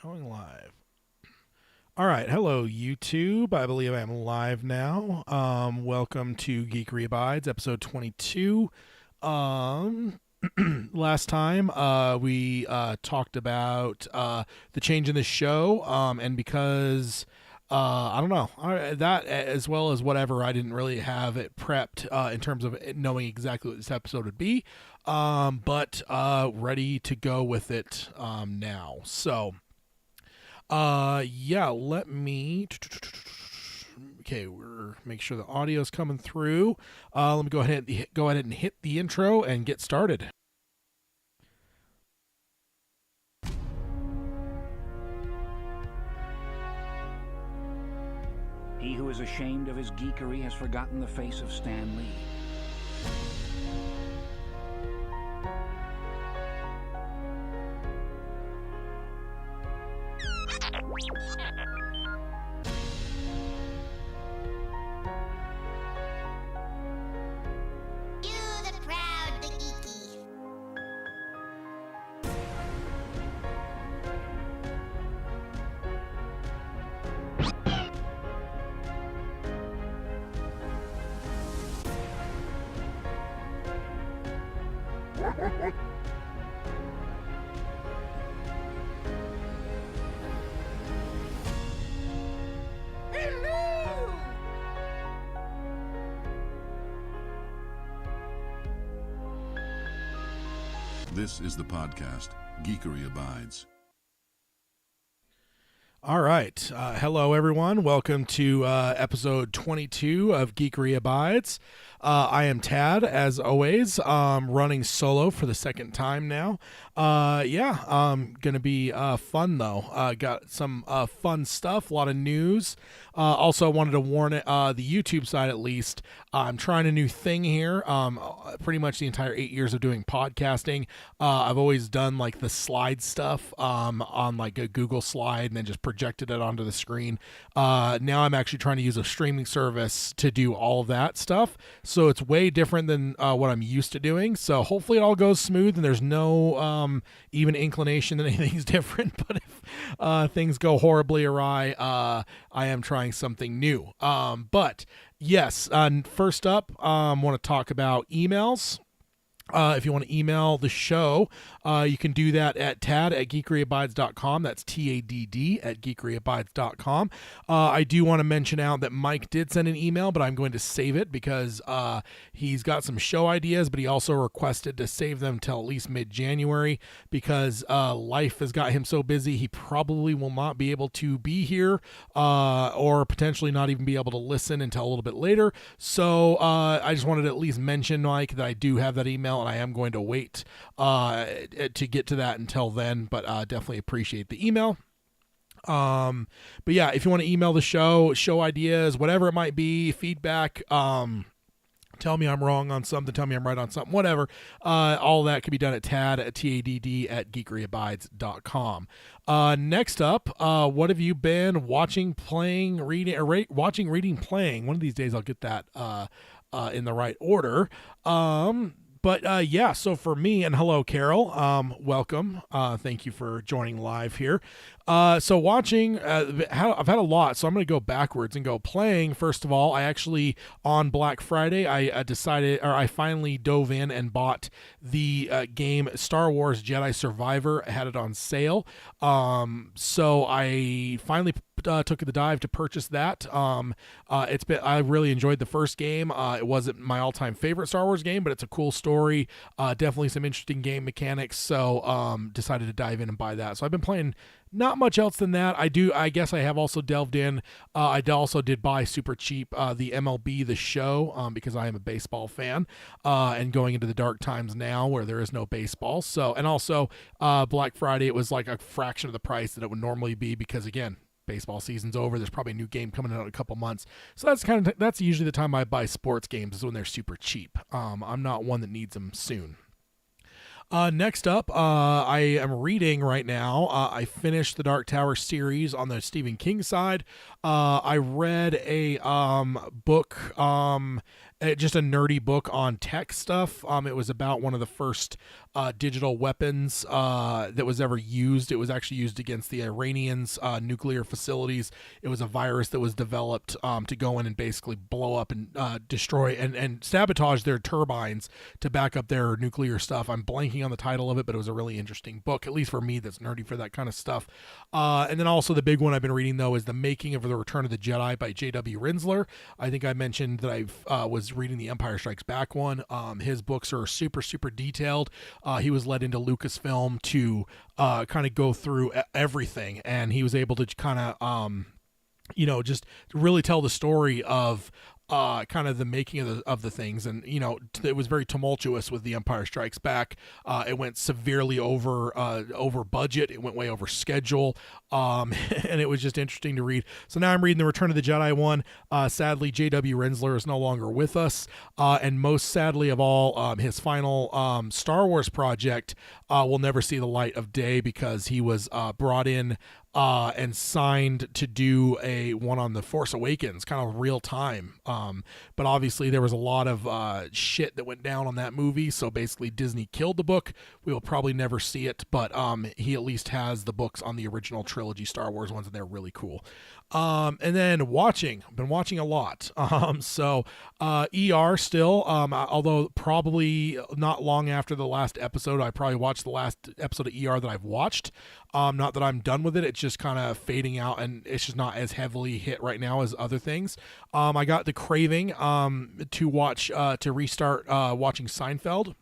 Going live. All right. Hello, YouTube. I believe I'm live now. Welcome to Geekery Abides, episode 22. Last time we talked about the change in the show, and because I don't know that as well as whatever, I didn't really have it prepped in terms of knowing exactly what this episode would be, but ready to go with it now. So. Yeah, let me. Okay, we're make sure the audio's coming through. Let me go ahead and hit the intro and get started. He who is ashamed of his geekery has forgotten the face of Stan Lee. This is the podcast, Geekery Abides. All right. Hello, everyone. Welcome to episode 22 of Geekery Abides. I am Tad, as always, running solo for the second time now. Going to be fun, though. Got some fun stuff, a lot of news. Also, I wanted to warn it, the YouTube side at least. I'm trying a new thing here. Pretty much the entire 8 years of doing podcasting, I've always done like the slide stuff on like a Google slide and then just projected it onto the screen. Now I'm actually trying to use a streaming service to do all of that stuff. So it's way different than what I'm used to doing. So hopefully it all goes smooth and there's no even inclination that anything's different. But if things go horribly awry, I am trying something new. But yes, first up, I want to talk about emails. If you want to email the show, you can do that at tad@geekeryabides.com. That's TADD at geekeryabides.com. I do want to mention out that Mike did send an email, but I'm going to save it because he's got some show ideas, but he also requested to save them till at least mid-January because life has got him so busy he probably will not be able to be here or potentially not even be able to listen until a little bit later. So I just wanted to at least mention, Mike, that I do have that email and I am going to wait to get to that until then, but definitely appreciate the email. But yeah, if you want to email the show ideas, whatever it might be, feedback, tell me I'm wrong on something, tell me I'm right on something, whatever, all that can be done at TADD at geekeryabides.com. Next up, what have you been watching, playing, reading, or watching, reading, playing? One of these days I'll get that in the right order. But yeah, so for me, and hello, Carol, welcome. Thank you for joining live here. So watching, I've had a lot, so I'm going to go backwards and go playing. First of all, I actually, on Black Friday, I finally dove in and bought the game Star Wars Jedi Survivor. I had it on sale. So I finally took the dive to purchase that. I really enjoyed the first game. It wasn't my all-time favorite Star Wars game, but it's a cool story. Definitely some interesting game mechanics. So decided to dive in and buy that. So I've been playing not much else than that. I guess I have also delved in. I also did buy super cheap the MLB The Show because I am a baseball fan and going into the dark times now where there is no baseball. So, and also Black Friday, it was like a fraction of the price that it would normally be because, again, baseball season's over. There's probably a new game coming out in a couple months. So that's usually the time I buy sports games, is when they're super cheap. I'm not one that needs them soon. Next up, I am reading right now. I finished the Dark Tower series on the Stephen King side. I read a book just a nerdy book on tech stuff. It was about one of the first digital weapons that was ever used. It was actually used against the Iranians' nuclear facilities. It was a virus that was developed to go in and basically blow up and destroy and sabotage their turbines to back up their nuclear stuff. I'm blanking on the title of it, but it was a really interesting book, at least for me that's nerdy for that kind of stuff. And then also the big one I've been reading, though, is The Making of the Return of the Jedi by J.W. Rinsler. I think I mentioned that I was reading the Empire Strikes Back one. His books are super, super detailed. He was led into Lucasfilm to kind of go through everything, and he was able to kind of, just really tell the story of kind of the making of the things. And, it was very tumultuous with The Empire Strikes Back. It went severely over budget. It went way over schedule. And it was just interesting to read. So now I'm reading the Return of the Jedi one. Sadly, J.W. Rinsler is no longer with us. And most sadly of all, his final Star Wars project will never see the light of day because he was brought in and signed to do a one on The Force Awakens, kind of real time. But obviously there was a lot of shit that went down on that movie, so basically Disney killed the book. We will probably never see it, but he at least has the books on the original trilogy Star Wars ones, and they're really cool. And then I've been watching a lot. So ER still, although probably not long after the last episode, I probably watched the last episode of ER that I've watched. Not that I'm done with it. It's just kind of fading out, and it's just not as heavily hit right now as other things. I got the craving to restart watching Seinfeld.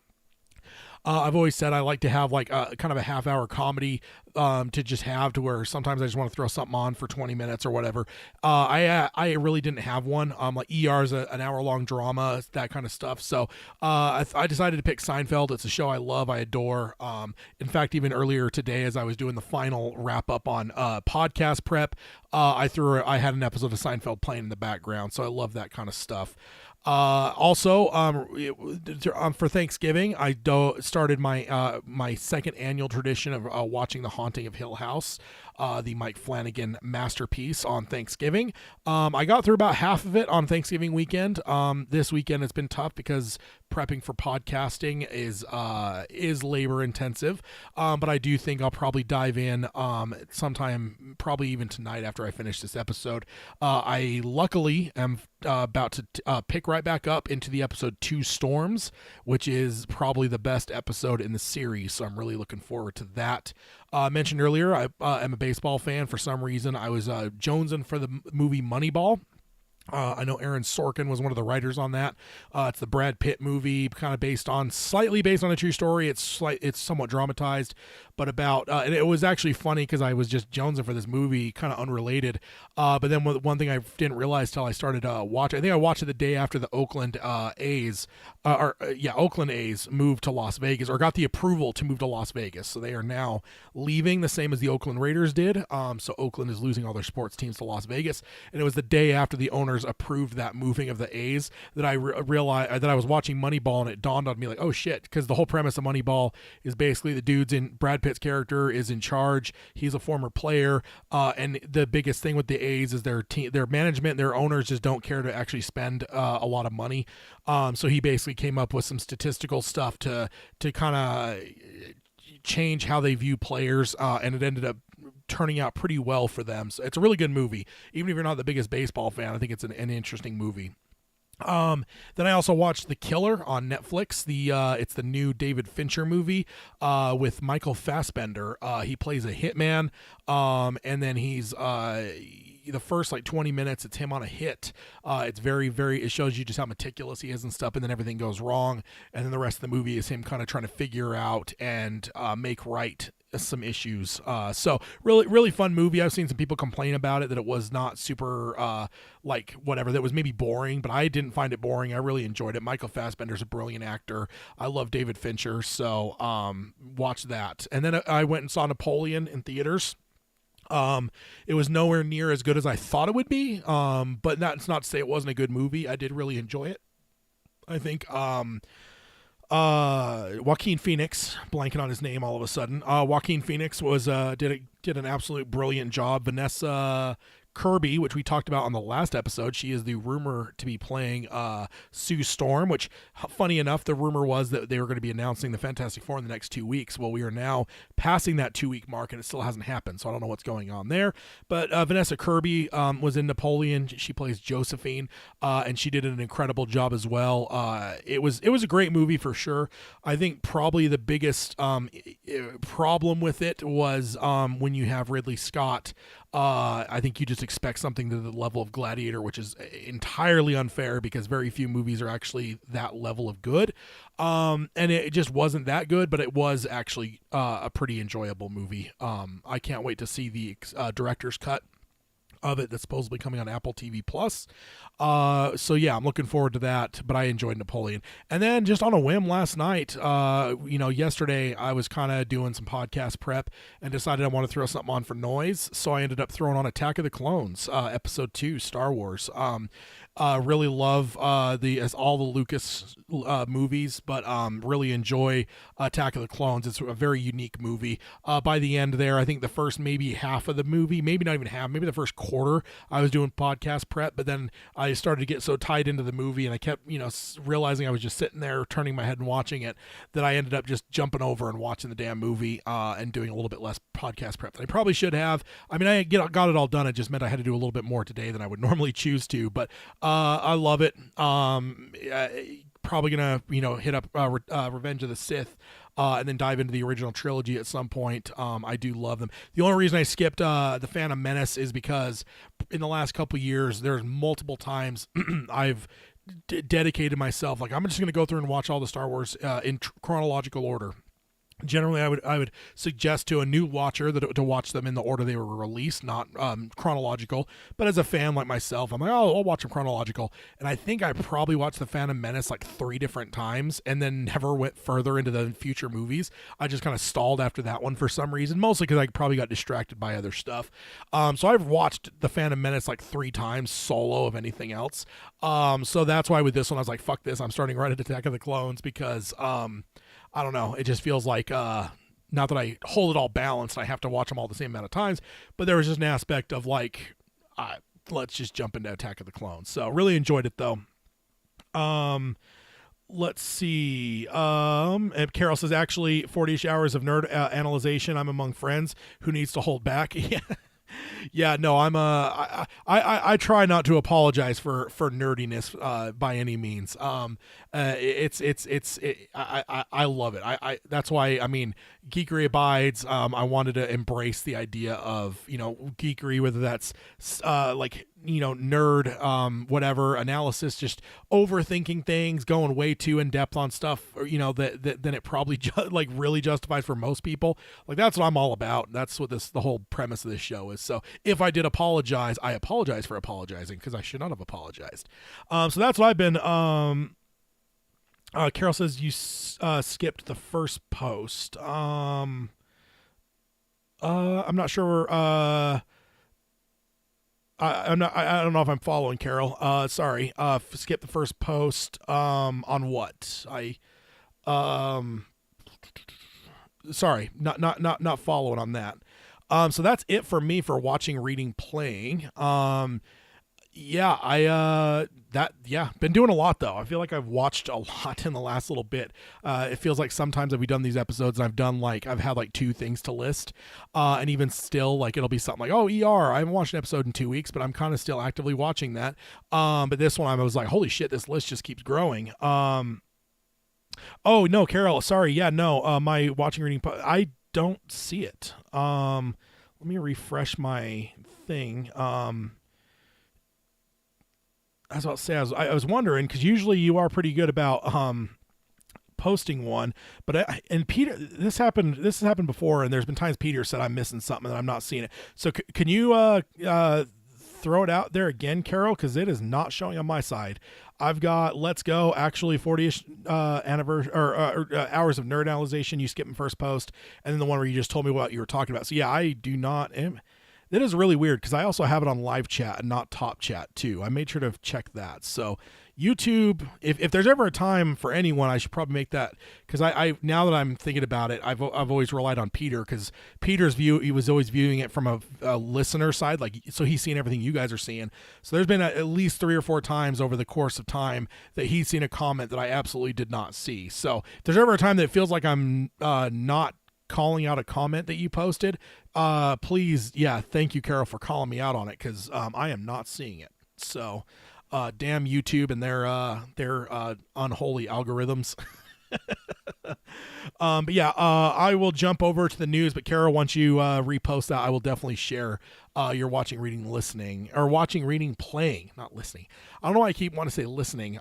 I've always said I like to have like a kind of a half-hour comedy to just have to where sometimes I just want to throw something on for 20 minutes or whatever. I really didn't have one. Like ER is an hour-long drama, that kind of stuff. So I decided to pick Seinfeld. It's a show I love, I adore. In fact, even earlier today, as I was doing the final wrap-up on podcast prep, I had an episode of Seinfeld playing in the background. So I love that kind of stuff. Also, for Thanksgiving, I started my second annual tradition of watching The Haunting of Hill House, the Mike Flanagan masterpiece on Thanksgiving. I got through about half of it on Thanksgiving weekend. This weekend it's been tough because prepping for podcasting is labor intensive. But I do think I'll probably dive in sometime, probably even tonight after I finish this episode. I luckily am about to pick right back up into the episode 2 Storms, which is probably the best episode in the series. So I'm really looking forward to that. Mentioned earlier, I am a baseball fan. For some reason, I was jonesing for the movie Moneyball. I know Aaron Sorkin was one of the writers on that. It's the Brad Pitt movie, kind of slightly based on a true story. It's somewhat dramatized, but and it was actually funny because I was just jonesing for this movie, kind of unrelated. But then one thing I didn't realize till I started watching, I think I watched it the day after the Oakland A's moved to Las Vegas, or got the approval to move to Las Vegas. So they are now leaving, the same as the Oakland Raiders did. So Oakland is losing all their sports teams to Las Vegas, and it was the day after the owners approved that moving of the A's that I realized that I was watching Moneyball, and it dawned on me like, oh shit, because the whole premise of Moneyball is basically the dude's in Brad Pitt's character is in charge. He's a former player, and the biggest thing with the A's is their team, their management, their owners just don't care to actually spend a lot of money. So he basically came up with some statistical stuff to kind of change how they view players, and it ended up turning out pretty well for them. So it's a really good movie. Even if you're not the biggest baseball fan, I think it's an interesting movie. Then I also watched The Killer on Netflix. It's the new David Fincher movie with Michael Fassbender. He plays a hitman, and then he's the first 20 minutes it's him on a hit. It's very, very, it shows you just how meticulous he is and stuff, and then everything goes wrong, and then the rest of the movie is him kind of trying to figure out and make right some issues. So really, really fun movie. I've seen some people complain about it, that it was not super whatever, that was maybe boring, but I didn't find it boring. I really enjoyed it. Michael Fassbender's a brilliant actor. I love David Fincher, so watch that. And then I went and saw Napoleon in theaters. It was nowhere near as good as I thought it would be, but that's not to say it wasn't a good movie. I did really enjoy it. I think Joaquin Phoenix, blanking on his name all of a sudden. Joaquin Phoenix was did an absolute brilliant job. Vanessa Kirby, which we talked about on the last episode. She is the rumor to be playing Sue Storm, which, funny enough, the rumor was that they were going to be announcing the Fantastic Four in the next 2 weeks. Well, we are now passing that 2-week mark, and it still hasn't happened, so I don't know what's going on there. But Vanessa Kirby was in Napoleon. She plays Josephine, and she did an incredible job as well. It was a great movie for sure. I think probably the biggest problem with it was when you have Ridley Scott. I think you just expect something to the level of Gladiator, which is entirely unfair because very few movies are actually that level of good. And it just wasn't that good, but it was actually a pretty enjoyable movie. I can't wait to see the director's cut of it that's supposedly coming on Apple TV Plus. So yeah, I'm looking forward to that, but I enjoyed Napoleon. And then just on a whim last night, yesterday I was kind of doing some podcast prep and decided I want to throw something on for noise. So I ended up throwing on Attack of the Clones, episode 2, Star Wars. Really love all the Lucas movies, but really enjoy Attack of the Clones. It's a very unique movie. By the end there, I think the first maybe half of the movie, maybe not even half, maybe the first quarter, I was doing podcast prep, but then I started to get so tied into the movie, and I kept realizing I was just sitting there turning my head and watching it, that I ended up just jumping over and watching the damn movie and doing a little bit less podcast prep than I probably should have. I mean, I got it all done. It just meant I had to do a little bit more today than I would normally choose to, but I love it. Probably gonna hit up Revenge of the Sith and then dive into the original trilogy at some point. I do love them. The only reason I skipped the Phantom Menace is because in the last couple years there's multiple times I've dedicated myself, like, I'm just gonna go through and watch all the Star Wars in chronological order. Generally, I would suggest to a new watcher to watch them in the order they were released, not chronological. But as a fan like myself, I'm like, oh, I'll watch them chronological. And I think I probably watched The Phantom Menace like 3 different times and then never went further into the future movies. I just kind of stalled after that one for some reason, mostly because I probably got distracted by other stuff. So I've watched The Phantom Menace like 3 times solo of anything else. So that's why with this one, I was like, fuck this. I'm starting right at Attack of the Clones because... I don't know. It just feels like, not that I hold it all balanced, I have to watch them all the same amount of times, but there was just an aspect of like, let's just jump into Attack of the Clones. So really enjoyed it though. Let's see. And Carol says, actually, 40-ish hours of nerd analyzation. I'm among friends who needs to hold back. Yeah. Yeah, no, I try not to apologize for nerdiness by any means. I love it. That's why, I mean, Geekery abides. I wanted to embrace the idea of, geekery, whether that's nerd, whatever analysis, just overthinking things, going way too in depth on stuff, or, that then it probably really justifies for most people. Like, that's what I'm all about. That's what the whole premise of this show is. So if I did apologize, I apologize for apologizing because I should not have apologized. So that's what I've been. Carol says you skipped the first post. I'm not sure. I don't know if I'm following Carol. Sorry. Skip the first post. On what? Sorry, not following on that. So that's it for me for watching, reading, playing. Been doing a lot though. I feel like I've watched a lot in the last little bit. It feels like sometimes I've done these episodes and I've had like 2 things to list. And even still, like, it'll be something like, oh, ER, I haven't watched an episode in 2 weeks, but I'm kind of still actively watching that. But this one I was like, holy shit, this list just keeps growing. Oh no, Carol, sorry. Yeah, no, my watching, reading, I don't see it. Let me refresh my thing. I was about to say, I was wondering, because usually you are pretty good about posting one, but Peter, this has happened before, and there's been times Peter said I'm missing something and I'm not seeing it. So can you throw it out there again, Carol, because it is not showing on my side. I've got Let's Go, actually 40-ish anniversary or hours of nerd analyzation. You skipped in first post, and then the one where you just told me what you were talking about. So yeah, I do not. That is really weird because I also have it on live chat and not top chat too. I made sure to check that. So YouTube, if there's ever a time for anyone, I should probably make that, because I now that I'm thinking about it, I've always relied on Peter, because Peter's view, he was always viewing it from a listener side, like, so he's seeing everything you guys are seeing. So there's been at least 3 or 4 times over the course of time that he's seen a comment that I absolutely did not see. So if there's ever a time that it feels like I'm not calling out a comment that you posted, please, thank you, Carol, for calling me out on it, because I am not seeing it. So damn YouTube and their unholy algorithms. But yeah, I will jump over to the news, but Carol, once you repost that, I will definitely share your watching, reading, listening, or watching, reading, playing, not listening. I don't know why I keep wanting to say listening.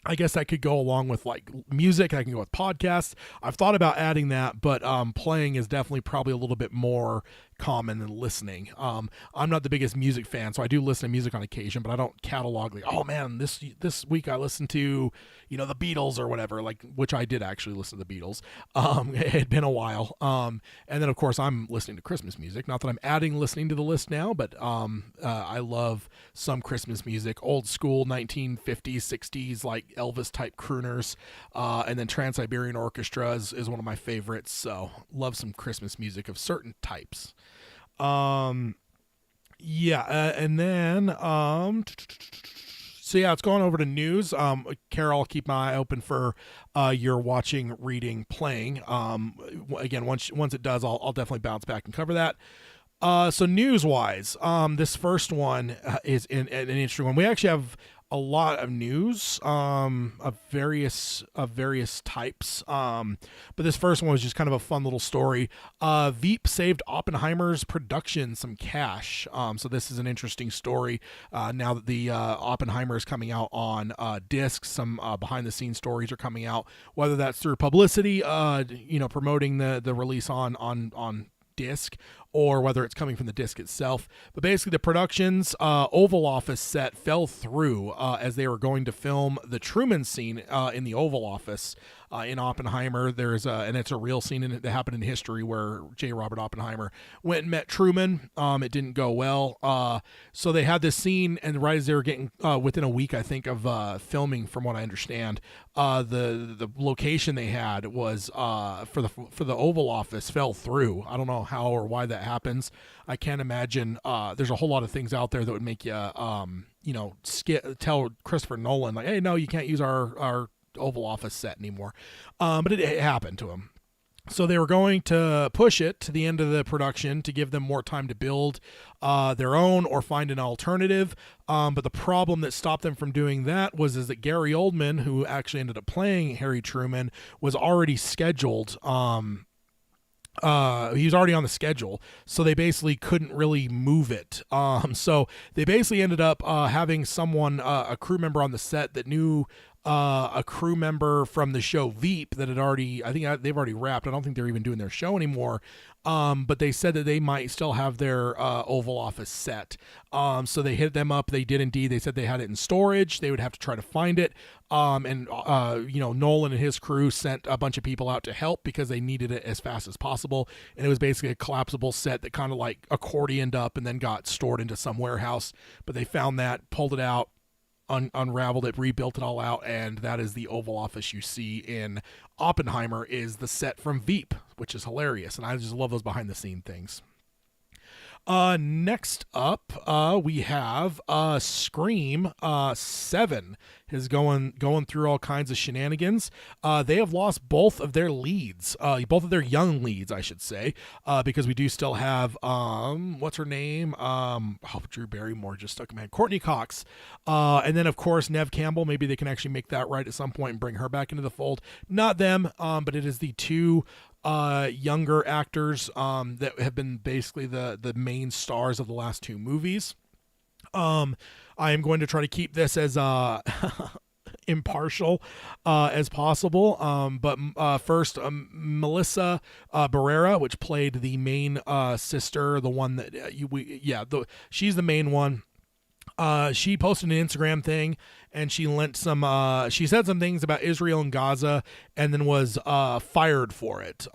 I guess that could go along with like music. I can go with podcasts. I've thought about adding that, but playing is definitely probably a little bit more common than listening. I'm not the biggest music fan, so I do listen to music on occasion, but I don't catalog like, oh man, this week I listened to, the Beatles or whatever, like, which I did actually listen to the Beatles. It had been a while. And then of course I'm listening to Christmas music. Not that I'm adding listening to the list now, but I love some Christmas music, old school 1950s, 60s, like Elvis type crooners, and then Trans-Siberian Orchestra is one of my favorites. So love some Christmas music of certain types. And then so yeah, it's going over to news. Carol, I'll keep my eye open for your watching, reading, playing. Again, once it does, I'll definitely bounce back and cover that. So news wise, this first one is an interesting one. We actually have a lot of news of various types, but this first one was just kind of a fun little story. Veep saved Oppenheimer's production some cash. So this is an interesting story. Now that the Oppenheimer is coming out on disc, some behind the scenes stories are coming out, whether that's through publicity, promoting the release on disc, or whether it's coming from the disc itself. But basically the production's Oval Office set fell through as they were going to film the Truman scene in the Oval Office in Oppenheimer. And it's a real scene that happened in history where J. Robert Oppenheimer went and met Truman. It didn't go well. So they had this scene, and right as they were getting within a week, I think, of filming, from what I understand, the location they had was for the Oval Office fell through. I don't know how or why that happens. I can't imagine. There's a whole lot of things out there that would make you tell Christopher Nolan, like, hey, no, you can't use our Oval Office set anymore. But it happened to him. So they were going to push it to the end of the production to give them more time to build their own or find an alternative. But the problem that stopped them from doing that is that Gary Oldman, who actually ended up playing Harry Truman, was already scheduled. He was already on the schedule, so they basically couldn't really move it. So they basically ended up having someone, a crew member on the set that knew a crew member from the show Veep that had already, they've already wrapped. I don't think they're even doing their show anymore. But they said that they might still have their Oval Office set. So they hit them up. They did indeed. They said they had it in storage. They would have to try to find it. And Nolan and his crew sent a bunch of people out to help because they needed it as fast as possible. And it was basically a collapsible set that kind of like accordioned up and then got stored into some warehouse. But they found that, pulled it out, unraveled it, rebuilt it all out, and that is the Oval Office you see in Oppenheimer, is the set from Veep, which is hilarious, and I just love those behind the scene things. Next up, we have Scream 7 is going through all kinds of shenanigans. They have lost both of their leads, both of their young leads, I should say, because we do still have what's her name? Drew Barrymore just stuck in my head. Courtney Cox, and then of course Neve Campbell. Maybe they can actually make that right at some point and bring her back into the fold. Not them, but it is the two younger actors that have been basically the main stars of the last two movies. I am going to try to keep this as impartial as possible. But first, Melissa Barrera, which played the main sister, the one that she's the main one. She posted an Instagram thing, and she she said some things about Israel and Gaza, and then was fired for it.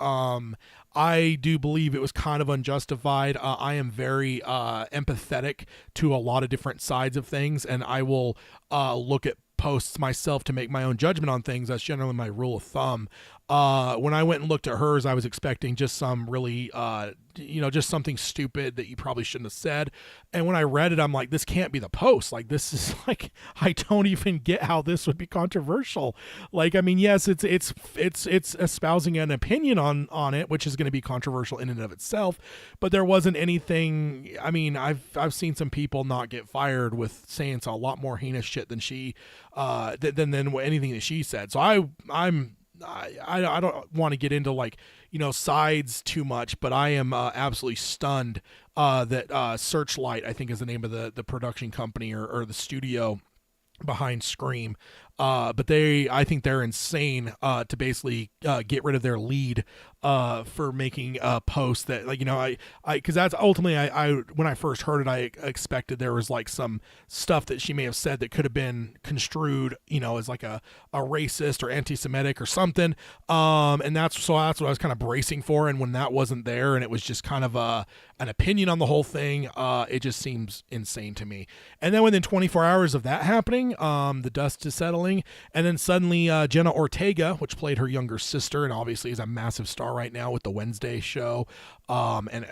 I do believe it was kind of unjustified. I am very empathetic to a lot of different sides of things, and I will look at posts myself to make my own judgment on things. That's generally my rule of thumb. When I went and looked at hers, I was expecting just some really, just something stupid that you probably shouldn't have said. And when I read it, I'm like, this can't be the post. Like, this is like, I don't even get how this would be controversial. Like, I mean, yes, it's espousing an opinion on it, which is going to be controversial in and of itself. But there wasn't anything. I mean, I've seen some people not get fired with saying a lot more heinous shit than she, than anything that she said. So I don't want to get into sides too much, but I am absolutely stunned that Searchlight, I think is the name of the production company or the studio behind Scream. But I think they're insane to basically get rid of their lead for making a post that, because that's ultimately, I when I first heard it, I expected there was like some stuff that she may have said that could have been construed, as like a racist or anti-Semitic or something. And that's what I was kind of bracing for. And when that wasn't there and it was just kind of an opinion on the whole thing, it just seems insane to me. And then within 24 hours of that happening, the dust is settling. And then suddenly Jenna Ortega, which played her younger sister and obviously is a massive star right now with the Wednesday show, and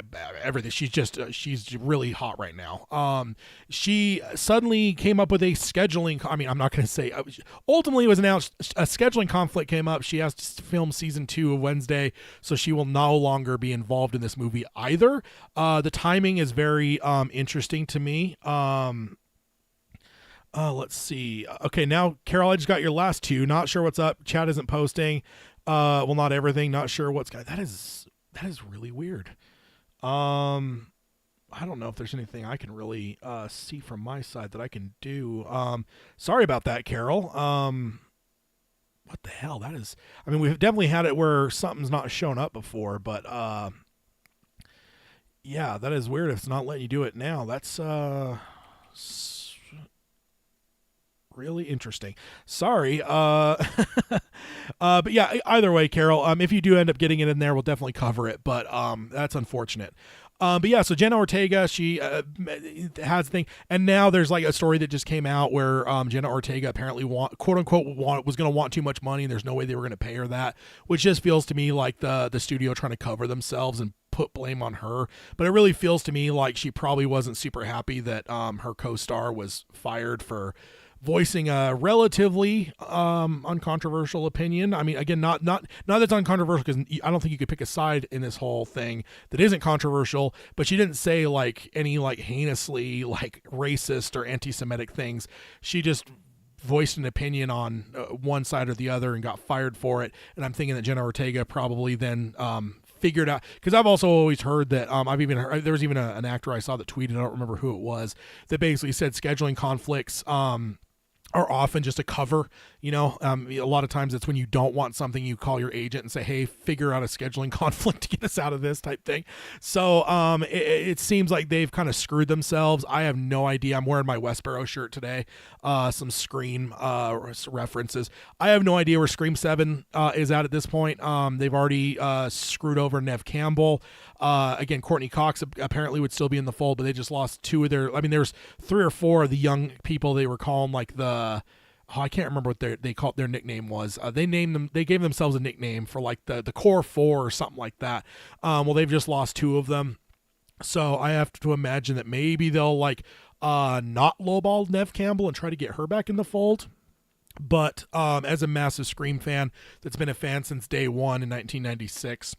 everything. She's really hot right now. She suddenly came up with a scheduling. I mean, I'm not going to say. Ultimately, it was announced a scheduling conflict came up. She has to film season 2 of Wednesday, so she will no longer be involved in this movie either. The timing is very interesting to me. Let's see. Okay, now, Carol, I just got your last 2. Not sure what's up. Chat isn't posting. Well, not everything. Not sure what's going. That is really weird. I don't know if there's anything I can really see from my side that I can do. Sorry about that, Carol. What the hell? That is. I mean, we've definitely had it where something's not shown up before, but yeah, that is weird. If it's not letting you do it now, that's really interesting. Sorry. But yeah, either way, Carol, if you do end up getting it in there, we'll definitely cover it, but that's unfortunate. But yeah, so Jenna Ortega, she has a thing, and now there's like a story that just came out where Jenna Ortega apparently was going to want too much money, and there's no way they were going to pay her that, which just feels to me like the studio trying to cover themselves and put blame on her. But it really feels to me like she probably wasn't super happy that her co-star was fired for voicing a relatively uncontroversial opinion. I mean, again, not that's uncontroversial, because I don't think you could pick a side in this whole thing that isn't controversial, but she didn't say like any like heinously like racist or anti-Semitic things. She just voiced an opinion on one side or the other and got fired for it. And I'm thinking that Jenna Ortega probably then figured out, because I've also always heard that I've even heard there was even an actor I saw that tweeted, I don't remember who it was, that basically said scheduling conflicts are often just a cover. A lot of times it's when you don't want something, you call your agent and say, hey, figure out a scheduling conflict to get us out of this type thing. So it seems like they've kind of screwed themselves. I have no idea. I'm wearing my Westboro shirt today. Some Scream references. I have no idea where Scream 7 is at this point. They've already screwed over Nev Campbell. Again, Courtney Cox apparently would still be in the fold, but they just lost 2 of their, I mean, there's 3 or 4 of the young people they were calling like I can't remember what they called their nickname was. They gave themselves a nickname for like the core 4 or something like that. Well, they've just lost 2 of them. So I have to imagine that maybe they'll like not lowball Nev Campbell and try to get her back in the fold. But as a massive Scream fan that's been a fan since day one in 1996,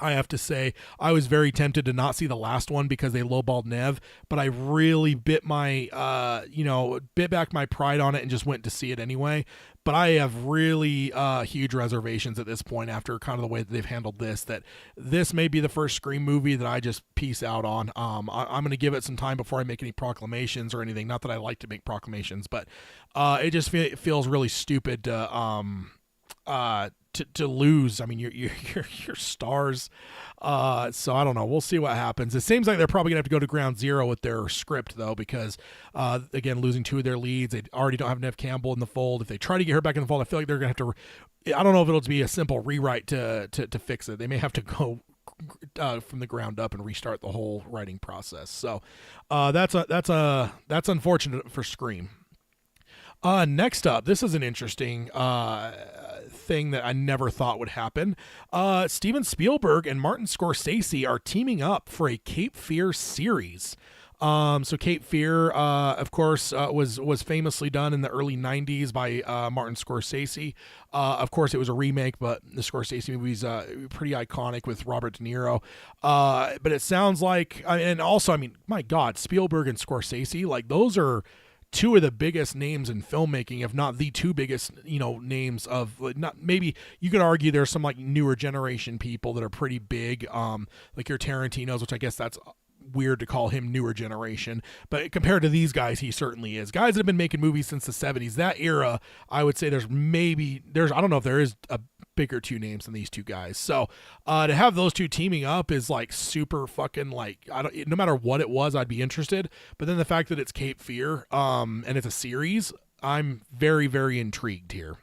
I have to say I was very tempted to not see the last one because they lowballed Nev, but I really bit back my pride on it and just went to see it anyway. But I have really huge reservations at this point after kind of the way that they've handled this, that this may be the first Scream movie that I just peace out on. I'm going to give it some time before I make any proclamations or anything. Not that I like to make proclamations, but it just feels really stupid to lose. I mean, your stars. So I don't know. We'll see what happens. It seems like they're probably gonna have to go to ground zero with their script though, because again, losing 2 of their leads, they already don't have Nev Campbell in the fold. If they try to get her back in the fold, I feel like they're gonna have to. I don't know if it'll be a simple rewrite to fix it. They may have to go from the ground up and restart the whole writing process. So that's unfortunate for Scream. Next up, this is an interesting thing that I never thought would happen. Steven Spielberg and Martin Scorsese are teaming up for a Cape Fear series. So Cape Fear, of course, was famously done in the early 90s by Martin Scorsese. Of course, it was a remake, but the Scorsese movie's pretty iconic with Robert De Niro. But it sounds like, and also, I mean, my God, Spielberg and Scorsese, like those are two of the biggest names in filmmaking, if not the two biggest, names of, not, maybe you could argue there's some like newer generation people that are pretty big, like your Tarantinos, which I guess that's weird to call him newer generation, but compared to these guys, he certainly is. Guys that have been making movies since the 70s, that era, I would say there's I don't know if there is a bigger two names than these two guys. So to have those two teaming up is like super fucking like, no matter what it was, I'd be interested. But then the fact that it's Cape Fear, and it's a series, I'm very, very intrigued here.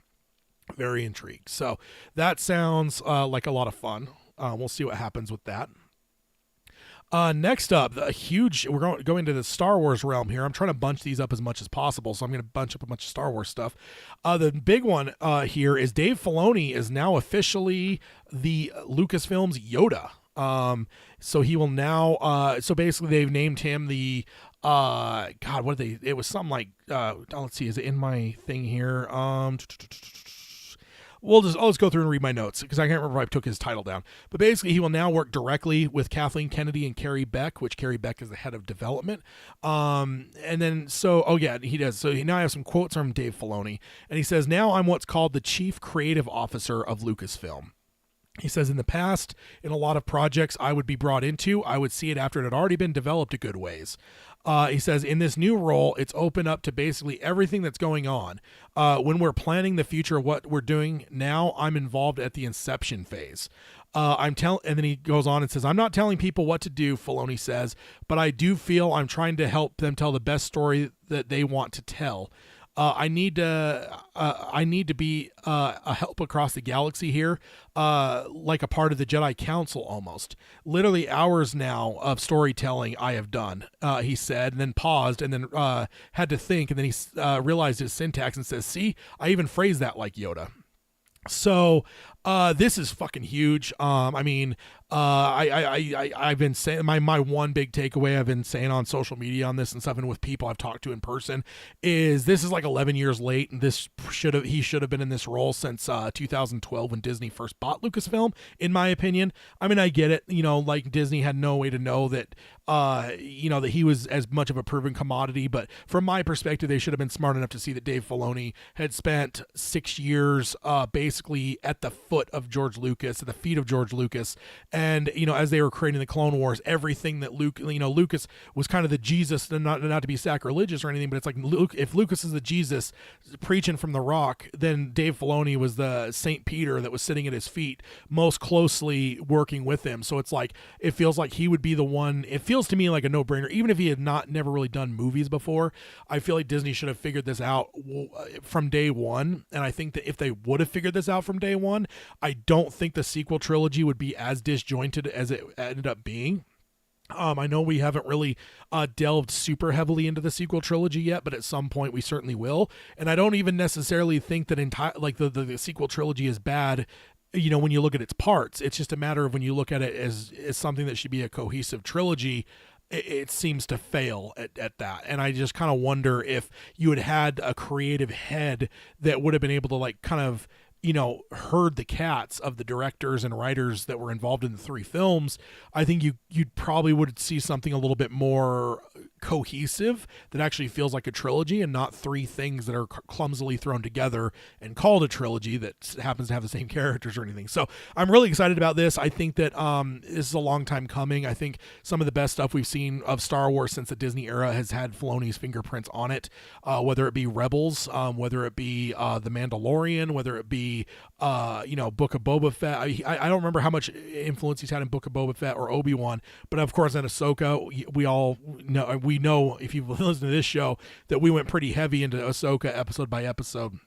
Very intrigued. So that sounds like a lot of fun. We'll see what happens with that. Next up, we're going to the Star Wars realm here. I'm trying to bunch these up as much as possible, so I'm going to bunch up a bunch of Star Wars stuff. The big one here is Dave Filoni is now officially the Lucasfilm's Yoda. So he will now, so basically they've named him the, God, what did they, it was something like, let's see, is it in my thing here? I'll just go through and read my notes because I can't remember if I took his title down. But basically, he will now work directly with Kathleen Kennedy and Carrie Beck, which Carrie Beck is the head of development. And then, he does. So now I have some quotes from Dave Filoni. And he says, "Now I'm what's called the chief creative officer of Lucasfilm." He says, "In the past, in a lot of projects I would be brought into, I would see it after it had already been developed a good ways." He says, "In this new role, it's open up to basically everything that's going on. When we're planning the future of what we're doing now, I'm involved at the inception phase. And then he goes on and says, "I'm not telling people what to do," Filoni says, "but I do feel I'm trying to help them tell the best story that they want to tell. I need to be a help across the galaxy here, like a part of the Jedi Council almost. Literally hours now of storytelling I have done," he said, and then paused and then had to think, and then he realized his syntax and says, "See, I even phrased that like Yoda." So this is fucking huge. I've been saying my one big takeaway I've been saying on social media on this and stuff, and with people I've talked to in person, is this is like 11 years late, and he should have been in this role since 2012 when Disney first bought Lucasfilm, in my opinion. I mean, I get it, like Disney had no way to know that that he was as much of a proven commodity, but from my perspective, they should have been smart enough to see that Dave Filoni had spent 6 years basically at the foot of George Lucas, at the feet of George Lucas, and as they were creating the Clone Wars, everything that Lucas was kind of the Jesus, and not to be sacrilegious or anything, but it's like if Lucas is the Jesus preaching from the rock, then Dave Filoni was the Saint Peter that was sitting at his feet, most closely working with him. So it's like it feels like he would be the one. It feels to me like a no-brainer, even if he had never really done movies before. I feel like Disney should have figured this out from day one, and I think that if they would have figured this out from day one, I don't think the sequel trilogy would be as disjointed as it ended up being. I know we haven't really delved super heavily into the sequel trilogy yet, but at some point we certainly will. And I don't even necessarily think that the sequel trilogy is bad. When you look at its parts, it's just a matter of when you look at it as something that should be a cohesive trilogy, it seems to fail at that. And I just kind of wonder if you had a creative head that would have been able to like kind of herd the cats of the directors and writers that were involved in the three films. I think you'd probably would see something a little bit more cohesive that actually feels like a trilogy and not three things that are clumsily thrown together and called a trilogy that happens to have the same characters or anything. So I'm really excited about this. I think that this is a long time coming. I think some of the best stuff we've seen of Star Wars since the Disney era has had Filoni's fingerprints on it, whether it be Rebels, whether it be The Mandalorian, whether it be Book of Boba Fett. I don't remember how much influence he's had in Book of Boba Fett or Obi-Wan, but of course in Ahsoka, we know if you've listened to this show that we went pretty heavy into Ahsoka episode by episode.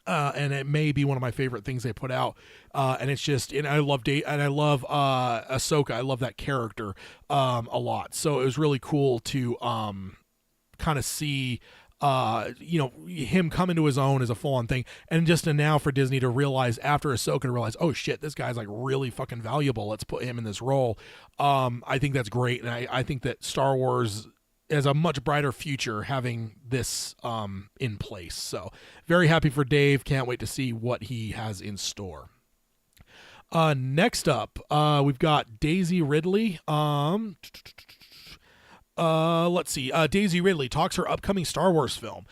And it may be one of my favorite things they put out. And it's just, and I love Ahsoka. I love that character a lot. So it was really cool to kind of see him coming to his own is a full on thing. And just to now for Disney to realize after Ahsoka to realize, oh shit, this guy's like really fucking valuable. Let's put him in this role. I think that's great. And I think that Star Wars has a much brighter future having this in place. So very happy for Dave. Can't wait to see what he has in store. Next up, we've got Daisy Ridley. Let's see. Daisy Ridley talks her upcoming Star Wars film.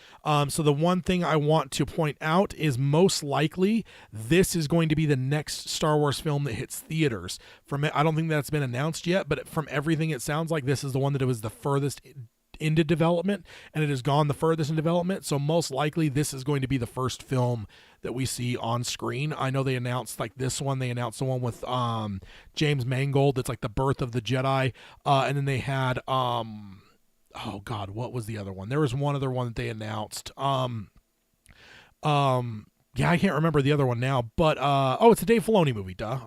So the one thing I want to point out is most likely this is going to be the next Star Wars film that hits theaters. I don't think that's been announced yet, but from everything it sounds like this is the one that it was the furthest into development, and it has gone the furthest in development. So most likely this is going to be the first film that we see on screen. I know they announced like this one. They announced the one with James Mangold. That's like the birth of the Jedi. And then they had oh God, what was the other one? There was one other one that they announced. Yeah, I can't remember the other one now, but it's a Dave Filoni movie. Duh,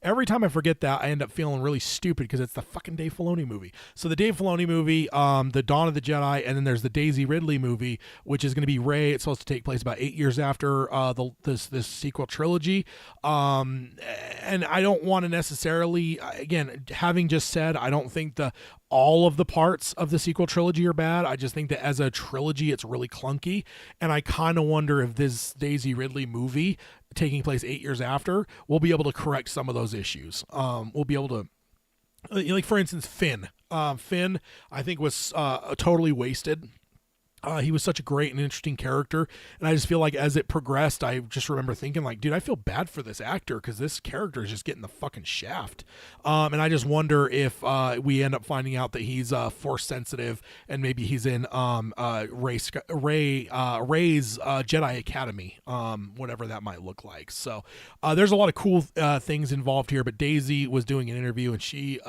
every time I forget that, I end up feeling really stupid because it's the fucking Dave Filoni movie. So the Dave Filoni movie, the Dawn of the Jedi, and then there's the Daisy Ridley movie, which is going to be Rey. It's supposed to take place about 8 years after this sequel trilogy. And I don't want to necessarily, again, having just said, I don't think all of the parts of the sequel trilogy are bad. I just think that as a trilogy, it's really clunky. And I kind of wonder if this Daisy Ridley movie taking place 8 years after will be able to correct some of those issues. We'll be able to, like for instance, Finn. Finn, I think, was totally wasted. He was such a great and interesting character, and I just feel like as it progressed, I just remember thinking like, dude, I feel bad for this actor because this character is just getting the fucking shaft. And I just wonder if we end up finding out that he's force sensitive, and maybe he's in Rey's Jedi Academy, whatever that might look like. So there's a lot of cool things involved here. But Daisy was doing an interview, and she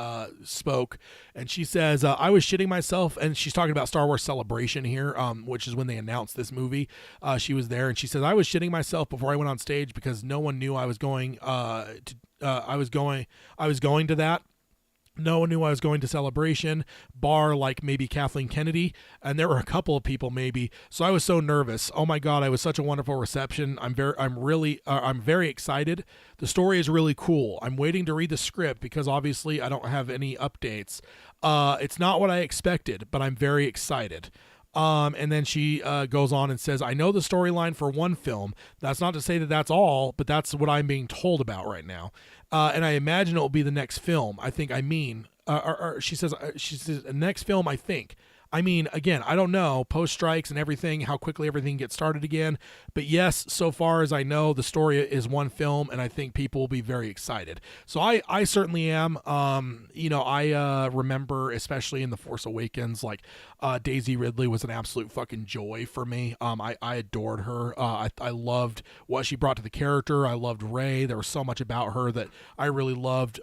spoke, and she says, "I was shitting myself," and she's talking about Star Wars Celebration here. Which is when they announced this movie. She was there, and she says, "I was shitting myself before I went on stage because no one knew I was going to that. No one knew I was going to Celebration, bar like maybe Kathleen Kennedy, and there were a couple of people maybe. So I was so nervous. Oh my God, I was such a wonderful reception. I'm very excited. The story is really cool. I'm waiting to read the script because obviously I don't have any updates. It's not what I expected, but I'm very excited." And then she goes on and says, "I know the storyline for one film. That's not to say that that's all, but that's what I'm being told about right now. And I imagine it will be the next film. She says, next film, I think. I mean, again, I don't know, post-strikes and everything, how quickly everything gets started again. But yes, so far as I know, the story is one film, and I think people will be very excited. So I certainly am. I remember, especially in The Force Awakens, like Daisy Ridley was an absolute fucking joy for me. I adored her. I loved what she brought to the character. I loved Rey. There was so much about her that I really loved.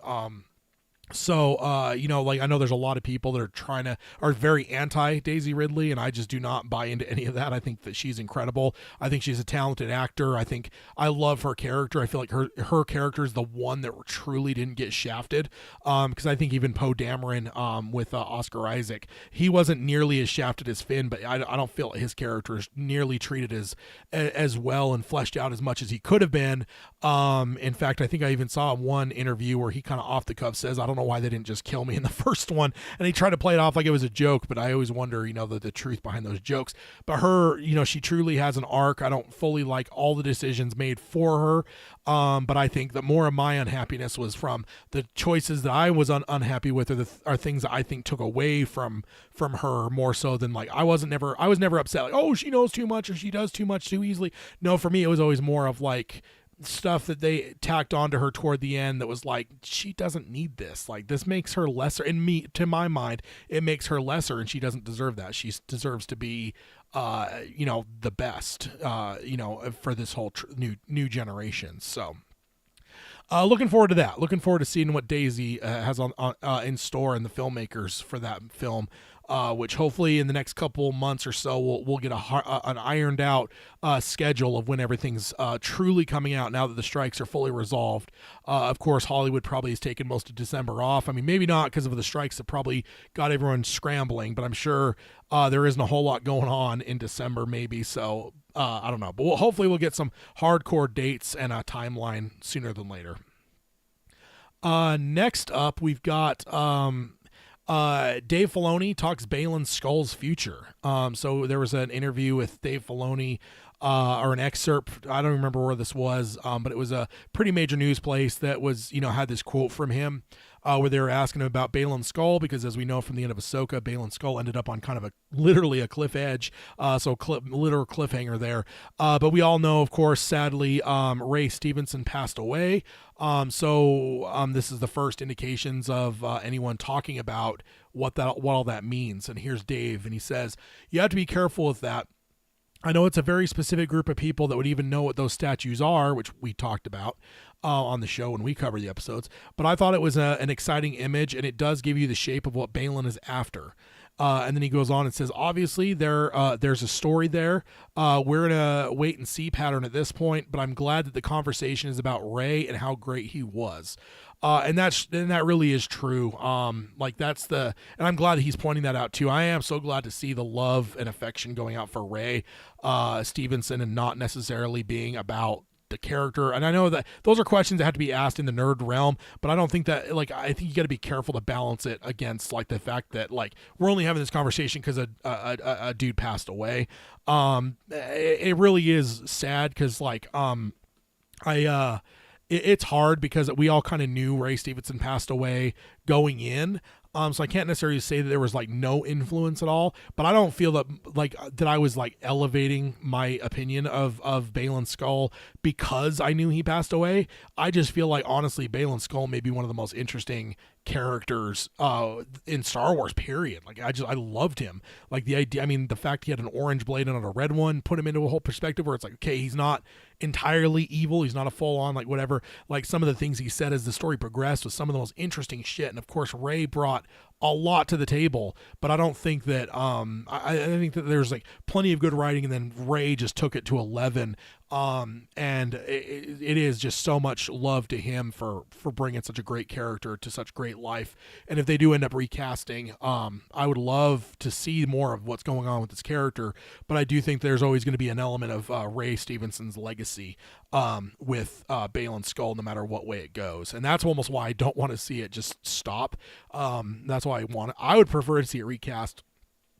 So, I know there's a lot of people that are very anti Daisy Ridley, and I just do not buy into any of that. I think that she's incredible. I think she's a talented actor. I love her character. I feel like her character is the one that truly didn't get shafted. Because I think even Poe Dameron, with Oscar Isaac, he wasn't nearly as shafted as Finn, but I don't feel his character is nearly treated as well and fleshed out as much as he could have been. In fact, I think I even saw one interview where he kind of off the cuff says, "I don't know why they didn't just kill me in the first one," and he tried to play it off like it was a joke, but I always wonder, the truth behind those jokes. But her, she truly has an arc. I don't fully like all the decisions made for her, but I think that more of my unhappiness was from the choices that I was unhappy with, are things that I think took away from her more so than like I was never upset like, oh, she knows too much or she does too much too easily. No, for me it was always more of like stuff that they tacked onto her toward the end that was like, she doesn't need this. Like, this makes her lesser. To my mind, it makes her lesser, and she doesn't deserve that. She deserves to be, the best, for this whole new generation. So, looking forward to that. Looking forward to seeing what Daisy has on in store and the filmmakers for that film which hopefully in the next couple months or so we'll get an ironed out schedule of when everything's truly coming out now that the strikes are fully resolved. Of course, Hollywood probably has taken most of December off. I mean, maybe not because of the strikes that probably got everyone scrambling, but I'm sure there isn't a whole lot going on in December maybe, so I don't know. But hopefully we'll get some hardcore dates and a timeline sooner than later. Next up, we've got Dave Filoni talks Baylan Skoll's future. So there was an interview with Dave Filoni, or an excerpt. I don't remember where this was, but it was a pretty major news place that was, had this quote from him, where they were asking him about Baylan Skoll, because as we know from the end of Ahsoka, Baylan Skoll ended up on kind of literally a cliff edge, literal cliffhanger there. But we all know, of course, sadly, Ray Stevenson passed away. This is the first indications of anyone talking about what all that means. And here's Dave, and he says, "You have to be careful with that. I know it's a very specific group of people that would even know what those statues are," which we talked about on the show when we covered the episodes. But I thought it was an exciting image, and it does give you the shape of what Baylan is after. And then he goes on and says, "Obviously, there's a story there. We're in a wait and see pattern at this point, but I'm glad that the conversation is about Ray and how great he was." And that really is true. And I'm glad that he's pointing that out too. I am so glad to see the love and affection going out for Ray Stevenson, and not necessarily being about the character. And I know that those are questions that have to be asked in the nerd realm, but I don't think that, I think you got to be careful to balance it against the fact that we're only having this conversation because a dude passed away. It really is sad because it's hard because we all kind of knew Ray Stevenson passed away going in. So I can't necessarily say that there was no influence at all, but I don't feel that that I was elevating my opinion of Baylan Skoll because I knew he passed away. I just feel honestly, Baylan Skoll may be one of the most interesting characters in Star Wars, period. I loved him. The idea, the fact he had an orange blade and not a red one put him into a whole perspective where it's okay, he's not entirely evil, he's not a full-on whatever. Some of the things he said as the story progressed was some of the most interesting shit. And of course, Ray brought a lot to the table, but I don't think that I think that there's plenty of good writing, and then Ray just took it to 11. And it is just so much love to him for bringing such a great character to such great life. And if they do end up recasting, I would love to see more of what's going on with this character, but I do think there's always going to be an element of Ray Stevenson's legacy with Baylan Skoll, no matter what way it goes. And that's almost why I don't want to see it just stop. That's why I would prefer to see it recast,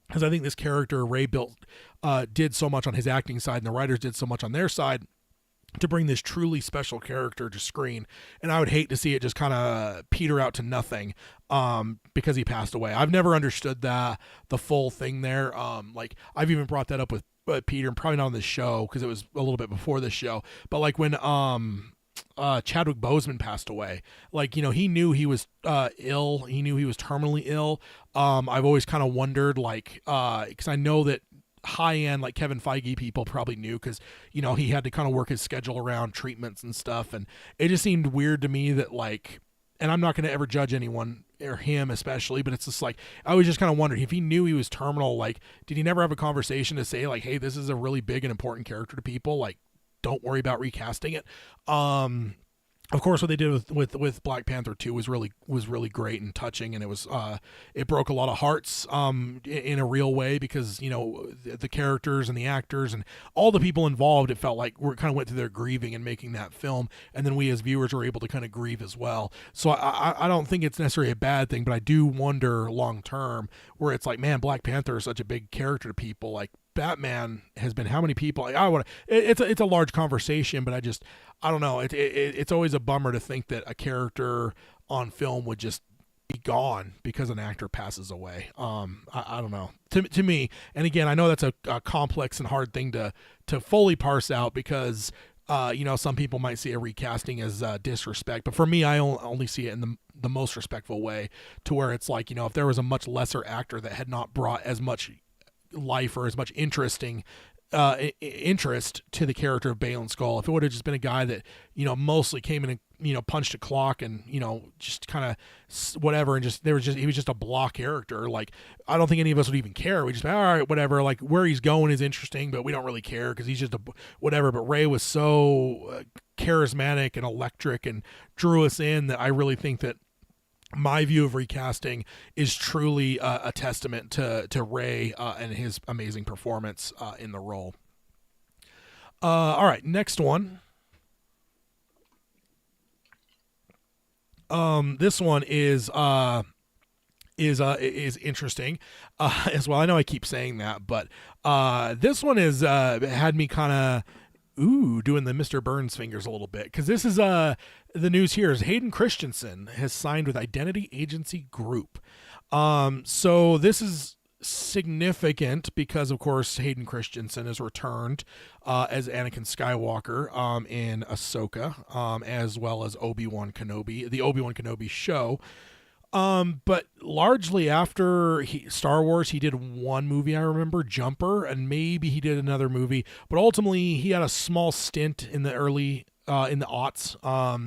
because I think this character Ray built did so much on his acting side, and the writers did so much on their side to bring this truly special character to screen. And I would hate to see it just kind of peter out to nothing because he passed away. I've never understood the full thing there. I've even brought that up with Peter, and probably not on this show because it was a little bit before this show, but when Chadwick Boseman passed away, he knew he was ill, he knew he was terminally ill. I've always kind of wondered, because I know that high-end Kevin Feige people probably knew, because he had to kind of work his schedule around treatments and stuff, and it just seemed weird to me that and I'm not going to ever judge anyone or him especially, but it's just I was just kind of wondering if he knew he was terminal, did he never have a conversation to say hey, this is a really big and important character to people, don't worry about recasting it. Of course, what they did with Black Panther 2 was really great and touching, and it broke a lot of hearts in a real way, because the characters and the actors and all the people involved, it felt like we kind of went through their grieving and making that film, and then we as viewers were able to kind of grieve as well. So I don't think it's necessarily a bad thing, but I do wonder long term where it's man, Black Panther is such a big character to people. Batman has been how many people? It's a large conversation, but I don't know. It's always a bummer to think that a character on film would just be gone because an actor passes away. I don't know. To me, and again, I know that's a complex and hard thing to fully parse out, because some people might see a recasting as disrespect, but for me, I only see it in the most respectful way, to where it's if there was a much lesser actor that had not brought as much life or as much interesting interest to the character of Balin Skull. If it would have just been a guy that, mostly came in and, punched a clock and, just kind of whatever, and he was just a blah character. Like, I don't think any of us would even care. We just, all right, whatever. Like, where he's going is interesting, but we don't really care because he's just a whatever. But Ray was so charismatic and electric and drew us in that I really think that my view of recasting is truly a testament to Ray and his amazing performance in the role. All right, next one. This one is interesting as well. I know I keep saying that, but this one is had me kind of doing the Mr. Burns fingers a little bit, because this is the news here is Hayden Christensen has signed with Identity Agency Group. So this is significant because, of course, Hayden Christensen has returned as Anakin Skywalker in Ahsoka, as well as Obi-Wan Kenobi, the Obi-Wan Kenobi show. But largely after Star Wars, he did one movie, I remember, Jumper, and maybe he did another movie, but ultimately he had a small stint in the early in the aughts,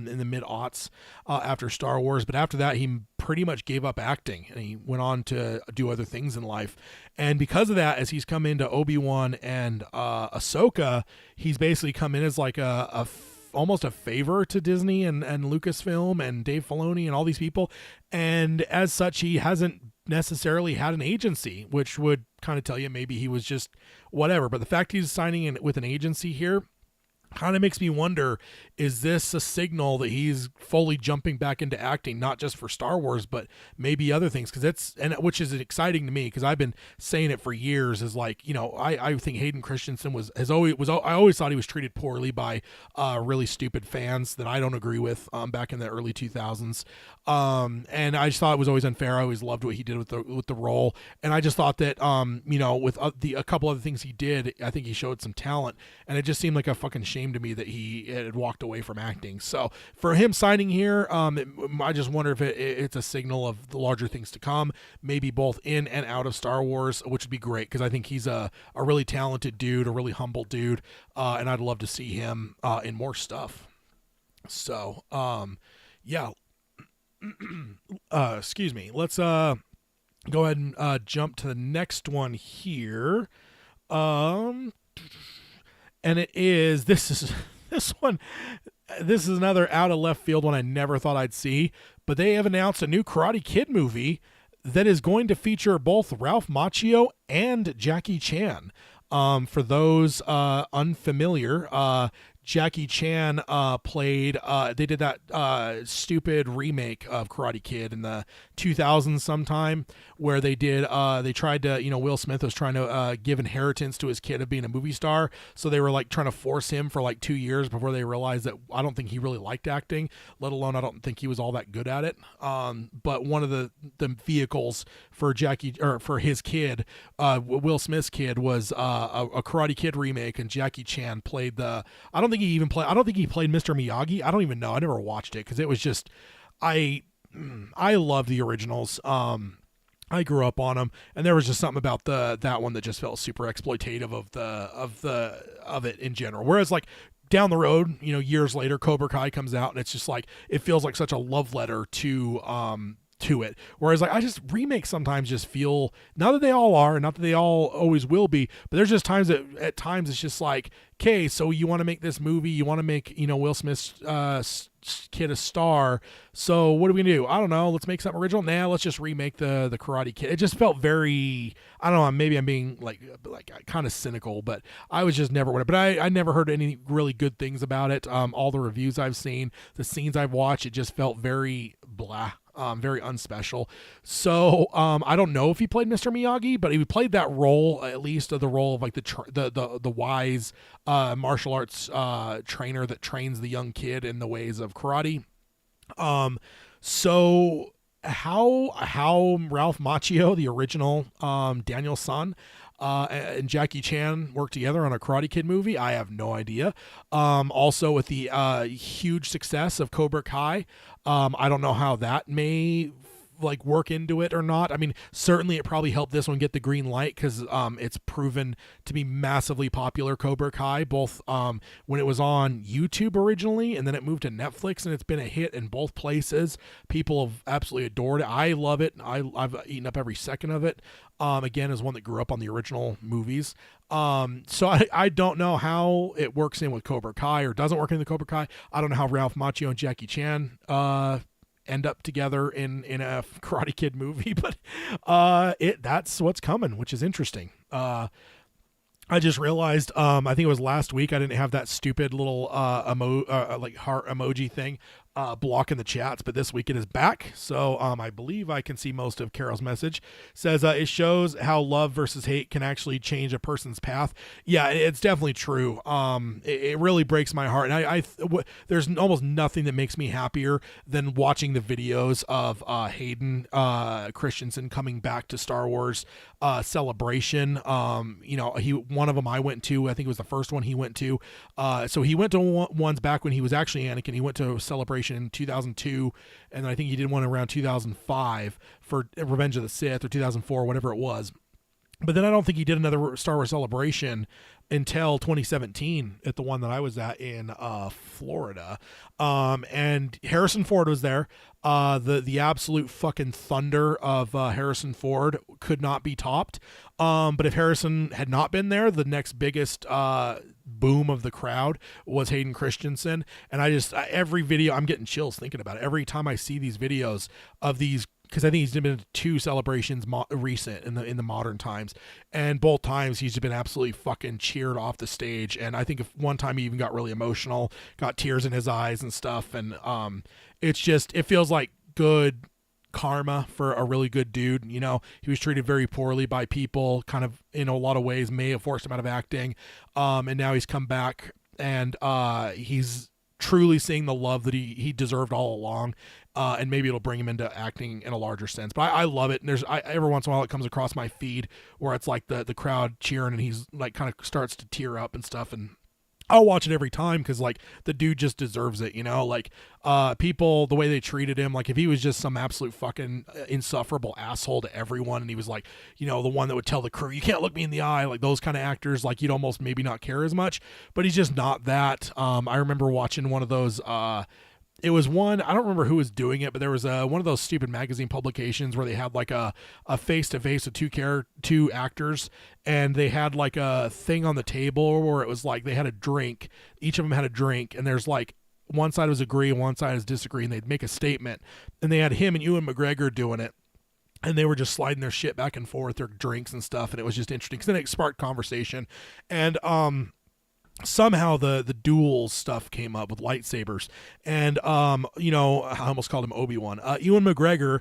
in the mid-aughts, after Star Wars. But after that, he pretty much gave up acting, and he went on to do other things in life. And because of that, as he's come into Obi-Wan and Ahsoka, he's basically come in as like almost a favor to Disney and Lucasfilm and Dave Filoni and all these people. And as such, he hasn't necessarily had an agency, which would kind of tell you maybe he was just whatever. But the fact he's signing in with an agency here kind of makes me wonder, is this a signal that he's fully jumping back into acting, not just for Star Wars, but maybe other things? Because which is exciting to me, because I've been saying it for years, is like, I think Hayden Christensen I always thought he was treated poorly by really stupid fans that I don't agree with back in the early 2000s. And I just thought it was always unfair. I always loved what he did with the role. And I just thought that, with a couple other things he did, I think he showed some talent, and it just seemed like a fucking shame to me that he had walked away from acting. So for him signing here, I just wonder if it's a signal of the larger things to come, maybe both in and out of Star Wars, which would be great, because I think he's a really talented dude, a really humble dude, and I'd love to see him in more stuff. So yeah. Excuse me. Let's go ahead and jump to the next one here. And this is another out of left field one I never thought I'd see, but they have announced a new Karate Kid movie that is going to feature both Ralph Macchio and Jackie Chan. For those unfamiliar, Jackie Chan played, they did that stupid remake of Karate Kid in the 2000s sometime, where they tried to, Will Smith was trying to give inheritance to his kid of being a movie star, so they were like trying to force him for like 2 years before they realized that I don't think he really liked acting, let alone I don't think he was all that good at it. But one of the vehicles for for his kid, Will Smith's kid, was a Karate Kid remake, and Jackie Chan played I don't think he played Mr. Miyagi. I don't even know. I never watched it because it was just, I love the originals. I grew up on them, and there was just something about that one that just felt super exploitative of it in general. Whereas like down the road, years later, Cobra Kai comes out, and it's just like, it feels like such a love letter to it. Whereas like, I just remakes sometimes just feel, not that they all are, not that they all always will be, but there's just times that at times it's just like, okay, so you want to make this movie, you want to make, Will Smith's kid a star, so what are we gonna do? I don't know, let's make something original. Let's just remake the Karate Kid. It just felt very, I don't know, maybe I'm being like kind of cynical, but I was just never, but I never heard any really good things about it. All the reviews I've seen, the scenes I've watched, it just felt very blah. Very unspecial. So I don't know if he played Mr. Miyagi, but he played that role, at least the role of like the wise martial arts trainer that trains the young kid in the ways of karate. So how Ralph Macchio, the original Daniel's son, and Jackie Chan worked together on a Karate Kid movie, I have no idea. Also with the huge success of Cobra Kai, I don't know how that may like work into it or not. I mean, certainly it probably helped this one get the green light because it's proven to be massively popular, Cobra Kai, both when it was on YouTube originally and then it moved to Netflix, and it's been a hit in both places. People have absolutely adored it. I love it. I've eaten up every second of it. Again, as one that grew up on the original movies. So I don't know how it works in with Cobra Kai or doesn't work in the Cobra Kai. I don't know how Ralph Macchio and Jackie Chan end up together in a Karate Kid movie, but that's what's coming, which is interesting. I just realized, I think it was last week, I didn't have that stupid little like heart emoji thing blocking the chats, but this week it is back. So I believe I can see most of Carol's message. Says it shows how love versus hate can actually change a person's path. Yeah, it's definitely true. It really breaks my heart, and there's almost nothing that makes me happier than watching the videos of Hayden Christensen coming back to Star Wars Celebration. One of them I went to. I think it was the first one he went to. So he went to ones back when he was actually Anakin. He went to Celebration in 2002, and I think he did one around 2005 for Revenge of the Sith, or 2004, whatever it was. But then I don't think he did another Star Wars Celebration until 2017 at the one that I was at in Florida. And Harrison Ford was there. The absolute fucking thunder of Harrison Ford could not be topped. But if Harrison had not been there, the next biggest boom of the crowd was Hayden Christensen. And every video, I'm getting chills thinking about it. Every time I see these videos of these, because I think he's been to 2 celebrations recent in the modern times, and both times he's been absolutely fucking cheered off the stage. And I think if one time he even got really emotional, got tears in his eyes and stuff. And it feels like good karma for a really good dude. He was treated very poorly by people, kind of in a lot of ways may have forced him out of acting, and now he's come back, and he's truly seeing the love that he deserved all along, and maybe it'll bring him into acting in a larger sense. But I love it, and every once in a while it comes across my feed where it's like the crowd cheering, and he's like kind of starts to tear up and stuff, and I'll watch it every time because like the dude just deserves it, people, the way they treated him, like if he was just some absolute fucking insufferable asshole to everyone, and he was like, the one that would tell the crew, you can't look me in the eye, like those kind of actors, like you'd almost maybe not care as much, but he's just not that. I remember watching one of those, it was one, I don't remember who was doing it, but there was one of those stupid magazine publications where they had like a face-to-face with two actors, and they had like a thing on the table where it was like they had a drink. Each of them had a drink, and there's like one side was agree and one side is disagree, and they'd make a statement. And they had him and Ewan McGregor doing it, and they were just sliding their shit back and forth, their drinks and stuff, and it was just interesting because then it sparked conversation. And somehow the duels stuff came up with lightsabers, and I almost called him Obi-Wan. Ewan McGregor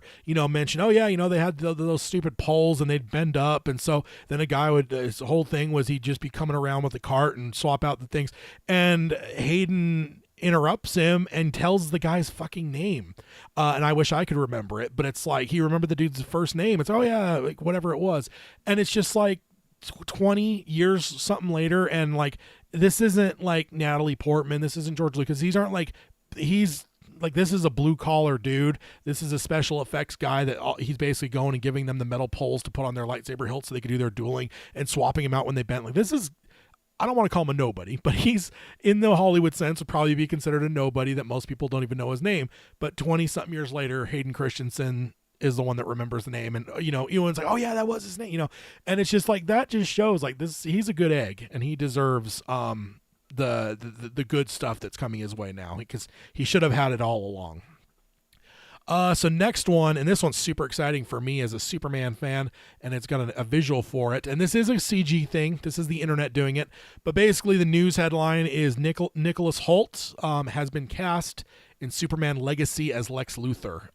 mentioned, oh yeah, they had those stupid poles and they'd bend up, and so then a guy would, his whole thing was he'd just be coming around with the cart and swap out the things, and Hayden interrupts him and tells the guy's fucking name, and I wish I could remember it, but it's like he remembered the dude's first name. It's, oh yeah, like whatever it was, and it's just like 20 years something later, and like this isn't like Natalie Portman, this isn't George Lucas, this is a blue collar dude, this is a special effects guy that he's basically going and giving them the metal poles to put on their lightsaber hilts so they could do their dueling and swapping them out when they bent. Like this is, I don't want to call him a nobody, but he's in the Hollywood sense would probably be considered a nobody that most people don't even know his name. But 20 something years later, Hayden Christensen is the one that remembers the name, and Ewan's like, oh yeah, that was his name, and it's just like that just shows like this, he's a good egg, and he deserves the good stuff that's coming his way now, because he should have had it all along. So next one, and this one's super exciting for me as a Superman fan, and it's got a visual for it, and this is a CG thing. This is the internet doing it, but basically the news headline is Nicholas Hoult has been cast in Superman Legacy as Lex Luthor.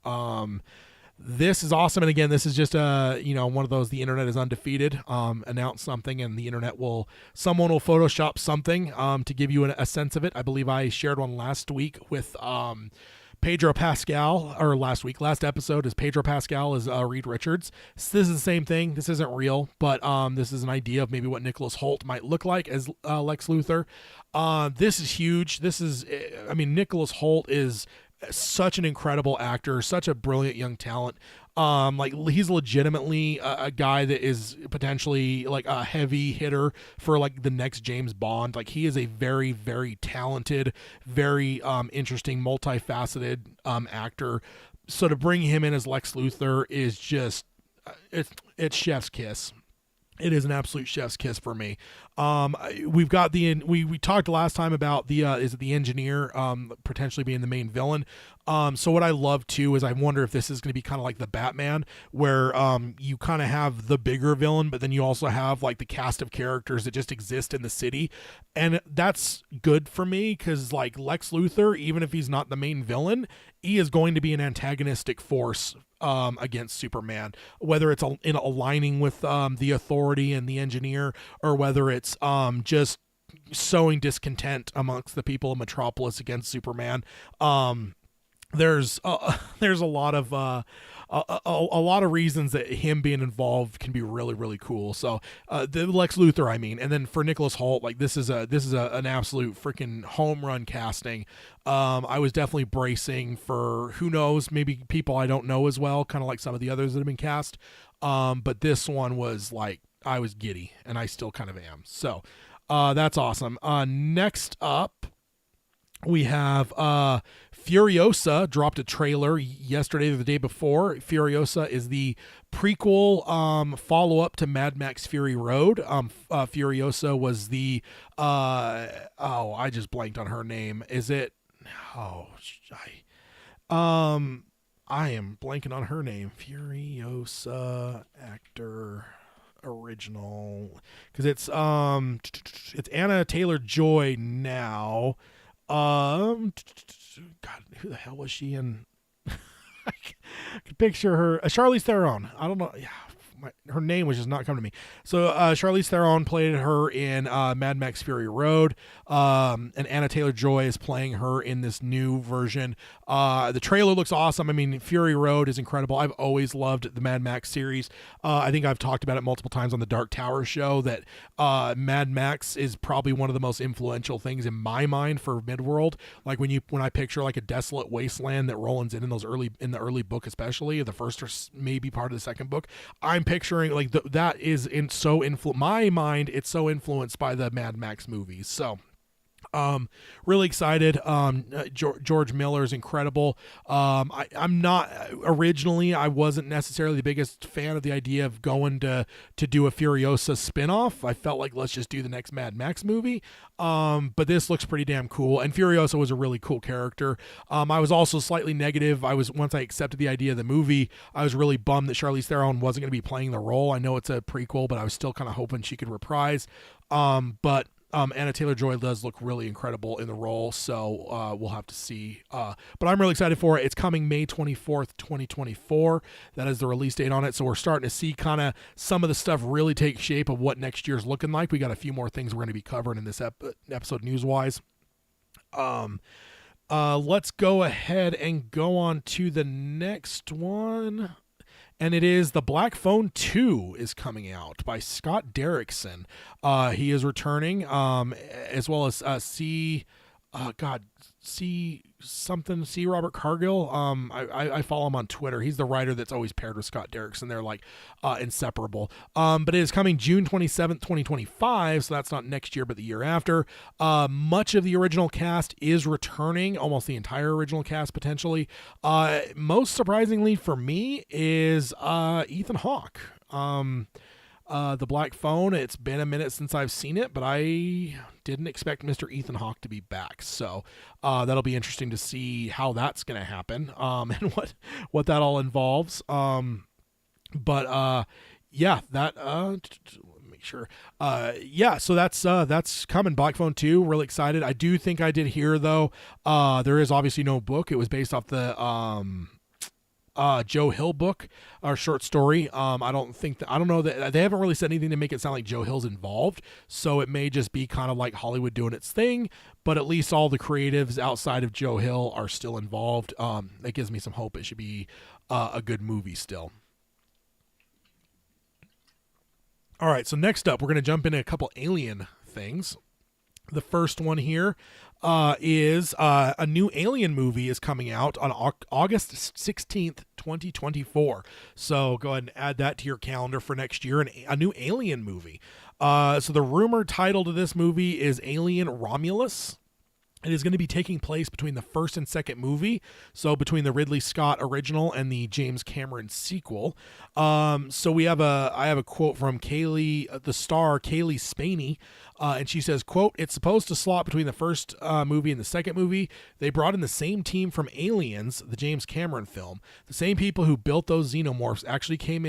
This is awesome, and again, this is just one of those, the internet is undefeated, announce something, and the internet someone will Photoshop something to give you a sense of it. I believe I shared one last week with Pedro Pascal, or last episode is Pedro Pascal as Reed Richards. So this is the same thing. This isn't real, but this is an idea of maybe what Nicholas Hoult might look like as Lex Luthor. This is huge. Nicholas Hoult is such an incredible actor, such a brilliant young talent. Like he's legitimately a guy that is potentially like a heavy hitter for like the next James Bond. Like he is a very, very talented, very interesting, multifaceted actor. So to bring him in as Lex Luthor is just it's chef's kiss. It is an absolute chef's kiss for me. We've got we talked last time about the is it the engineer potentially being the main villain. So what I love too is I wonder if this is going to be kind of like the Batman, where you kind of have the bigger villain, but then you also have like the cast of characters that just exist in the city, and that's good for me because like Lex Luthor, even if he's not the main villain, he is going to be an antagonistic force against Superman, whether it's in aligning with the authority and the engineer, or whether it's just sowing discontent amongst the people of Metropolis against Superman. There's a lot of a lot of reasons that him being involved can be really, really cool. So the Lex Luthor, I mean, and then for Nicholas Hoult, like this is an absolute freaking home run casting. I was definitely bracing for, who knows, maybe people I don't know as well, kind of like some of the others that have been cast. But this one was like, I was giddy, and I still kind of am. So that's awesome. Next up, we have Furiosa dropped a trailer yesterday or the day before. Furiosa is the prequel follow-up to Mad Max Fury Road. Furiosa was the I just blanked on her name. Is it I am blanking on her name. Furiosa actor original, because it's Anna Taylor-Joy now. God, who the hell was she in? I could picture her. Charlize Theron. I don't know. Yeah, her name was just not coming to me. So Charlize Theron played her in Mad Max Fury Road, and Anna Taylor-Joy is playing her in this new version. The trailer looks awesome. I mean, Fury Road is incredible. I've always loved the Mad Max series. I think I've talked about it multiple times on the Dark Tower show that Mad Max is probably one of the most influential things in my mind for Midworld. Like when I picture like a desolate wasteland that Roland's in the early book, especially the first or maybe part of the second book, I'm picturing like that is my mind. It's so influenced by the Mad Max movies. So really excited. George Miller is incredible. I'm not originally, I wasn't necessarily the biggest fan of the idea of going to do a Furiosa spinoff. I felt like let's just do the next Mad Max movie. But this looks pretty damn cool. And Furiosa was a really cool character. I was also slightly negative. Once I accepted the idea of the movie, I was really bummed that Charlize Theron wasn't going to be playing the role. I know it's a prequel, but I was still kind of hoping she could reprise. But Anna Taylor-Joy does look really incredible in the role, so we'll have to see. But I'm really excited for it. It's coming May 24th, 2024. That is the release date on it, so we're starting to see kind of some of the stuff really take shape of what next year's looking like. We got a few more things we're going to be covering in this episode news-wise. Let's go ahead and go on to the next one. And it is The Black Phone 2 is coming out by Scott Derrickson. He is returning, as well as C. Robert Cargill. I follow him on Twitter. He's the writer that's always paired with Scott Derrickson. They're like inseparable. But it is coming June 27th, 2025. So that's not next year, but the year after. Much of the original cast is returning, almost the entire original cast potentially. Most surprisingly for me is Ethan Hawke. The Black Phone, it's been a minute since I've seen it, but I didn't expect Mr. Ethan Hawke to be back. So that'll be interesting to see how that's going to happen, and what that all involves. Yeah, that make sure. Yeah, so that's coming. Black Phone 2, really excited. I do think I did hear though, there is obviously no book. It was based off the Joe Hill book or short story. I don't know that they haven't really said anything to make it sound like Joe Hill's involved, so it may just be kind of like Hollywood doing its thing, but at least all the creatives outside of Joe Hill are still involved. That gives me some hope it should be a good movie still. All right, so next up we're going to jump into a couple Alien things. The first one here is a new Alien movie is coming out on August 16th, 2024. So go ahead and add that to your calendar for next year, a new Alien movie. So the rumored title to this movie is Alien Romulus. It is going to be taking place between the first and second movie, so between the Ridley Scott original and the James Cameron sequel. So I have a quote from Kaylee, the star Kaylee Spaney, and she says, quote, "It's supposed to slot between the first movie and the second movie. They brought in the same team from Aliens, the James Cameron film. The same people who built those xenomorphs actually came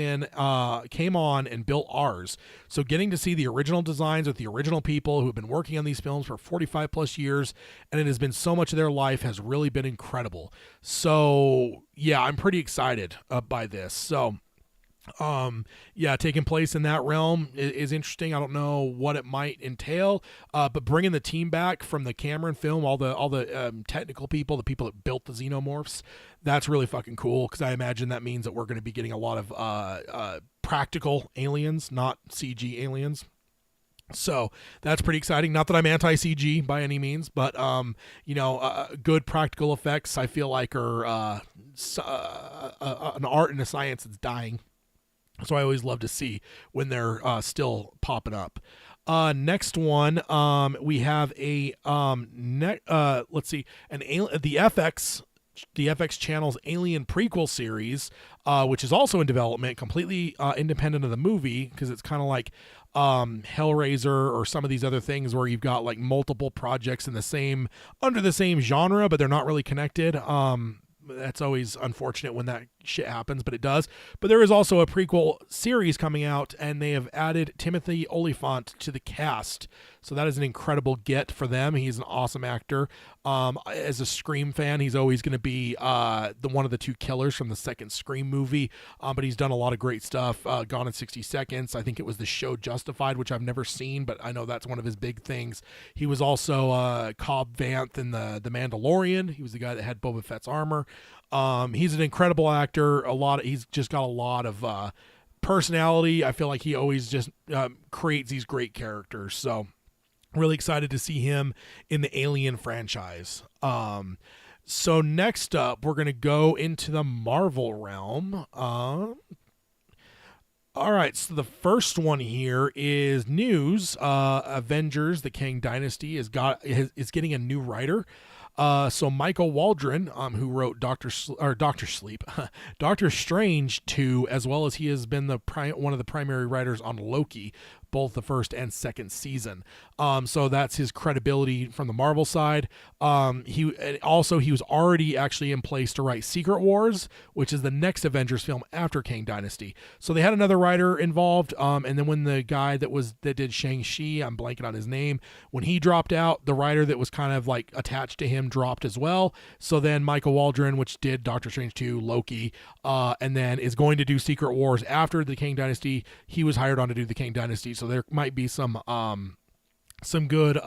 on and built ours. So getting to see the original designs with the original people who have been working on these films for 45 plus years, and it has been so much of their life, has really been incredible." So yeah, I'm pretty excited by this. So yeah, taking place in that realm is interesting. I don't know what it might entail, but bringing the team back from the Cameron film, all the technical people, the people that built the xenomorphs, that's really fucking cool, because I imagine that means that we're going to be getting a lot of practical aliens, not CG aliens. So that's pretty exciting. Not that I'm anti-CG by any means, but good practical effects I feel like are an art and a science that's dying. So I always love to see when they're still popping up. Next one, we have the FX channel's Alien prequel series, which is also in development, completely independent of the movie, because it's kind of like Hellraiser or some of these other things where you've got like multiple projects under the same genre, but they're not really connected. That's always unfortunate when that shit happens, but it does. But there is also a prequel series coming out, and they have added Timothy Olyphant to the cast. So that is an incredible get for them. He's an awesome actor. As a Scream fan, he's always going to be one of the two killers from the second Scream movie. But he's done a lot of great stuff. Gone in 60 Seconds. I think it was the show Justified, which I've never seen, but I know that's one of his big things. He was also Cobb Vanth in the Mandalorian. He was the guy that had Boba Fett's armor. He's an incredible actor. He's just got a lot of personality. I feel like he always just creates these great characters. So really excited to see him in the Alien franchise. So next up, we're going to go into the Marvel realm. All right, so the first one here is news. Avengers: The Kang Dynasty is getting a new writer. So Michael Waldron, who wrote Doctor Strange 2, as well as he has been one of the primary writers on Loki, both the first and second season. So that's his credibility from the Marvel side. He was already actually in place to write Secret Wars, which is the next Avengers film after Kang Dynasty. So they had another writer involved. And then when the guy that did Shang-Chi, I'm blanking on his name, when he dropped out, the writer that was kind of like attached to him dropped as well. So then Michael Waldron, which did Doctor Strange 2, Loki, and then is going to do Secret Wars after the Kang Dynasty. He was hired on to do the Kang Dynasty. So there might be some good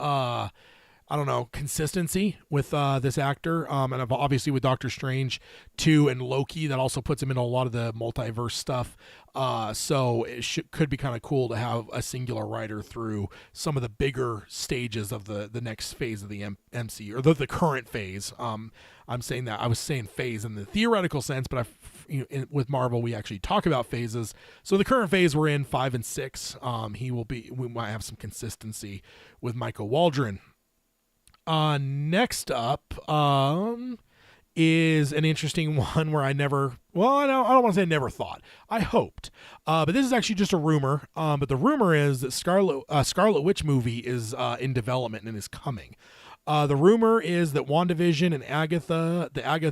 consistency with this actor, and obviously with Doctor Strange 2 and Loki, that also puts him into a lot of the multiverse stuff. So it could be kind of cool to have a singular writer through some of the bigger stages of the next phase of the MCU, or the current phase. I'm saying that I was saying phase in the theoretical sense, but with Marvel we actually talk about phases. So the current phase we're in, 5 and 6. We might have some consistency with Michael Waldron. Next up is an interesting one where I don't want to say never thought. I hoped. But this is actually just a rumor. But the rumor is that Scarlet Witch movie is in development and is coming. The rumor is that WandaVision and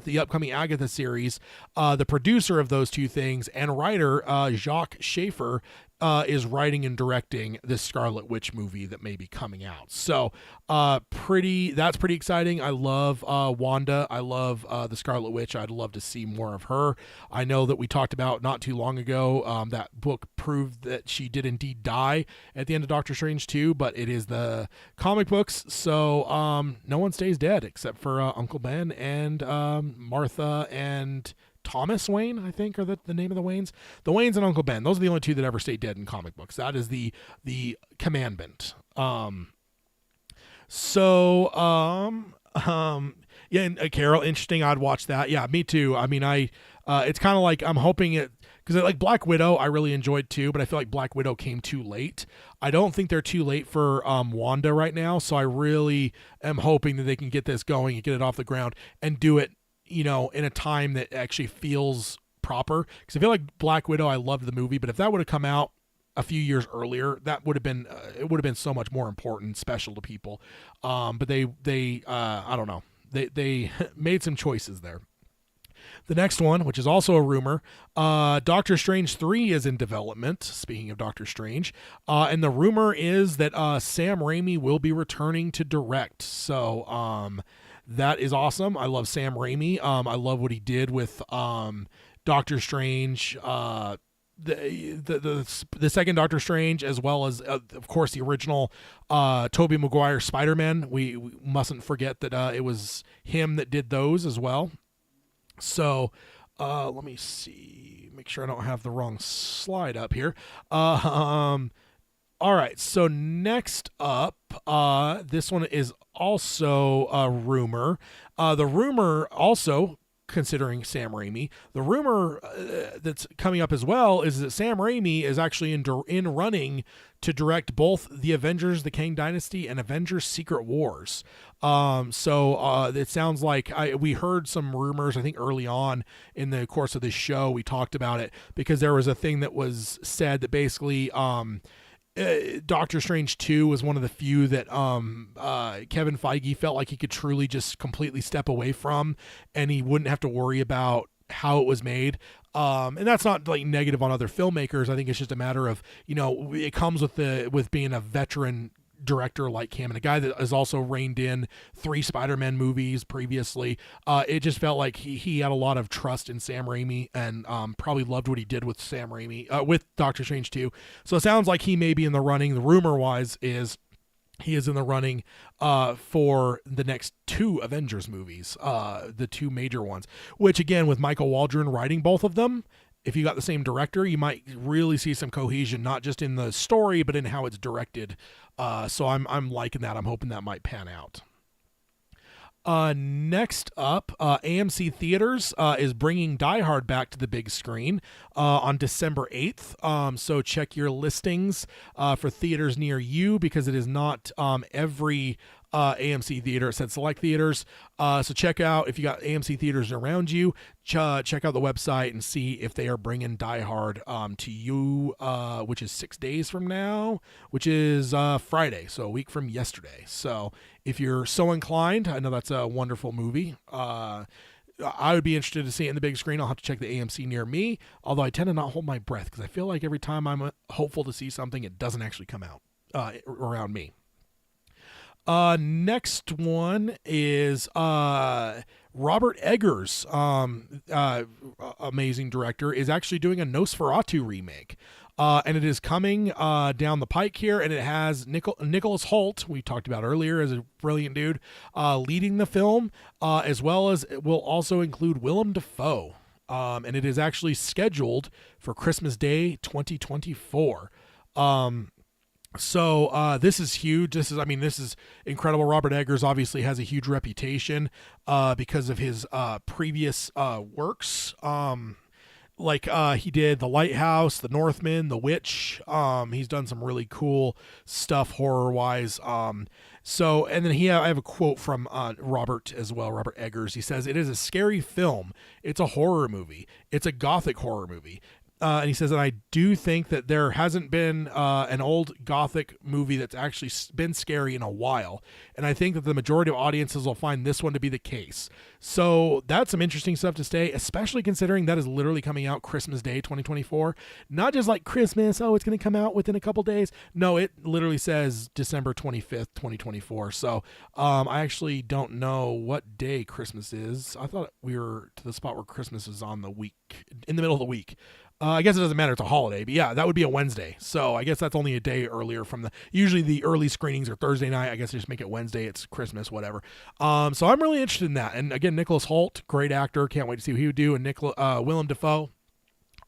the upcoming Agatha series, the producer of those two things and writer Jacques Schaefer is writing and directing this Scarlet Witch movie that may be coming out. So that's pretty exciting. I love Wanda. I love the Scarlet Witch. I'd love to see more of her. I know that we talked about not too long ago, that book proved that she did indeed die at the end of Doctor Strange 2, but it is the comic books, so no one stays dead except for Uncle Ben and Martha and Thomas Wayne, I think, are the name of the Waynes. The Waynes and Uncle Ben. Those are the only two that ever stay dead in comic books. That is the commandment. So, yeah, and Carol, interesting. I'd watch that. Yeah, me too. I mean, it's kind of like I'm hoping it because like Black Widow, I really enjoyed too, but I feel like Black Widow came too late. I don't think they're too late for Wanda right now, so I really am hoping that they can get this going and get it off the ground and do it, in a time that actually feels proper. Because I feel like Black Widow, I loved the movie, but if that would have come out a few years earlier, that would have been it would have been so much more important, special to people. But they I don't know, they made some choices there. The next one, which is also a rumor, Doctor Strange 3 is in development. Speaking of Doctor Strange, and the rumor is that Sam Raimi will be returning to direct. So that is awesome. I love Sam Raimi. I love what he did with Doctor Strange. The second Doctor Strange, as well as of course the original Tobey Maguire Spider-Man. We mustn't forget that it was him that did those as well. So let me see, make sure I don't have the wrong slide up here. All right, so next up, this one is also a rumor. The rumor also, considering Sam Raimi, the rumor that's coming up as well is that Sam Raimi is actually in running to direct both the Avengers, the Kang Dynasty, and Avengers Secret Wars. So it sounds like we heard some rumors, I think early on in the course of this show, we talked about it because there was a thing that was said that basically Doctor Strange 2 was one of the few that Kevin Feige felt like he could truly just completely step away from, and he wouldn't have to worry about how it was made. And that's not like negative on other filmmakers. I think it's just a matter of, it comes with being a veteran director like him and a guy that has also reined in 3 Spider-Man movies previously. It just felt like he had a lot of trust in Sam Raimi and probably loved what he did with Sam Raimi, with Doctor Strange 2. So it sounds like he may be in the running. The rumor wise is he is in the running for the next 2 Avengers movies, the 2 major ones, which again, with Michael Waldron writing both of them, if you got the same director, you might really see some cohesion, not just in the story, but in how it's directed. So I'm liking that. I'm hoping that might pan out. Next up, AMC Theaters is bringing Die Hard back to the big screen on December 8th. So check your listings for theaters near you, because it is not every AMC theater. It said select theaters. So check out, if you got AMC theaters around you, check out the website and see if they are bringing Die Hard to you, which is 6 days from now, which is Friday, so a week from yesterday. So if you're so inclined, I know that's a wonderful movie. I would be interested to see it in the big screen. I'll have to check the AMC near me, although I tend to not hold my breath because I feel like every time I'm hopeful to see something, it doesn't actually come out around me. Next one is Robert Eggers, amazing director, is actually doing a Nosferatu remake. And it is coming down the pike here, and it has Nicholas Hoult, we talked about earlier, as a brilliant dude, leading the film, as well as it will also include Willem Dafoe. And it is actually scheduled for Christmas Day 2024. So this is huge. This is incredible. Robert Eggers obviously has a huge reputation because of his previous works. He did The Lighthouse, The Northman, The Witch. He's done some really cool stuff horror-wise. And then I have a quote from Robert as well, Robert Eggers. He says, "It is a scary film. It's a horror movie. It's a gothic horror movie." And he says, and I do think that there hasn't been an old gothic movie that's actually been scary in a while. And I think that the majority of audiences will find this one to be the case. So that's some interesting stuff to say, especially considering that is literally coming out Christmas Day 2024. Not just like Christmas, it's going to come out within a couple days. No, it literally says December 25th, 2024. So I actually don't know what day Christmas is. I thought we were to the spot where Christmas is on the week, in the middle of the week. I guess it doesn't matter. It's a holiday, but yeah, that would be a Wednesday. So I guess that's only a day earlier from usually the early screenings are Thursday night. I guess they just make it Wednesday. It's Christmas, whatever. So I'm really interested in that. And again, Nicholas Hoult, great actor. Can't wait to see what he would do. And Willem Dafoe,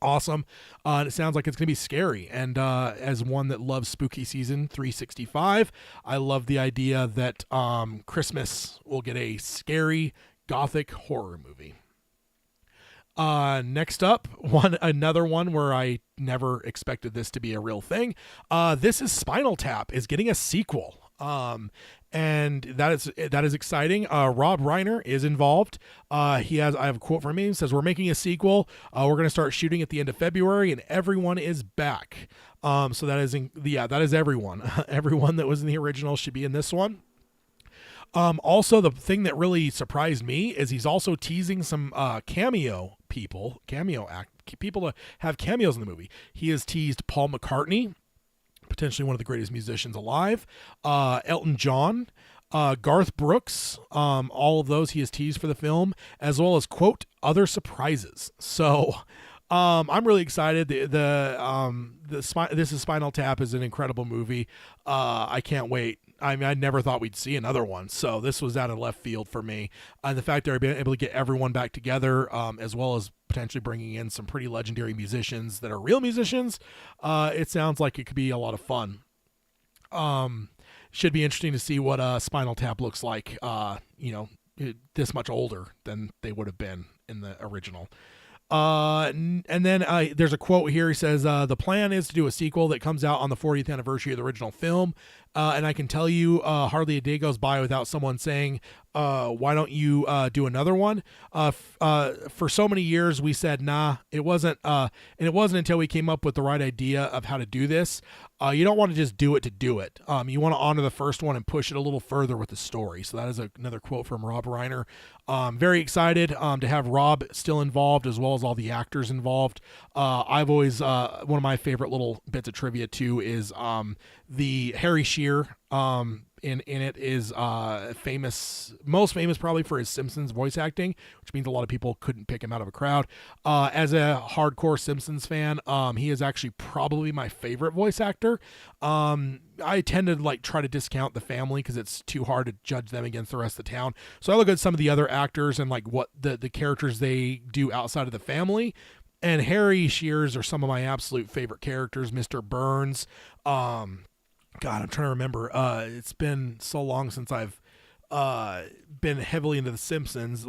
awesome. And it sounds like it's going to be scary. And as one that loves spooky season 365, I love the idea that Christmas will get a scary gothic horror movie. Next up, another one where I never expected this to be a real thing. This is Spinal Tap is getting a sequel. And that is exciting. Rob Reiner is involved. I have a quote from him. He says, "We're making a sequel. We're going to start shooting at the end of February, and everyone is back." So that is everyone. Everyone that was in the original should be in this one. Also, the thing that really surprised me is he's also teasing some cameo people to have cameos in the movie. He has teased Paul McCartney, potentially one of the greatest musicians alive, Elton John, Garth Brooks, all of those he has teased for the film, as well as, quote, other surprises. So I'm really excited. This is Spinal Tap is an incredible movie. I can't wait. I mean, I never thought we'd see another one, so this was out of left field for me. And the fact that they're being able to get everyone back together, as well as potentially bringing in some pretty legendary musicians that are real musicians, it sounds like it could be a lot of fun. Should be interesting to see what Spinal Tap looks like, this much older than they would have been in the original. And then there's a quote here. He says, the plan is to do a sequel that comes out on the 40th anniversary of the original film. And I can tell you, hardly a day goes by without someone saying, why don't you do another one? For so many years, we said, nah, it wasn't. And it wasn't until we came up with the right idea of how to do this. You don't want to just do it to do it. You want to honor the first one and push it a little further with the story. So that is another quote from Rob Reiner. Very excited to have Rob still involved, as well as all the actors involved. I've always, one of my favorite little bits of trivia too is the Harry Shearer in it is most famous probably for his Simpsons voice acting, which means a lot of people couldn't pick him out of a crowd. As a hardcore Simpsons fan, he is actually probably my favorite voice actor. I tend to try to discount the Family because it's too hard to judge them against the rest of the town. So I look at some of the other actors and what the characters they do outside of the Family. And Harry Shearers are some of my absolute favorite characters. Mr. Burns. God, I'm trying to remember. It's been so long since I've been heavily into the Simpsons,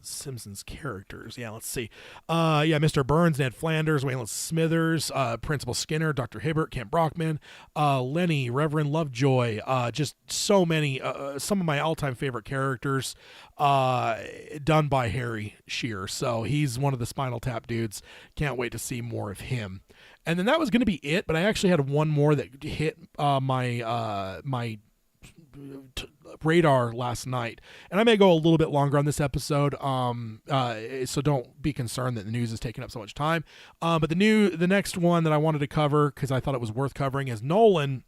Simpsons characters. Yeah, let's see. Mr. Burns, Ned Flanders, Waylon Smithers, Principal Skinner, Dr. Hibbert, Kent Brockman, Lenny, Reverend Lovejoy, just so many, some of my all-time favorite characters done by Harry Shearer. So he's one of the Spinal Tap dudes. Can't wait to see more of him. And then that was going to be it, but I actually had one more that hit my radar last night, and I may go a little bit longer on this episode, so don't be concerned that the news is taking up so much time, but the next one that I wanted to cover because I thought it was worth covering is Nolan.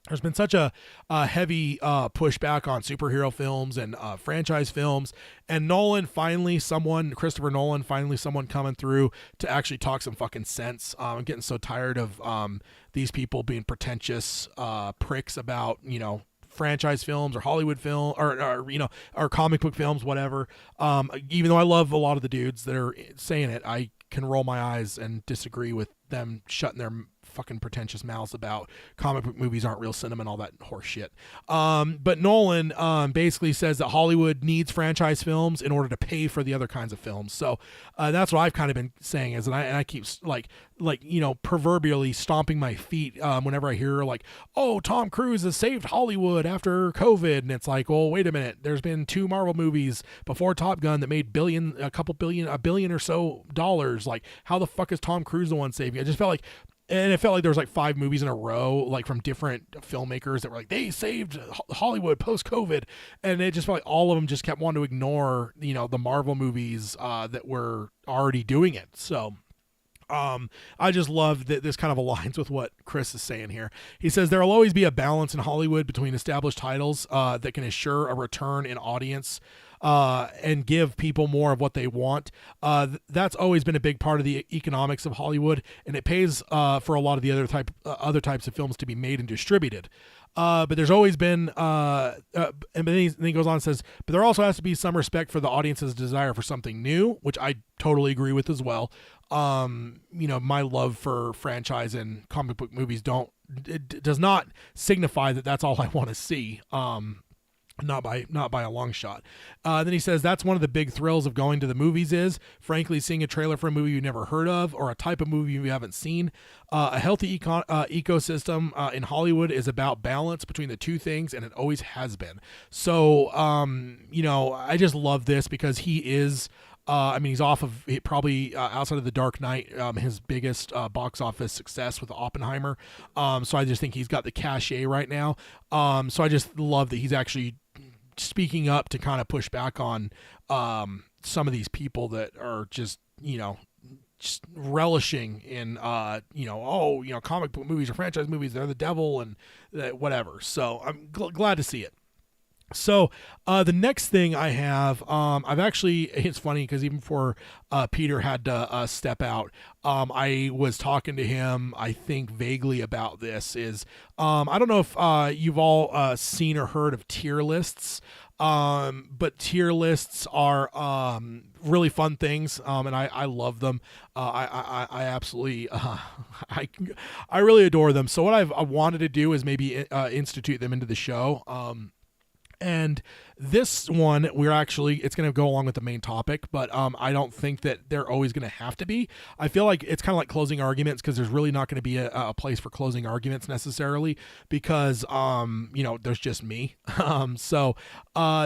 There's been such a heavy pushback on superhero films and franchise films, and Christopher Nolan, finally someone coming through to actually talk some fucking sense. I'm getting so tired of these people being pretentious pricks about, franchise films or Hollywood film or comic book films, whatever. Even though I love a lot of the dudes that are saying it, I can roll my eyes and disagree with them shutting their fucking pretentious mouths about comic book movies aren't real cinema and all that horse shit. But Nolan basically says that Hollywood needs franchise films in order to pay for the other kinds of films. So that's what I've kind of been saying is, and I keep proverbially stomping my feet whenever I hear oh, Tom Cruise has saved Hollywood after COVID, and it's like, well, wait a minute, there's been 2 Marvel movies before Top Gun that made $1 billion or so dollars. How the fuck is Tom Cruise the one saving? I just felt like. And it felt like there was 5 movies in a row, from different filmmakers that were they saved Hollywood post-COVID. And it just felt like all of them just kept wanting to ignore, the Marvel movies that were already doing it. So I just love that this kind of aligns with what Chris is saying here. He says there will always be a balance in Hollywood between established titles that can assure a return in audience and give people more of what they want. That's always been a big part of the economics of Hollywood, and it pays for a lot of the other types of films to be made and distributed. But there's always been, and then he goes on and says, but there also has to be some respect for the audience's desire for something new, which I totally agree with as well. My love for franchise and comic book movies does not signify that that's all I want to see. Not by a long shot. Then he says that's one of the big thrills of going to the movies is, frankly, seeing a trailer for a movie you've never heard of or a type of movie you haven't seen. A healthy ecosystem in Hollywood is about balance between the two things, and it always has been. So, I just love this because he is. He's off of probably outside of The Dark Knight, his biggest box office success with Oppenheimer. So I just think he's got the cachet right now. So I just love that he's actually speaking up to kind of push back on some of these people that are just relishing in comic book movies or franchise movies, they're the devil and whatever. So I'm glad to see it. So the next thing I have, it's funny because even before Peter had to step out, I was talking to him, I think vaguely about this is, I don't know if you've all seen or heard of tier lists, but tier lists are really fun things, and I love them. I absolutely, I really adore them. So what I wanted to do is maybe institute them into the show. And this one, it's going to go along with the main topic, but I don't think that they're always going to have to be. I feel like it's kind of like closing arguments because there's really not going to be a place for closing arguments necessarily because, there's just me. So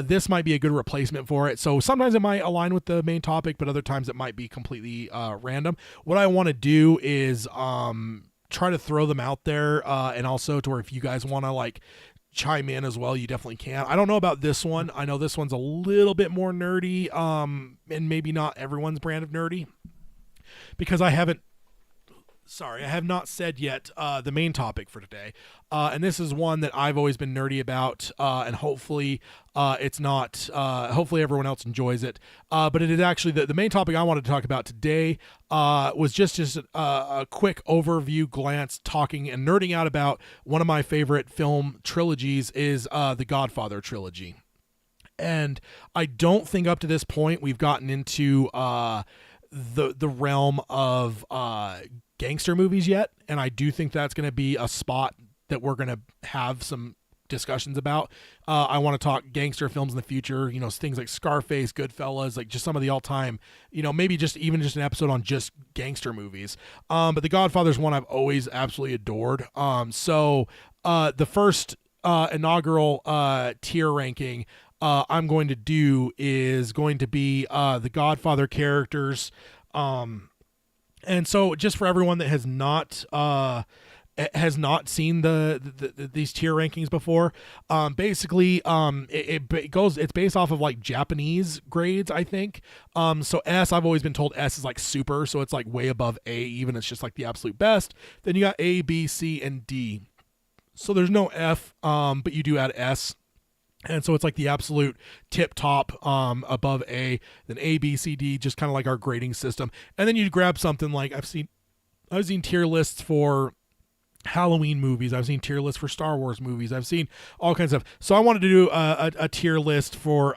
this might be a good replacement for it. So sometimes it might align with the main topic, but other times it might be completely random. What I want to do is try to throw them out there and also to where if you guys want to chime in as well, you definitely can. I don't know about this one. I know this one's a little bit more nerdy, and maybe not everyone's brand of nerdy, because I have not said yet the main topic for today, and this is one that I've always been nerdy about, and hopefully it's not. Hopefully everyone else enjoys it, but it is actually the main topic I wanted to talk about today. Was just a quick overview glance, talking and nerding out about one of my favorite film trilogies is the Godfather trilogy, and I don't think up to this point we've gotten into the realm of gangster movies yet, and I do think that's going to be a spot that we're going to have some discussions about. I want to talk gangster films in the future, things like Scarface, Goodfellas, like just some of the all-time, maybe just an episode on just gangster movies. But The Godfather's one I've always absolutely adored. So the first inaugural tier ranking I'm going to do is going to be the Godfather characters. And so just for everyone that has not seen these tier rankings before, basically it's based off of Japanese grades, I think. So S, I've always been told S is super, so it's way above A, even it's just the absolute best. Then you got A, B, C, and D. So there's no F, but you do add S. And so it's the absolute tip top above A, then A, B, C, D, just kind of like our grading system. And then you grab something like I've seen tier lists for Halloween movies. I've seen tier lists for Star Wars movies. I've seen all kinds of stuff. So I wanted to do a tier list for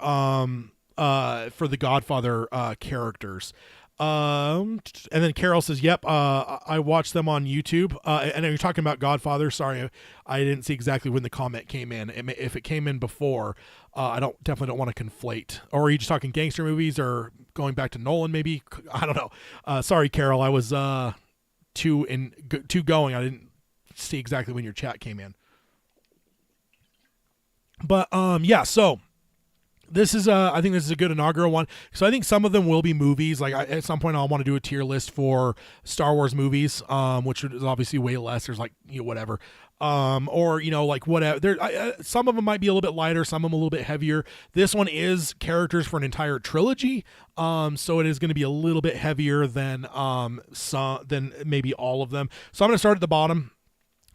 the Godfather characters. And then Carol says, yep, I watched them on YouTube. And you're talking about Godfather. Sorry, I didn't see exactly when the comment came in. If it came in before, I definitely don't want to conflate. Or are you just talking gangster movies or going back to Nolan maybe? I don't know. Sorry, Carol, I was too going. I didn't see exactly when your chat came in. But so this is I think this is a good inaugural one. So I think some of them will be movies. At some point I'll want to do a tier list for Star Wars movies, which is obviously way less. There's whatever. Or whatever. There some of them might be a little bit lighter, some of them a little bit heavier. This one is characters for an entire trilogy. So it is going to be a little bit heavier than maybe all of them. So I'm going to start at the bottom.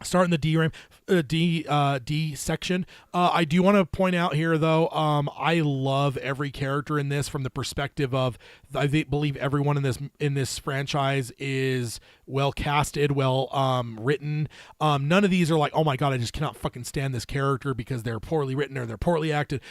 Start in the D section. I do want to point out here, though, I love every character in this from the perspective of believe everyone in this franchise is well casted, well written. None of these are like, oh my god, I just cannot fucking stand this character because they're poorly written or they're poorly acted.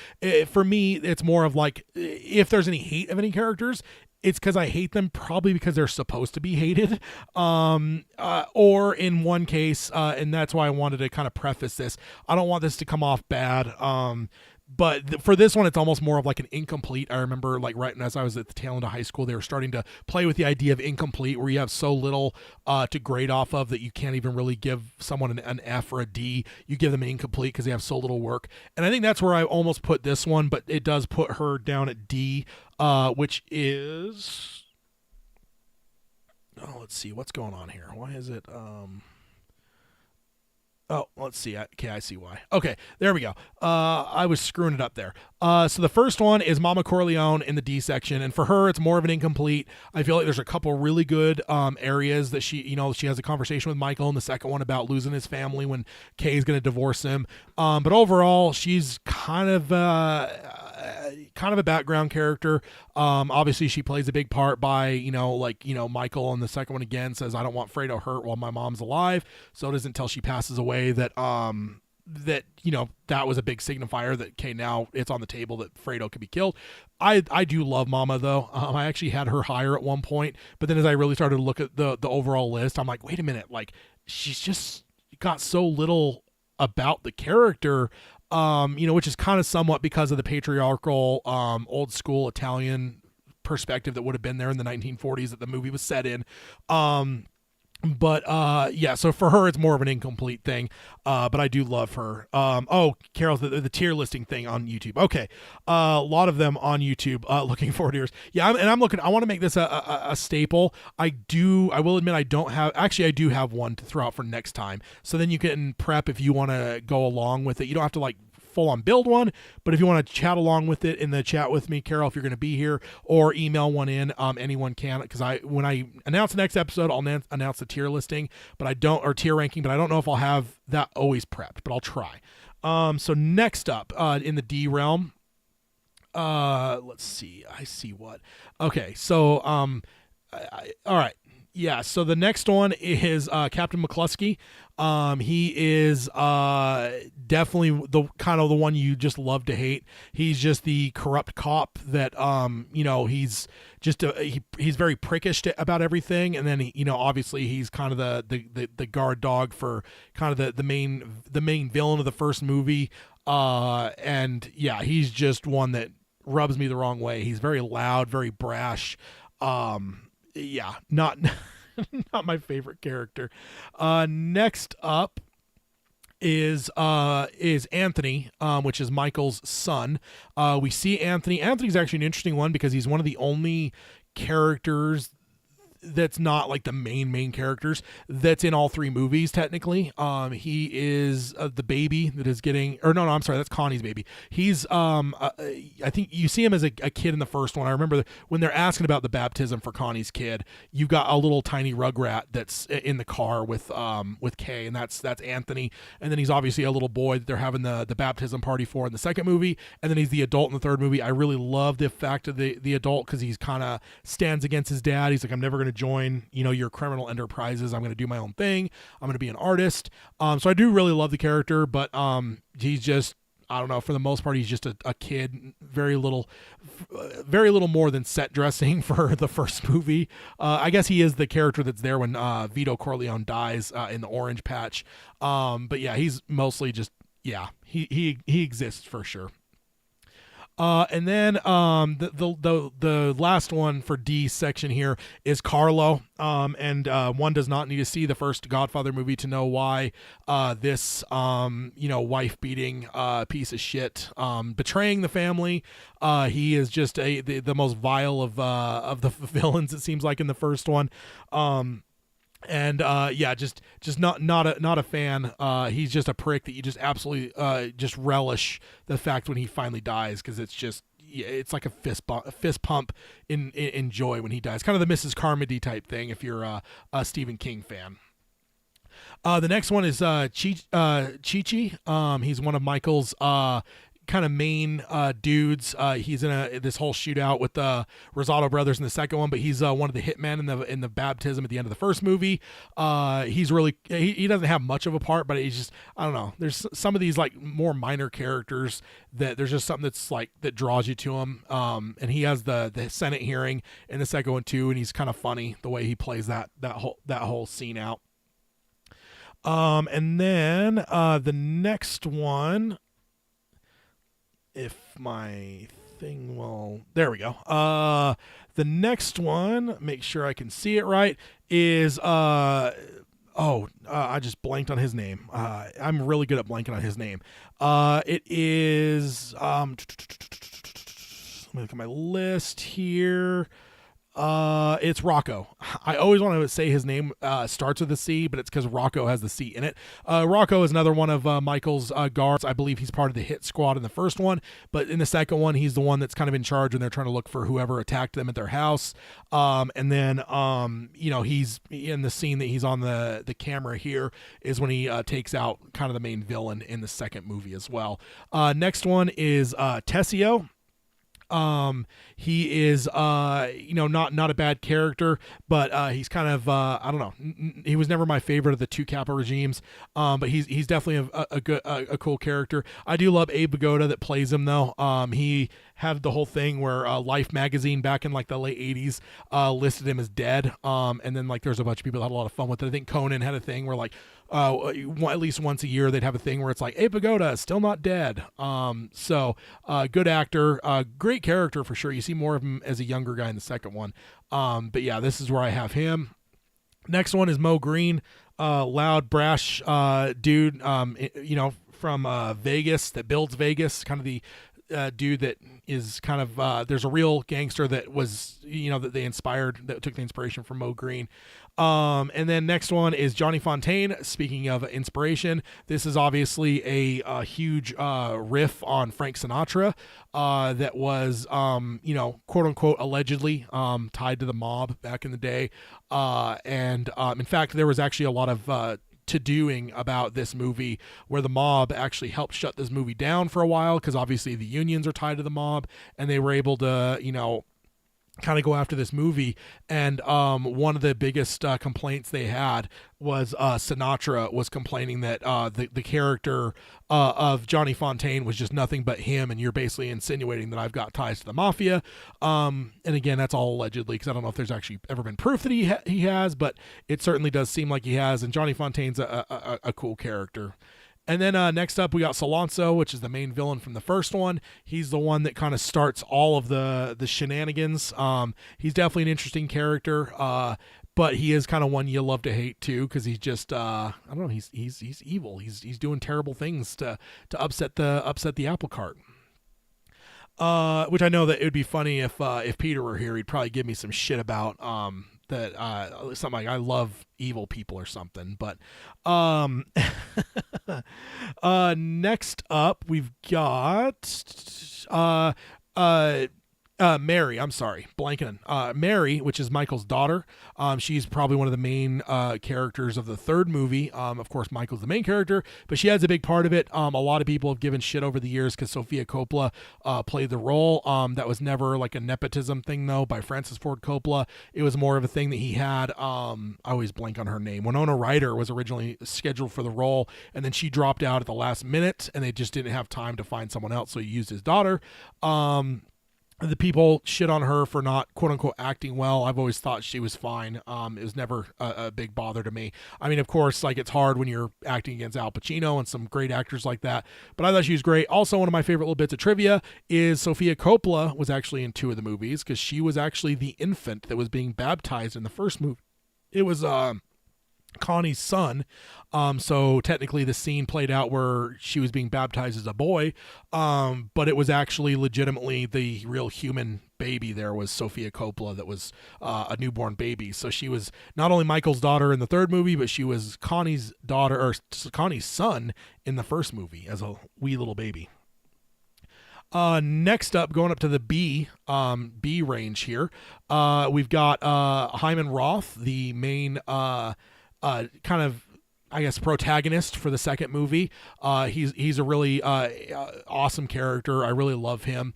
For me, it's more of like, if there's any hate of any characters, it's because I hate them, probably because they're supposed to be hated, or in one case, and that's why I wanted to kind of preface this. I don't want this to come off bad, but for this one, it's almost more of like an incomplete. I remember, like, right as I was at the tail end of high school, they were starting to play with the idea of incomplete, where you have so little to grade off of that you can't even really give someone an F or a D. You give them an incomplete because they have so little work. And I think that's where I almost put this one, but it does put her down at D, which is... Oh, let's see. What's going on here? Why is it... Oh, let's see. Okay, I see why. Okay, there we go. I was screwing it up there. So the first one is Mama Corleone in the D section, and for her, it's more of an incomplete. I feel like there's a couple really good areas that she has a conversation with Michael in the second one about losing his family when Kay's going to divorce him. But overall, she's kind of a background character. Obviously, she plays a big part by, Michael in the second one again says, I don't want Fredo hurt while my mom's alive. So it isn't until she passes away that that was a big signifier that, okay, now it's on the table that Fredo could be killed. I do love Mama, though. I actually had her higher at one point, but then as I really started to look at the overall list, I'm like, wait a minute, like, she's just got so little about the character, which is kind of somewhat because of the patriarchal, old school Italian perspective that would have been there in the 1940s that the movie was set in. So for her, it's more of an incomplete thing. But I do love her. Carol, the tier listing thing on YouTube. Okay. A lot of them on YouTube, looking forward to yours. Yeah. I want to make this a staple. I will admit I do have one to throw out for next time. So then you can prep if you want to go along with it. You don't have to like full on build one, but if you want to chat along with it in the chat with me, Carol, if you're going to be here, or email one in, anyone can, because when I announce the next episode, I'll announce the tier listing, or tier ranking, but I don't know if I'll have that always prepped, but I'll try. So next up, in the D realm, let's see, I see what. Okay, so all right. Yeah, so the next one is Captain McCluskey. He is definitely the kind of the one you just love to hate. He's just the corrupt cop that he's just he's very prickish about everything, and then obviously he's kind of the guard dog for kind of the main villain of the first movie. And yeah, he's just one that rubs me the wrong way. He's very loud, very brash. Yeah, not not my favorite character. Next up is Anthony, which is Michael's son. We see Anthony. Anthony's actually an interesting one because he's one of the only characters that's not like the main characters that's in all three movies technically. He is the baby that is getting, or no, I'm sorry, that's Connie's baby. He's I think you see him as a kid in the first one. I remember when they're asking about the baptism for Connie's kid, you've got a little tiny rugrat that's in the car with Kay, and that's Anthony. And then he's obviously a little boy that they're having the baptism party for in the second movie, and then he's the adult in the third movie. I really love the fact of the adult because he's kind of stands against his dad. He's like, I'm never going to join your criminal enterprises. I'm going to do my own thing. I'm going to be an artist. So I do really love the character, but he's just, I don't know, for the most part he's just a kid. Very little more than set dressing for the first movie. I guess he is the character that's there when Vito Corleone dies in the orange patch. But yeah, he's mostly just, yeah, he exists for sure. And then the last one for D section here is Carlo. And one does not need to see the first Godfather movie to know why this wife beating piece of shit betraying the family. He is just the most vile of the villains, it seems like, in the first one. Just not a fan. He's just a prick that you just absolutely just relish the fact when he finally dies, because it's like a fist pump in joy when he dies. Kind of the Mrs. Carmody type thing if you're a Stephen King fan. The next one is Chi-Chi. He's one of Michael's kind of main dudes. He's in this whole shootout with the Rosado brothers in the second one, but he's one of the hitmen in the baptism at the end of the first movie. He's really he doesn't have much of a part, but he's just, I don't know. There's some of these like more minor characters that there's just something that's like that draws you to him. And he has the Senate hearing in the second one too, and he's kind of funny the way he plays that whole scene out. And then the next one, if my thing will, there we go. The next one, make sure I can see it right, is I just blanked on his name. I'm really good at blanking on his name. It is let me look at my list here. It's Rocco. I always want to say his name starts with a C, but it's because Rocco has the C in it. Rocco is another one of Michael's guards. I believe he's part of the hit squad in the first one, but in the second one, he's the one that's kind of in charge when they're trying to look for whoever attacked them at their house. And then, he's in the scene that he's on the camera here is when he takes out kind of the main villain in the second movie as well. Next one is Tessio. He is, not a bad character, but he's kind of, I don't know. He was never my favorite of the two Kappa regimes, but he's definitely a cool character. I do love Abe Vigoda that plays him though. He had the whole thing where Life magazine back in like the late 80s listed him as dead, and then like there's a bunch of people that had a lot of fun with it. I think Conan had a thing where like at least once a year they'd have a thing where it's like Abe Vigoda is still not dead. So good actor, great character for sure. You see more of him as a younger guy in the second one. But yeah, this is where I have him. Next one is Mo Green, loud, brash dude, from Vegas, that builds Vegas, kind of the dude that is kind of there's a real gangster that was that they inspired, that took the inspiration from Mo Green. And then next one is Johnny Fontaine. Speaking of inspiration, this is obviously a huge riff on Frank Sinatra that was quote unquote allegedly tied to the mob back in the day. And in fact, there was actually a lot of to doing about this movie where the mob actually helped shut this movie down for a while, because obviously the unions are tied to the mob, and they were able to kind of go after this movie. And one of the biggest complaints they had was Sinatra was complaining that the character of Johnny Fontaine was just nothing but him, and you're basically insinuating that I've got ties to the mafia. And again, that's all allegedly, because I don't know if there's actually ever been proof that he has, but it certainly does seem like he has. And Johnny Fontaine's a cool character. And then next up, we got Solonzo, which is the main villain from the first one. He's the one that kind of starts all of the shenanigans. He's definitely an interesting character, but he is kind of one you love to hate too, because he's just I don't know. He's evil. He's doing terrible things to upset the apple cart. Which I know that it would be funny if Peter were here, he'd probably give me some shit about that something like I love evil people or something. But next up we've got Mary, I'm sorry, blanking. Mary, which is Michael's daughter. She's probably one of the main characters of the third movie. Of course, Michael's the main character, but she has a big part of it. A lot of people have given shit over the years because Sofia Coppola played the role. That was never like a nepotism thing, though, by Francis Ford Coppola. It was more of a thing that he had. I always blank on her name. Winona Ryder was originally scheduled for the role, and then she dropped out at the last minute, and they just didn't have time to find someone else, so he used his daughter. The people shit on her for not quote unquote acting well. I've always thought she was fine. It was never a big bother to me. I mean, of course, like it's hard when you're acting against Al Pacino and some great actors like that, but I thought she was great. Also, one of my favorite little bits of trivia is Sofia Coppola was actually in 2 of the movies, because she was actually the infant that was being baptized in the first movie. It was Connie's son. So technically the scene played out where she was being baptized as a boy, but it was actually legitimately the real human baby. There was Sofia Coppola that was a newborn baby. So she was not only Michael's daughter in the third movie, but she was Connie's daughter, or Connie's son, in the first movie as a wee little baby. Next up, going up to the B range here, we've got Hyman Roth, the main kind of I guess protagonist for the second movie. He's a really awesome character. I really love him.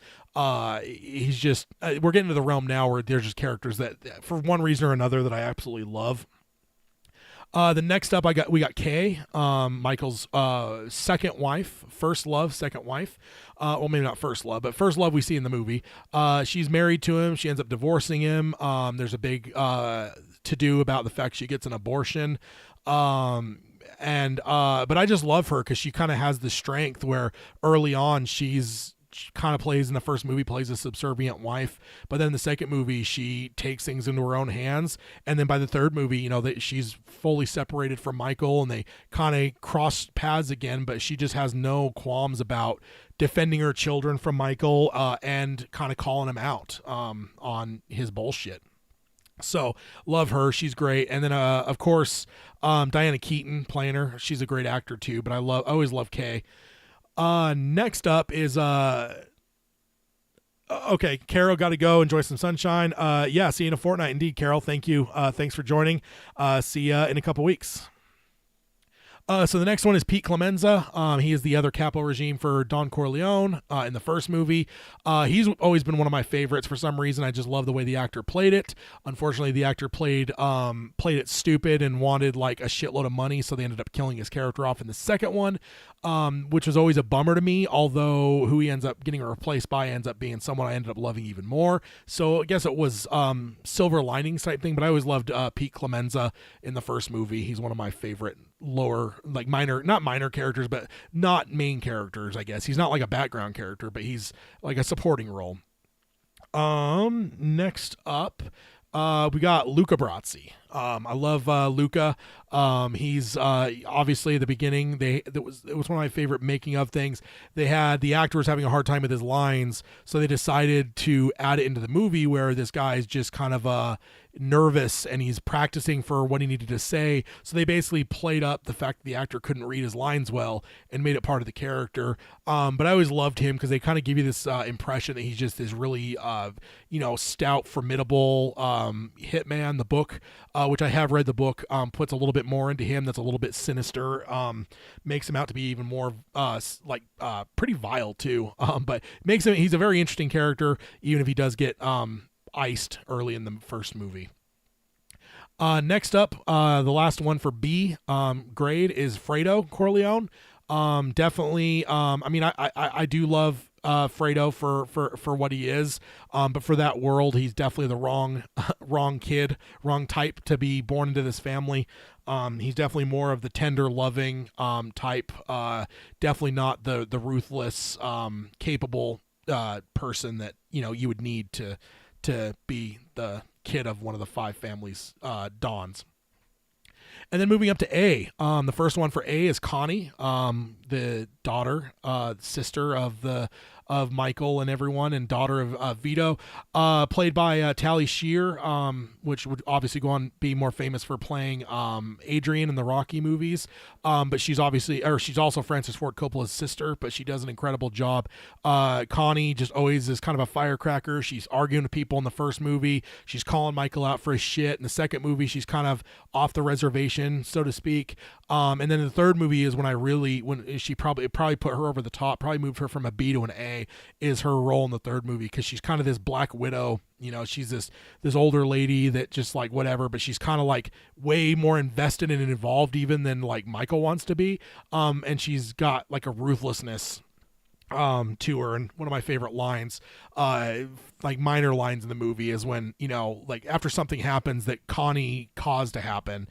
He's just we're getting to the realm now where there's just characters that for one reason or another that I absolutely love. The next up, we got Kay, Michael's second wife, first love, second wife. Well, maybe not first love, but first love we see in the movie. She's married to him. She ends up divorcing him. There's a big to do about the fact she gets an abortion. But I just love her because she kind of has the strength where early on she kind of plays in the first movie, plays a subservient wife, but then the second movie she takes things into her own hands, and then by the third movie, that she's fully separated from Michael and they kind of cross paths again, but she just has no qualms about defending her children from Michael and kind of calling him out on his bullshit. So love her, she's great. And then of course Diana Keaton playing her, she's a great actor too, but I always love Kay. Next up is okay, Carol, got to go enjoy some sunshine. Yeah, see you in a fortnight. Indeed, Carol, thank you. Thanks for joining. See ya in a couple weeks. So the next one is Pete Clemenza. He is the other capo regime for Don Corleone in the first movie. He's always been one of my favorites for some reason. I just love the way the actor played it. Unfortunately, the actor played it stupid and wanted like a shitload of money, so they ended up killing his character off in the second one, which was always a bummer to me, although who he ends up getting replaced by ends up being someone I ended up loving even more. So I guess it was silver linings type thing, but I always loved Pete Clemenza in the first movie. He's one of my favorite not minor characters, but not main characters, I guess. He's not like a background character, but he's like a supporting role. Next up, we got Luca Brasi. I love Luca. He's obviously at the beginning. It was one of my favorite making of things. The actor was having a hard time with his lines, so they decided to add it into the movie where this guy is just kind of nervous and he's practicing for what he needed to say. So they basically played up the fact that the actor couldn't read his lines well and made it part of the character. But I always loved him because they kind of give you this impression that he's just this really stout, formidable hitman. The book, which I have read the book, puts a little bit more into him that's a little bit sinister, makes him out to be even more pretty vile too, but he's a very interesting character even if he does get iced early in the first movie. Next up, the last one for B grade is Fredo Corleone. Definitely, I do love Fredo for what he is, but for that world he's definitely the wrong kid, wrong type to be born into this family. He's definitely more of the tender, loving type, definitely not the ruthless, capable person that you would need to be the kid of one of the five families Dons. And then moving up to A, the first one for A is Connie, the daughter, sister of Michael and everyone, and daughter of Vito, played by Tally Shear, which would obviously go on be more famous for playing Adrian in the Rocky movies. But she's also Francis Ford Coppola's sister, but she does an incredible job. Connie just always is kind of a firecracker. She's arguing with people in the first movie. She's calling Michael out for his shit. In the second movie, she's kind of off the reservation, so to speak. And then in the third movie is when she probably put her over the top, probably moved her from a B to an A, is her role in the third movie, because she's kind of this Black Widow. She's this older lady that just like whatever, but she's kind of like way more invested and involved even than like Michael wants to be. And she's got like a ruthlessness to her. And one of my favorite lines, like minor lines in the movie, is when like after something happens that Connie caused to happen,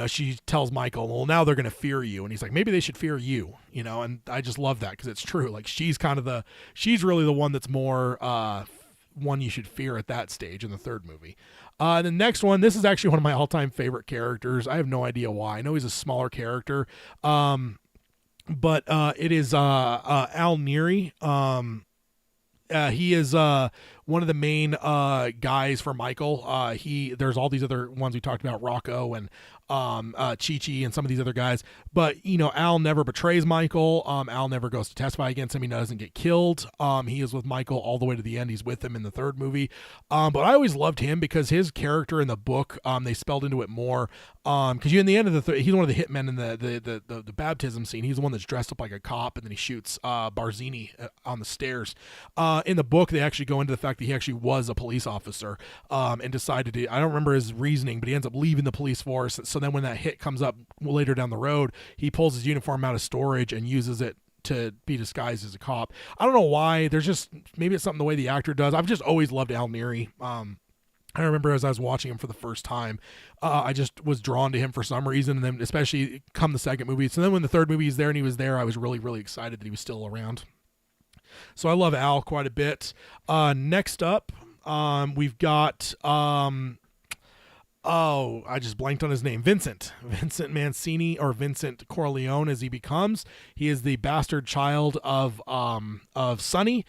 she tells Michael, well, now they're gonna fear you, and he's like, maybe they should fear you. And I just love that because it's true. Like she's really the one that's more one you should fear at that stage in the third movie. The next one, this is actually one of my all-time favorite characters. I have no idea why. I know he's a smaller character, but it is Al Neary. He is one of the main guys for Michael. There's all these other ones we talked about, Rocco and Chi-Chi and some of these other guys. But, you know, Al never betrays Michael. Al never goes to testify against him. He doesn't get killed. He is with Michael all the way to the end. He's with him in the third movie. But I always loved him because his character in the book, they spelled into it more. Because in the end of he's one of the hitmen in the baptism scene. He's the one that's dressed up like a cop, and then he shoots Barzini on the stairs. In the book, they actually go into the fact that he actually was a police officer and decided to. I don't remember his reasoning, but he ends up leaving the police force. So then when that hit comes up later down the road, he pulls his uniform out of storage and uses it to be disguised as a cop. I don't know why. There's just maybe it's something the way the actor does. I've just always loved Al Neary. I remember as I was watching him for the first time, I just was drawn to him for some reason, and then especially come the second movie. So then when the third movie is there and he was there, I was really, really excited that he was still around. So I love Al quite a bit. Next up, we've got I just blanked on his name. Vincent Mancini, or Vincent Corleone as he becomes. He is the bastard child of Sonny.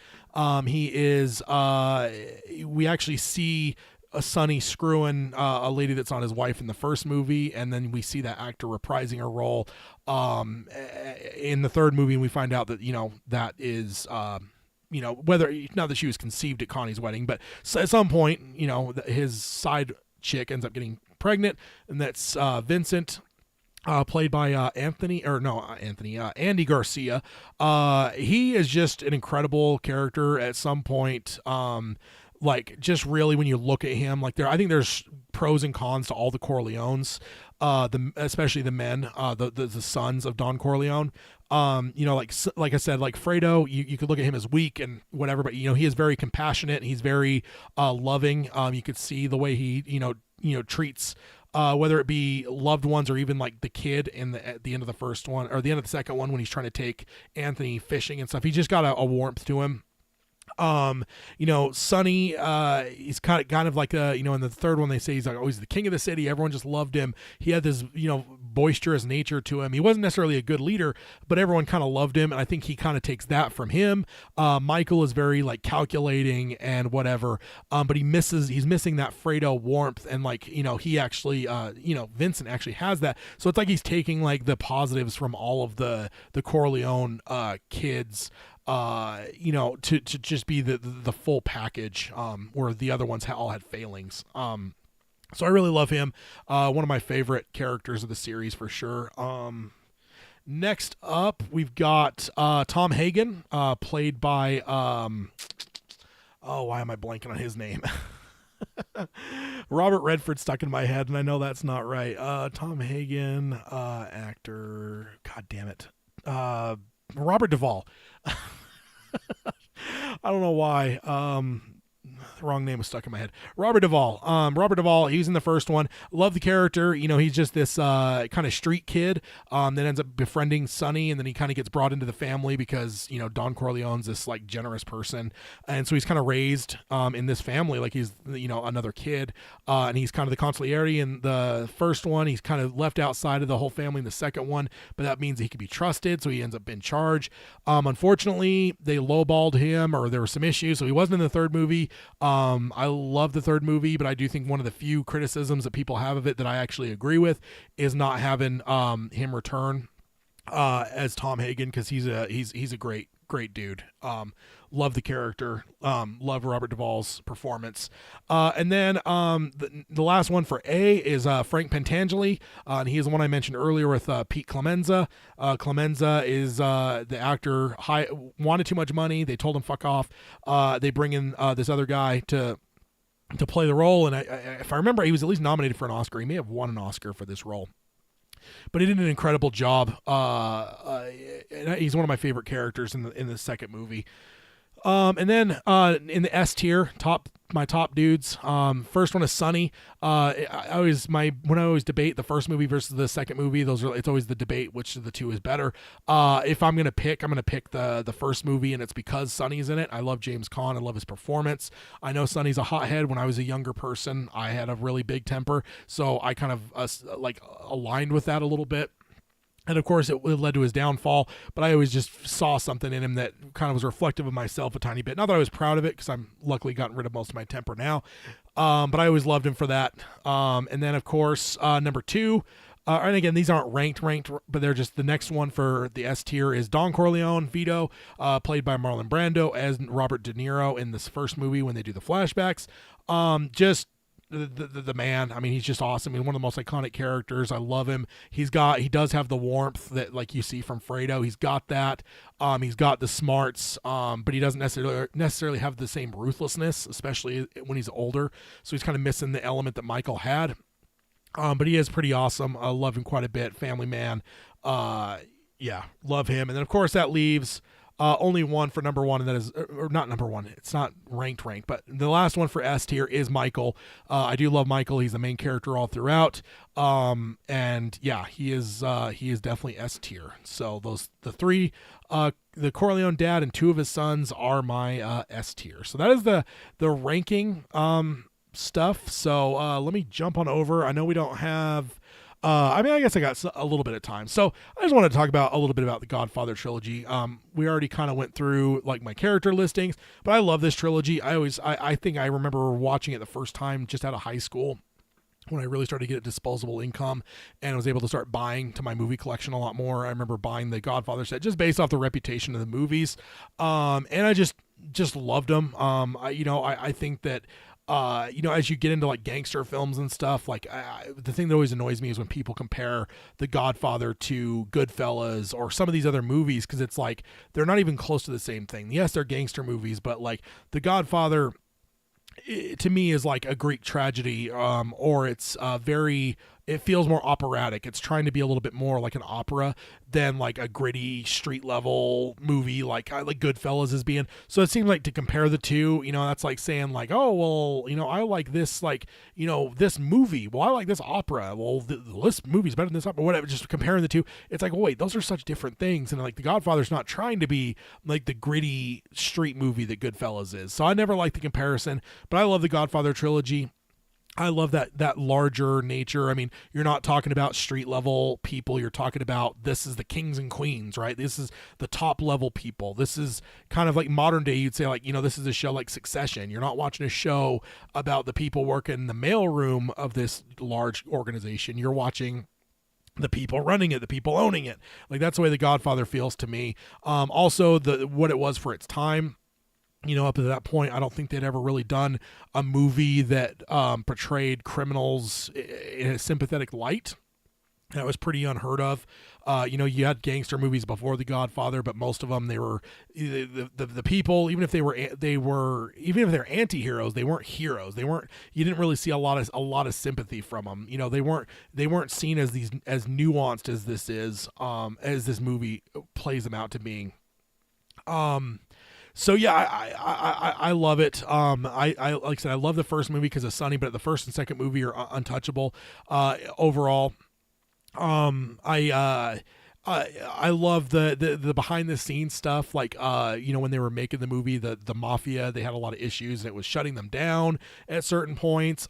He is we actually see a Sonny screwing a lady that's not his wife in the first movie, and then we see that actor reprising her role in the third movie, and we find out that, you know, that is whether, not that she was conceived at Connie's wedding, but at some point, you know, his side chick ends up getting pregnant, and that's Vincent, played by Andy Garcia. He is just an incredible character at some point. Like, just really, when you look at him, like, I think there's pros and cons to all the Corleones, especially the men, the sons of Don Corleone. You know, like I said, like Fredo, you could look at him as weak and whatever, but, you know, he is very compassionate. He's very loving. You could see the way he, treats, whether it be loved ones or even like the kid at the end of the first one, or the end of the second one, when he's trying to take Anthony fishing and stuff. He just got a warmth to him. Sonny, he's kind of like in the third one, they say he's like, oh, he's the king of the city. Everyone just loved him. He had this, boisterous nature to him. He wasn't necessarily a good leader, but everyone kind of loved him. And I think he kind of takes that from him. Michael is very like calculating and whatever. But he's missing that Fredo warmth. And like, he actually, Vincent actually has that. So it's like he's taking like the positives from all of the Corleone, kids, to just be the full package, where the other ones all had failings. So I really love him. One of my favorite characters of the series for sure. Next up, we've got Tom Hagen, played by why am I blanking on his name? Robert Redford stuck in my head, and I know that's not right. Tom Hagen, actor. God damn it. Robert Duvall. I don't know why. The wrong name was stuck in my head. Robert Duvall, he's in the first one. Love the character. He's just this kind of street kid that ends up befriending Sonny, and then he kind of gets brought into the family because, Don Corleone's this like generous person. And so he's kind of raised in this family like he's, another kid. And he's kind of the consigliere in the first one. He's kind of left outside of the whole family in the second one, but that means that he can be trusted, so he ends up in charge. Unfortunately, they lowballed him, or there were some issues, so he wasn't in the third movie. I love the third movie, but I do think one of the few criticisms that people have of it that I actually agree with is not having him return as Tom Hagen, because he's a great dude. Love the character. Love Robert Duvall's performance. And then the last one for A is Frank Pentangeli, and he is the one I mentioned earlier with Pete Clemenza. Clemenza is the actor wanted too much money. They told him fuck off. They bring in this other guy to play the role, and if I remember, he was at least nominated for an Oscar. He may have won an Oscar for this role. But he did an incredible job. He's one of my favorite characters in the second movie. And then in the S tier, my top dudes. First one is Sonny. When I always debate the first movie versus the second movie, it's always the debate which of the two is better. If I'm gonna pick the first movie, and it's because Sonny's in it. I love James Caan. I love his performance. I know Sonny's a hothead. When I was a younger person, I had a really big temper, so I kind of aligned with that a little bit. And of course, it led to his downfall, but I always just saw something in him that kind of was reflective of myself a tiny bit. Not that I was proud of it, because I'm luckily gotten rid of most of my temper now, but I always loved him for that. And then, of course, number two, And again, these aren't ranked, but they're just the next one for the S tier is Don Corleone, Vito, played by Marlon Brando as Robert De Niro in this first movie when they do the flashbacks. Just the man. I mean, he's just awesome. He's one of the most iconic characters. I love him. He does have the warmth that like you see from Fredo. He's got that. He's got the smarts, but he doesn't necessarily have the same ruthlessness, especially when he's older. So he's kind of missing the element that Michael had. But he is pretty awesome. I love him quite a bit. Family man. Yeah, love him. And then of course that leaves only one for number one, and that is, or not number one. It's not ranked, but the last one for S tier is Michael. I do love Michael. He's the main character all throughout. And yeah, he is definitely S tier. So the three, the Corleone dad and two of his sons are my S tier. So that is the ranking stuff. So let me jump on over. I know we don't have. I mean, I guess I got a little bit of time. So I just wanted to talk about a little bit about the Godfather trilogy. We already kind of went through like my character listings, but I love this trilogy. I think I remember watching it the first time just out of high school when I really started to get a disposable income and was able to start buying to my movie collection a lot more. I remember buying the Godfather set just based off the reputation of the movies. And I just loved them. I think that, as you get into like gangster films and stuff, like the thing that always annoys me is when people compare The Godfather to Goodfellas or some of these other movies, because it's like they're not even close to the same thing. Yes, they're gangster movies, but like The Godfather, to me, is like a Greek tragedy, or it's it feels more operatic. It's trying to be a little bit more like an opera than like a gritty street level movie like Goodfellas is being. So it seems like to compare the two, that's like saying like, oh, well, I like this, like, this movie. Well, I like this opera. Well, this movie's better than this opera, whatever. Just comparing the two. It's like, well, wait, those are such different things. And like The Godfather's not trying to be like the gritty street movie that Goodfellas is. So I never liked the comparison, but I love the Godfather trilogy. I love that larger nature. I mean, you're not talking about street level people. You're talking about, this is the kings and queens, right? This is the top level people. This is kind of like modern day. You'd say like, this is a show like Succession. You're not watching a show about the people working in the mailroom of this large organization. You're watching the people running it, the people owning it. Like that's the way The Godfather feels to me. Also what it was for its time. Up to that point, I don't think they'd ever really done a movie that portrayed criminals in a sympathetic light. That was pretty unheard of. You had gangster movies before The Godfather, but most of them, they were the people. Even if they're anti-heroes, they weren't heroes. You didn't really see a lot of sympathy from them. They weren't seen as nuanced as this is, as this movie plays them out to being. So yeah, I love it. I like I said, I love the first movie because of Sonny, but the first and second movie are untouchable. Overall, I love the behind the scenes stuff. Like when they were making the movie, the mafia, they had a lot of issues and it was shutting them down at certain points.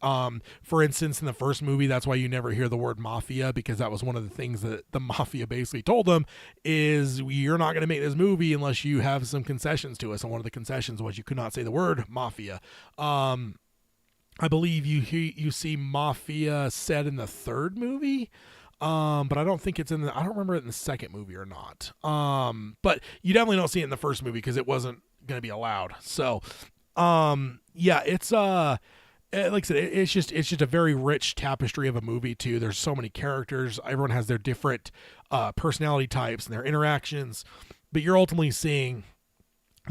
For instance, in the first movie, that's why you never hear the word mafia, because that was one of the things that the mafia basically told them is, you're not going to make this movie unless you have some concessions to us. And one of the concessions was you could not say the word mafia. I believe you see mafia said in the third movie. But I don't think it's I don't remember it in the second movie or not. But you definitely don't see it in the first movie because it wasn't going to be allowed. So, yeah, it's, like I said, it's just a very rich tapestry of a movie too. There's so many characters. Everyone has their different, personality types and their interactions, but you're ultimately seeing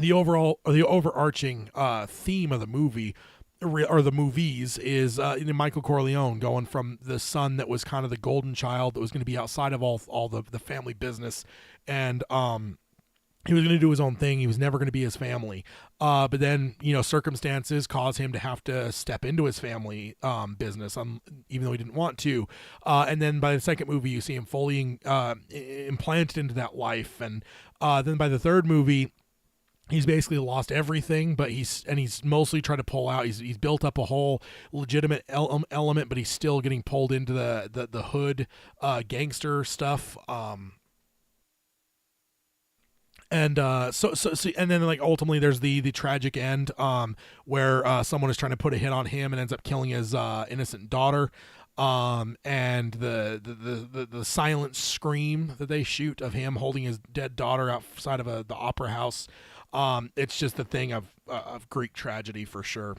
the overarching, theme of the movie, or the movies, is Michael Corleone going from the son that was kind of the golden child that was going to be outside of all the family business, and he was going to do his own thing. He was never going to be his family, but then circumstances caused him to have to step into his family business, even though he didn't want to, and then by the second movie you see him fully implanted into that life, and then by the third movie he's basically lost everything, but he's mostly trying to pull out. He's built up a whole legitimate element, but he's still getting pulled into the hood gangster stuff. And so and then like ultimately there's the tragic end where someone is trying to put a hit on him and ends up killing his innocent daughter. and the silent scream that they shoot of him holding his dead daughter outside of the opera house. It's just a thing of Greek tragedy for sure.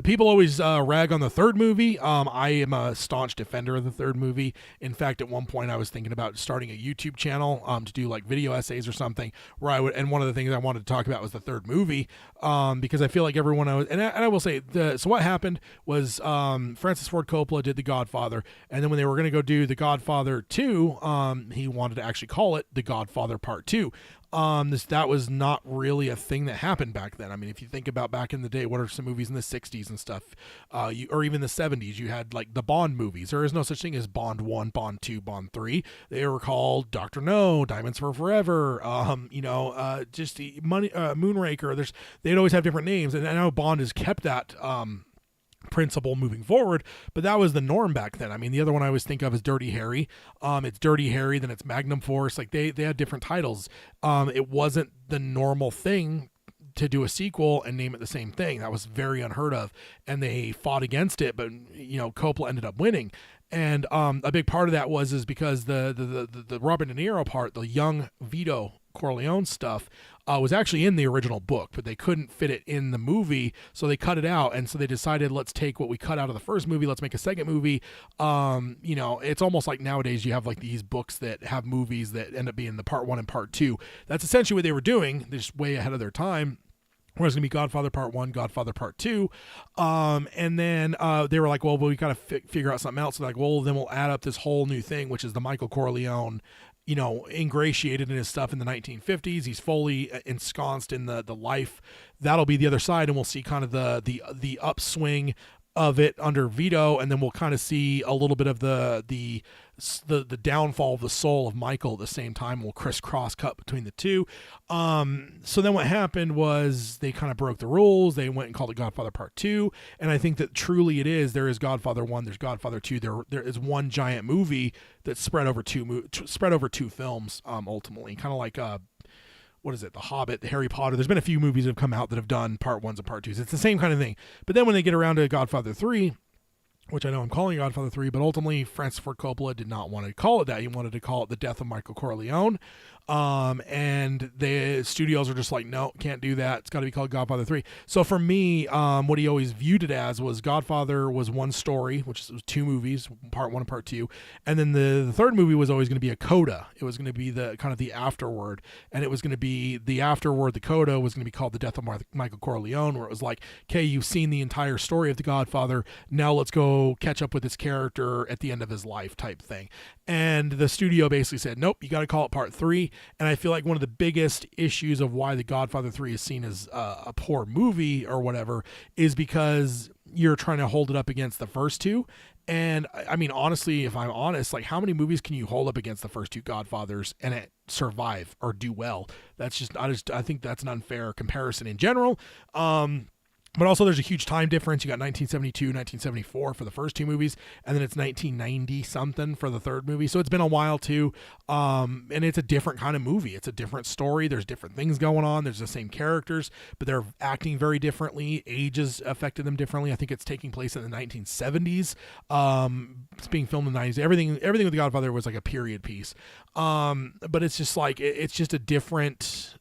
People always rag on the third movie. I am a staunch defender of the third movie. In fact, at one point I was thinking about starting a YouTube channel to do like video essays or something where I would, and one of the things I wanted to talk about was the third movie, because I feel like everyone I will say, so what happened was Francis Ford Coppola did The Godfather, and then when they were going to go do The Godfather 2, he wanted to actually call it The Godfather Part 2. That was not really a thing that happened back then. I mean, if you think about back in the day, what are some movies in the 60s and stuff, or even the 70s, you had like the Bond movies. There is no such thing as Bond 1, Bond 2, Bond 3. They were called Dr. No, Diamonds for Forever, just the Moonraker. They'd always have different names, and I know Bond has kept that principle moving forward, but that was the norm back then. I mean, the other one I always think of is Dirty Harry. It's Dirty Harry, then it's Magnum Force. Like they had different titles. It wasn't the normal thing to do a sequel and name it the same thing. That was very unheard of, and they fought against it, but Coppola ended up winning. And a big part of that is because the Robert De Niro part, the young Vito Corleone stuff, was actually in the original book, but they couldn't fit it in the movie, so they cut it out. And so they decided, let's take what we cut out of the first movie, let's make a second movie. It's almost like nowadays you have like these books that have movies that end up being the part 1 and part 2. That's essentially what they were doing. They're just way ahead of their time. Whereas it's going to be Godfather Part 1, Godfather Part 2. And then they were like, well, we got to figure out something else. They're like, well, then we'll add up this whole new thing, which is the Michael Corleone, ingratiated in his stuff in the 1950s. He's fully ensconced in the life. That'll be the other side, and we'll see kind of the upswing of it under Vito, and then we'll kind of see a little bit of the downfall of the soul of Michael at the same time. We'll crisscross cut between the two. So then what happened was they kind of broke the rules. They went and called it Godfather Part 2, and I think that truly it is. There is Godfather 1, there's Godfather 2. There is one giant movie that's spread over two films, ultimately, kind of like what is it? The Hobbit, the Harry Potter. There's been a few movies that have come out that have done part 1s and part 2s. It's the same kind of thing. But then when they get around to Godfather 3, which I know I'm calling Godfather 3, but ultimately Francis Ford Coppola did not want to call it that. He wanted to call it The Death of Michael Corleone. And the studios are just like, no, can't do that. It's got to be called Godfather 3. So for me, what he always viewed it as was Godfather was one story, which was two movies, part 1 and part 2. And then the third movie was always going to be a coda. It was going to be the kind of the afterword. And it was going to be the afterword, the coda was going to be called The Death of Michael Corleone, where it was like, okay, you've seen the entire story of the Godfather. Now let's go catch up with this character at the end of his life type thing. And the studio basically said, nope, you got to call it part 3. And I feel like one of the biggest issues of why The Godfather 3 is seen as a poor movie or whatever is because you're trying to hold it up against the first two. And I mean, honestly, if I'm honest, like how many movies can you hold up against the first two Godfathers and it survive or do well? That's just, I think that's an unfair comparison in general. But also there's a huge time difference. You got 1972, 1974 for the first two movies, and then it's 1990 something for the third movie. So it's been a while too. And it's a different kind of movie. It's a different story. There's different things going on. There's the same characters, but they're acting very differently. Ages affected them differently. I think it's taking place in the 1970s. It's being filmed in the 90s. Everything with The Godfather was like a period piece. But it's just like, it's just a different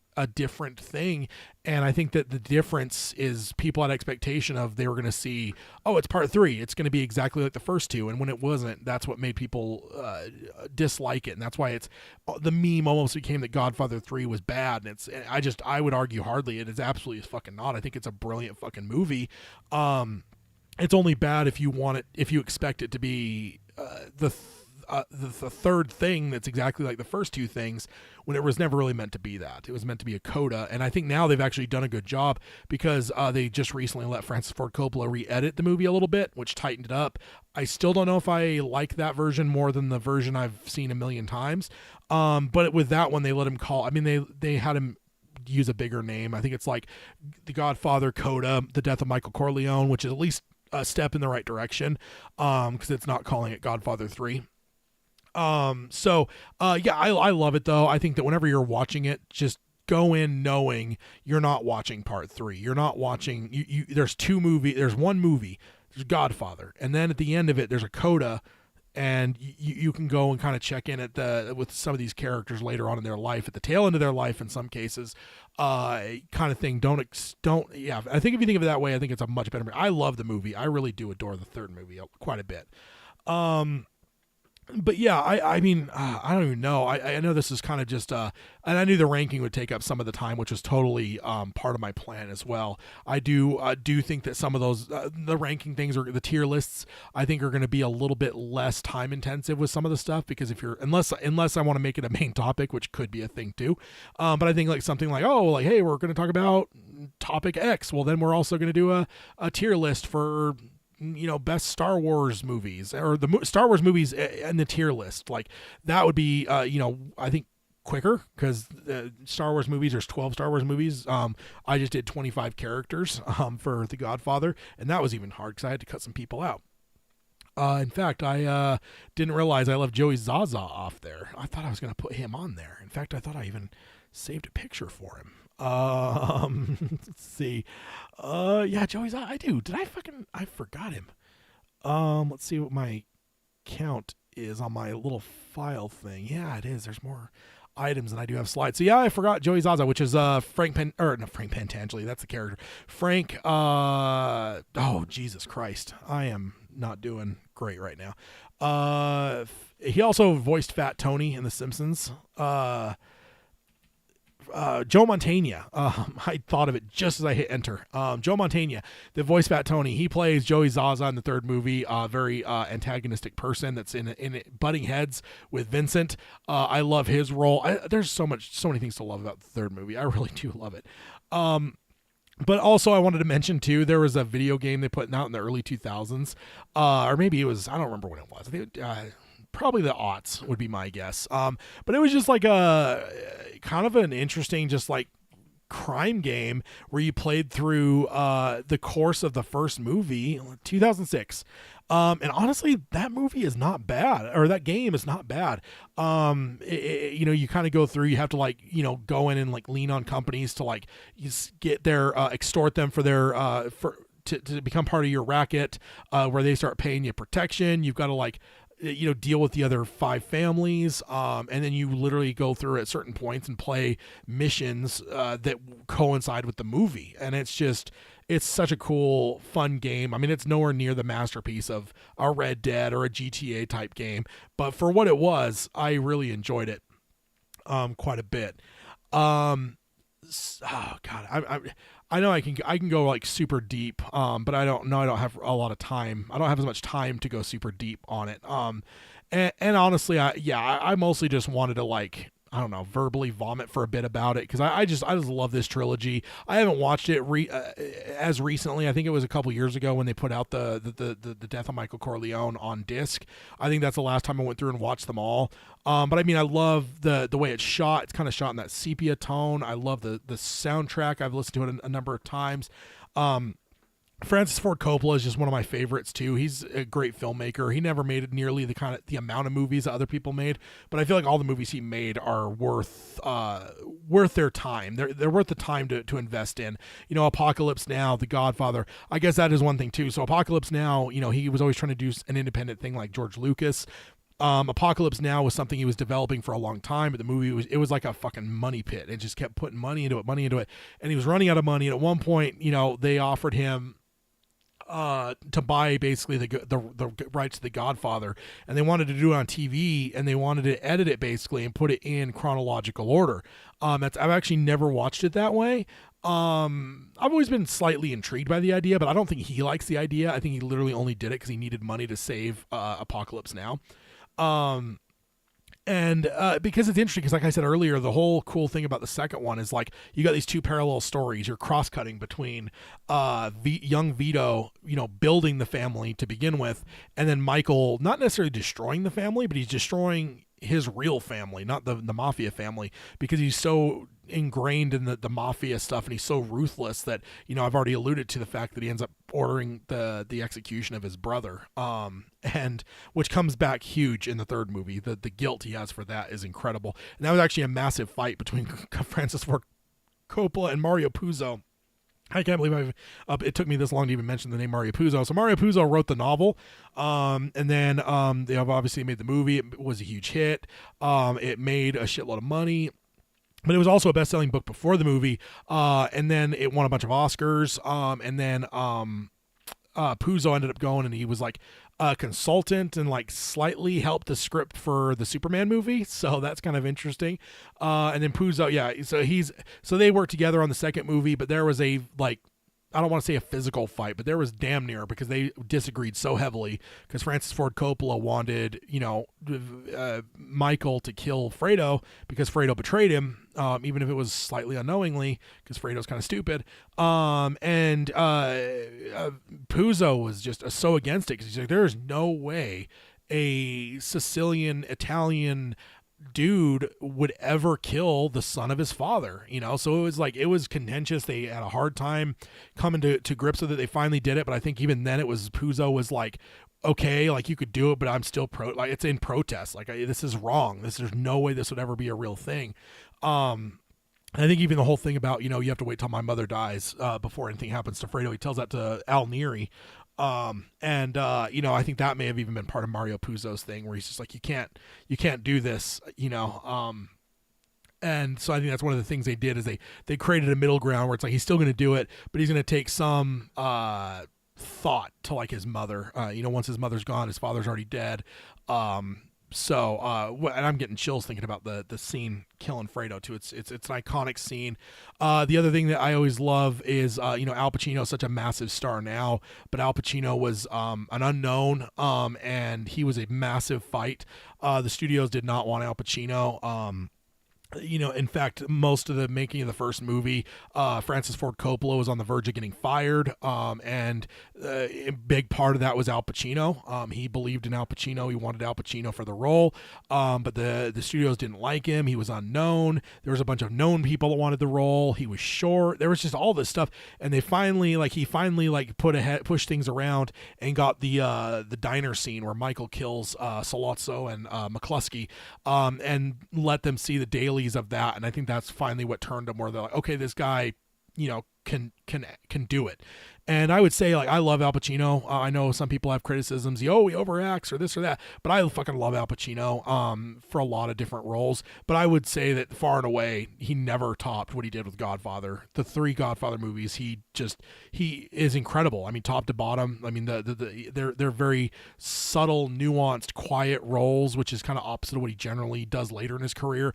thing. And I think that the difference is people had expectation of they were going to see, oh, it's part 3, it's going to be exactly like the first two, and when it wasn't, that's what made people dislike it. And that's why it's the meme almost became that Godfather 3 was bad. And I would argue hardly. It is absolutely fucking not. I think it's a brilliant fucking movie. It's only bad if you expect it to be the third thing that's exactly like the first two things, when it was never really meant to be that. It was meant to be a coda. And I think now they've actually done a good job because they just recently let Francis Ford Coppola re-edit the movie a little bit, which tightened it up. I still don't know if I like that version more than the version I've seen a million times. But with that one, they let him they had him use a bigger name. I think it's like The Godfather Coda, The Death of Michael Corleone, which is at least a step in the right direction, because it's not calling it Godfather 3. I love it though. I think that whenever you're watching it, just go in knowing you're not watching part 3. You're not watching, there's one movie there's Godfather, and then at the end of it, there's a coda, and you can go and kind of check in with some of these characters later on in their life, at the tail end of their life in some cases, kind of thing. Yeah. I think if you think of it that way, I think it's a much better movie. I love the movie. I really do adore the third movie quite a bit. But yeah, I mean, I don't even know. I know this is kind of just, and I knew the ranking would take up some of the time, which was totally part of my plan as well. I do think that some of those, the ranking things or the tier lists, I think are going to be a little bit less time intensive with some of the stuff, because unless I want to make it a main topic, which could be a thing too. But I think like something like, hey, we're going to talk about topic X. Well, then we're also going to do a tier list for, best Star Wars movies, or the Star Wars movies in the tier list. Like that would be, I think quicker, because Star Wars movies, there's 12 Star Wars movies. I just did 25 characters for The Godfather, and that was even hard because I had to cut some people out. In fact, I didn't realize I left Joey Zaza off there. I thought I was going to put him on there. In fact, I thought I even saved a picture for him. Let's see. Yeah, Joey Zaza. I do. I forgot him. Let's see what my count is on my little file thing. Yeah, it is. There's more items than I do have slides. So yeah, I forgot Joey Zaza, which is Frank Pentangeli. That's the character. Frank. Oh Jesus Christ, I am not doing great right now. He also voiced Fat Tony in The Simpsons. Joe Mantegna. I thought of it just as I hit enter. Joe Mantegna, the voice Fat Tony, he plays Joey Zaza in the third movie. Very antagonistic person that's in it, butting heads with Vincent. I love his role. There's so many things to love about the third movie. I really do love it. But also I wanted to mention too, there was a video game they put out in the early 2000s, or maybe it was, I don't remember when it was. I think probably the aughts would be my guess. But it was just like a kind of an interesting, just like crime game where you played through the course of the first movie, 2006. And honestly, that movie is not bad, or that game is not bad. You kind of go through, you have to go in and like lean on companies to like get their, extort them for their, to become part of your racket, where they start paying you protection. You've got to deal with the other 5 families, and then you literally go through at certain points and play missions that coincide with the movie, and it's such a cool, fun game. I mean, it's nowhere near the masterpiece of a Red Dead or a GTA type game, but for what it was, I really enjoyed it quite a bit. Oh God, I know I can go like super deep, but I don't have a lot of time. I don't have as much time to go super deep on it. And honestly, I mostly just wanted to verbally vomit for a bit about it, because I just love this trilogy. I haven't watched it as recently. I think it was a couple years ago when they put out the Death of Michael Corleone on disc. I think that's the last time I went through and watched them all. But I mean, I love the way it's shot. It's kind of shot in that sepia tone. I love the soundtrack. I've listened to it a number of times. Francis Ford Coppola is just one of my favorites too. He's a great filmmaker. He never made nearly the amount of movies that other people made, but I feel like all the movies he made are worth their time. They're worth the time to invest in. Apocalypse Now, The Godfather. I guess that is one thing too. So Apocalypse Now, he was always trying to do an independent thing like George Lucas. Apocalypse Now was something he was developing for a long time, but the movie was like a fucking money pit. It just kept putting money into it, and he was running out of money. And at one point, they offered him to buy basically the rights to The Godfather, and they wanted to do it on TV, and they wanted to edit it basically and put it in chronological order. I've actually never watched it that way. I've always been slightly intrigued by the idea, but I don't think he likes the idea. I think he literally only did it because he needed money to save Apocalypse Now. And because it's interesting, because like I said earlier, the whole cool thing about the second one is like you got these two parallel stories. You're cross-cutting between young Vito, building the family to begin with, and then Michael not necessarily destroying the family, but he's destroying his real family, not the mafia family, because he's so ingrained in the mafia stuff, and he's so ruthless that I've already alluded to the fact that he ends up ordering the execution of his brother, and which comes back huge in the third movie. The guilt he has for that is incredible, and that was actually a massive fight between Francis Ford Coppola and Mario Puzo. I can't believe it took me this long to even mention the name Mario Puzo. So Mario Puzo wrote the novel, and then they have obviously made the movie. It was a huge hit. It made a shitload of money. But it was also a best-selling book before the movie, and then it won a bunch of Oscars. And then Puzo ended up going, and he was like a consultant and like slightly helped the script for the Superman movie. So that's kind of interesting. And then Puzo, yeah, so they worked together on the second movie, but there was a like, I don't want to say a physical fight, but there was damn near, because they disagreed so heavily, because Francis Ford Coppola wanted, Michael to kill Fredo because Fredo betrayed him, even if it was slightly unknowingly, because Fredo's kind of stupid. And Puzo was just so against it, because he's like, there is no way a Sicilian Italian dude would ever kill the son of his father, so it was contentious. They had a hard time coming to grips with it. They finally did it, but I think even then Puzo was like, okay, like, you could do it, but I'm still it's in protest, like, this is wrong, there's no way this would ever be a real thing. I think even the whole thing about, you have to wait till my mother dies before anything happens to Fredo, he tells that to Al Neri. I think that may have even been part of Mario Puzo's thing, where he's just like, you can't do this, and so I think that's one of the things they did, is they created a middle ground where it's like, he's still going to do it, but he's going to take some thought to like his mother. Once his mother's gone, his father's already dead. And I'm getting chills thinking about the scene killing Fredo too. It's an iconic scene. The other thing that I always love is, Al Pacino is such a massive star now, but Al Pacino was an unknown, and he was a massive fight. The studios did not want Al Pacino. In fact, most of the making of the first movie, Francis Ford Coppola was on the verge of getting fired, and a big part of that was Al Pacino. He believed in Al Pacino. He wanted Al Pacino for the role, but the studios didn't like him. He was unknown. There was a bunch of known people that wanted the role. He was short. There was just all this stuff, and he finally pushed things around and got the diner scene where Michael kills Sollozzo and McCluskey, and let them see the dailies of that. And I think that's finally what turned them, where they're like, okay, this guy, can do it. And I would say, like, I love Al Pacino. I know some people have criticisms, he overacts or this or that, but I fucking love Al Pacino for a lot of different roles. But I would say that far and away, he never topped what he did with Godfather. The 3 Godfather movies, he is incredible. I mean, top to bottom. I mean, they're very subtle, nuanced, quiet roles, which is kind of opposite of what he generally does later in his career.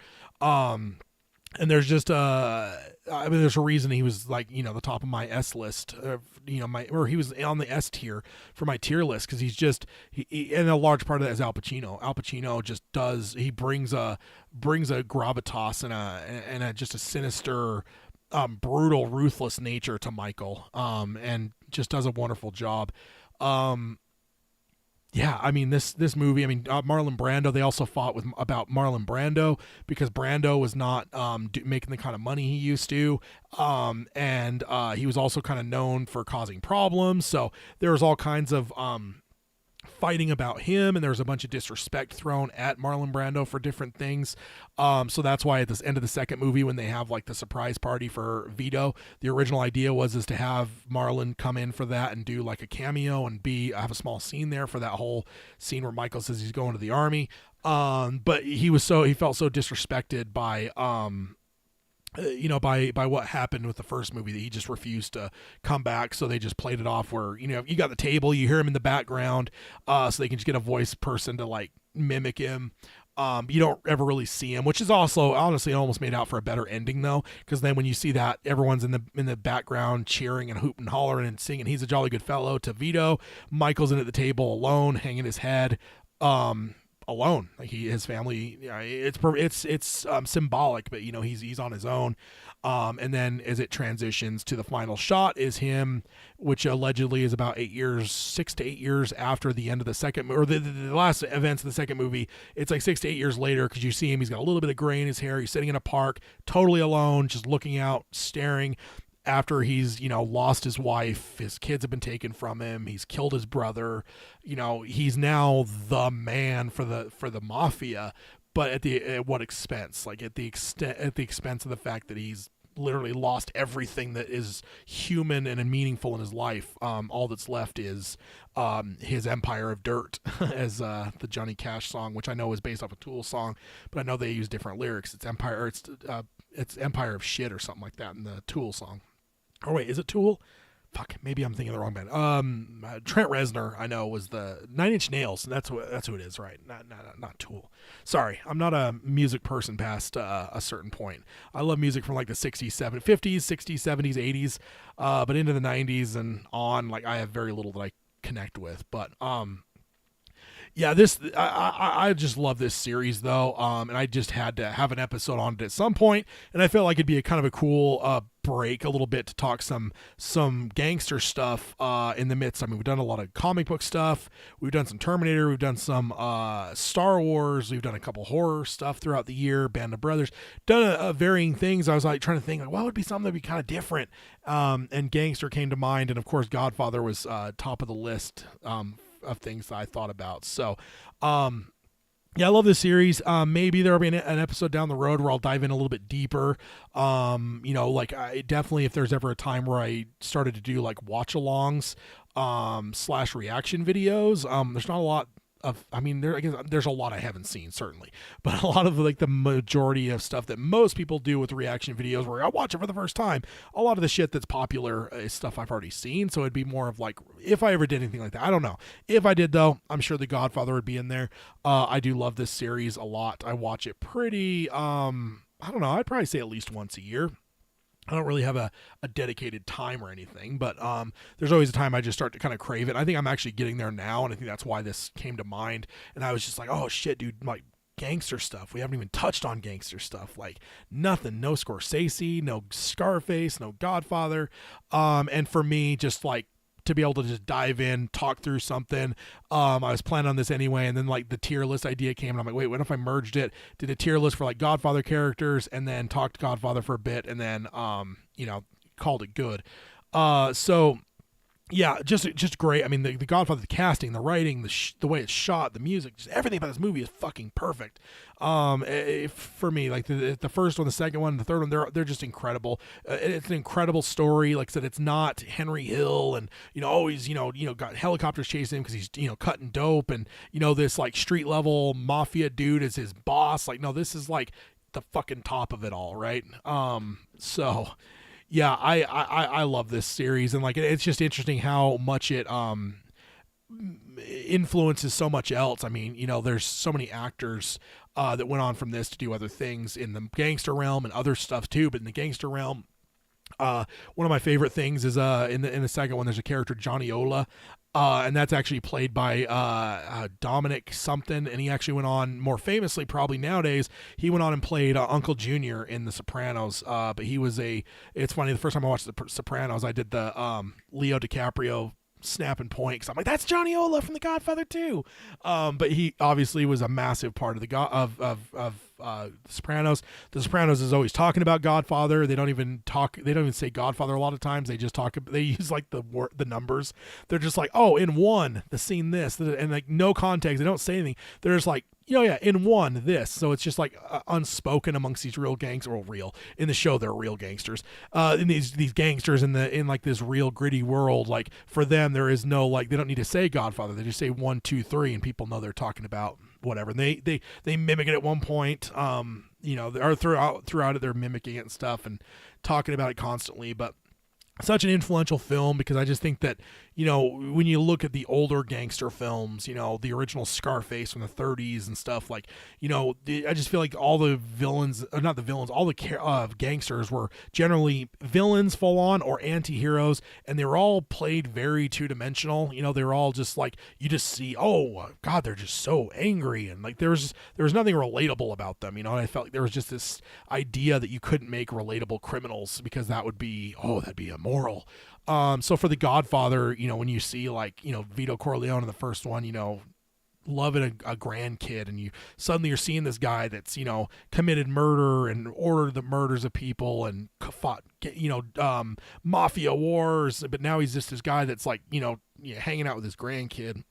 And there's just there's a reason he was like, the top of my S list, or he was on the S tier for my tier list, because he's just, and a large part of that is Al Pacino. Al Pacino just brings a gravitas and a just a sinister, brutal, ruthless nature to Michael, and just does a wonderful job. Yeah, I mean, this movie, Marlon Brando, they also fought about Marlon Brando, because Brando was not making the kind of money he used to, and he was also kind of known for causing problems, so there was all kinds of fighting about him, and there was a bunch of disrespect thrown at Marlon Brando for different things. So that's why at this end of the second movie, when they have like the surprise party for Vito, the original idea was to have Marlon come in for that and do like a cameo and have a small scene there for that whole scene where Michael says he's going to the army. But he felt so disrespected by by what happened with the first movie, that he just refused to come back. So they just played it off where, you got the table, you hear him in the background, so they can just get a voice person to like mimic him. You don't ever really see him, which is also honestly almost made out for a better ending though, because then when you see that everyone's in the background cheering and hooting and hollering and singing "He's a Jolly Good Fellow" to Vito, Michael's in at the table alone, hanging his head. Alone, like his family, it's symbolic, but he's on his own. And then as it transitions to the final shot is him, which allegedly is about 6 to 8 years after the end of the second, or the last events of the second movie. It's like 6 to 8 years later, because you see him, he's got a little bit of gray in his hair, he's sitting in a park, totally alone, just looking out, staring. After he's, lost his wife, his kids have been taken from him, he's killed his brother, he's now the man for the mafia, but at what expense? Like at the expense of the fact that he's literally lost everything that is human and meaningful in his life. All that's left is his Empire of Dirt, as the Johnny Cash song, which I know is based off a Tool song, but I know they use different lyrics. It's Empire of Shit or something like that in the Tool song. Or wait, is it Tool? Fuck, maybe I'm thinking of the wrong band. Trent Reznor, I know, was the Nine Inch Nails. That's who it is, right? Not Tool. Sorry, I'm not a music person past a certain point. I love music from like the 60s, 70s, 50s, 60s, 70s, 80s, but into the 90s and on, like I have very little that I connect with. But yeah, I just love this series though, and I just had to have an episode on it at some point, and I felt like it'd be a kind of a cool break a little bit to talk some gangster stuff in the midst. I mean, we've done a lot of comic book stuff, we've done some Terminator, we've done some Star Wars, we've done a couple horror stuff throughout the year, Band of Brothers, done varying things. I was like trying to think like what would be something that'd be kind of different, and gangster came to mind, and of course Godfather was top of the list of things that I thought about. So yeah, I love this series. Maybe there'll be an episode down the road where I'll dive in a little bit deeper. Like I definitely, if there's ever a time where I started to do like watch-alongs / reaction videos, there's not a lot of, I mean, there's a lot I haven't seen, certainly, but a lot of like the majority of stuff that most people do with reaction videos where I watch it for the first time, a lot of the shit that's popular is stuff I've already seen. So it'd be more of like, if I ever did anything like that, I don't know. If I did though, I'm sure The Godfather would be in there. I do love this series a lot. I watch it pretty, I don't know, I'd probably say at least once a year. I don't really have a dedicated time or anything, but there's always a time I just start to kind of crave it. I think I'm actually getting there now, and I think that's why this came to mind. And I was just like, oh shit, dude, like gangster stuff. We haven't even touched on gangster stuff. Like nothing, no Scorsese, no Scarface, no Godfather. And for me, just like to be able to just dive in, talk through something. I was planning on this anyway, and then like the tier list idea came, and I'm like, wait, what if I merged it? Did a tier list for like Godfather characters, and then talked Godfather for a bit, and then called it good. So yeah, just great. I mean, the Godfather, the casting, the writing, the way it's shot, the music, just everything about this movie is fucking perfect. For me, like the first one, the second one, the third one, they're just incredible. It's an incredible story. Like I said, it's not Henry Hill and always got helicopters chasing him because he's cutting dope, and this like street level mafia dude is his boss. Like no, this is like the fucking top of it all, right? So. Yeah, I love this series, and like it's just interesting how much it influences so much else. I mean, there's so many actors that went on from this to do other things in the gangster realm and other stuff too. But in the gangster realm, one of my favorite things is in the second one, there's a character Johnny Ola. And that's actually played by Dominic something, and he actually went on more famously, probably nowadays, he went on and played Uncle Junior in The Sopranos. But he was it's funny, the first time I watched The Sopranos, I did the Leo DiCaprio snap and point, because I'm like, that's Johnny Ola from The Godfather too. But he obviously was a massive part of The Sopranos. The Sopranos is always talking about Godfather. They don't even say Godfather a lot of times. They use like the numbers. They're just like, oh, in one, the scene this, and like no context. They don't say anything. They're just like, in one, this. So it's just like unspoken amongst these real gangsters, or real. In the show, they're real gangsters. In these gangsters in like this real gritty world, like for them, there is no, like, they don't need to say Godfather. They just say 1, 2, 3, and people know they're talking about whatever. And they mimic it at one point, or throughout it, they're mimicking it and stuff and talking about it constantly. But such an influential film, because I just think that, when you look at the older gangster films, the original Scarface from the 30s and stuff, like, I just feel like all the villains, or not the villains, all the gangsters were generally villains full on or anti-heroes, and they were all played very two-dimensional. They were all just like, you just see, oh God, they're just so angry, and like there was nothing relatable about them, and I felt like there was just this idea that you couldn't make relatable criminals because that'd be immoral. So for The Godfather, when you see like, Vito Corleone in the first one, loving a grandkid, and you're seeing this guy that's, committed murder and ordered the murders of people and fought, mafia wars, but now he's just this guy that's like, hanging out with his grandkid.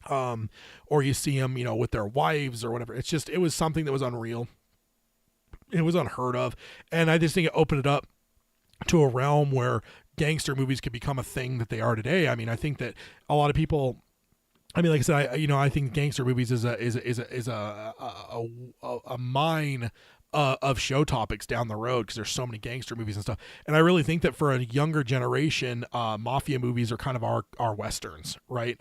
Or you see him, with their wives or whatever. It was something that was unreal. It was unheard of. And I just think it opened it up to a realm where gangster movies could become a thing that they are today. I mean, I think that a lot of people, I mean, like I said, I think gangster movies is a mine of show topics down the road, because there's so many gangster movies and stuff. And I really think that for a younger generation, mafia movies are kind of our westerns, right?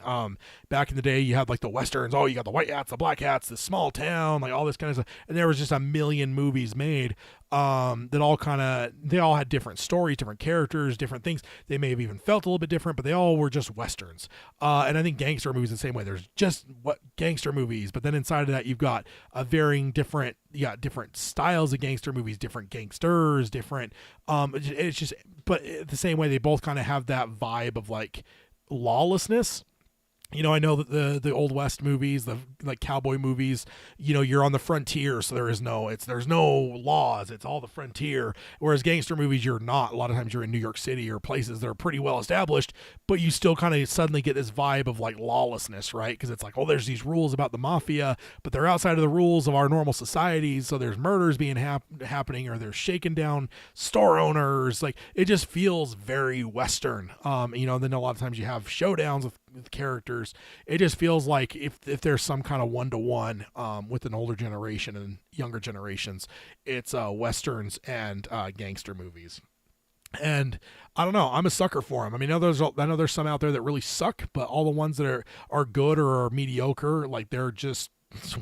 Back in the day, you had like the westerns. Oh, you got the white hats, the black hats, the small town, like all this kind of stuff. And there was just a million movies made that they all had different stories, different characters, different things. They may have even felt a little bit different, but they all were just westerns. And I think gangster movies the same way. There's just what gangster movies, but then inside of that, you've got a varying different styles of gangster movies, different gangsters, different. It's just, but the same way, they both kind of have that vibe of like lawlessness. You know, I know that the Old West movies, the like cowboy movies, you know, you're on the frontier, so there's no laws. It's all the frontier. Whereas gangster movies, you're not. A lot of times you're in New York City or places that are pretty well established, but you still kind of suddenly get this vibe of like lawlessness, right? Because it's like, oh, there's these rules about the mafia, but they're outside of the rules of our normal societies. So there's murders being happening, or they're shaking down store owners. Like, it just feels very Western. You know, then a lot of times you have showdowns with characters. It just feels like if there's some kind of one-to-one with an older generation and younger generations, it's westerns and gangster movies. And I don't know, I'm a sucker for them. I mean, I know there's some out there that really suck, but all the ones that are good or are mediocre, like, they're just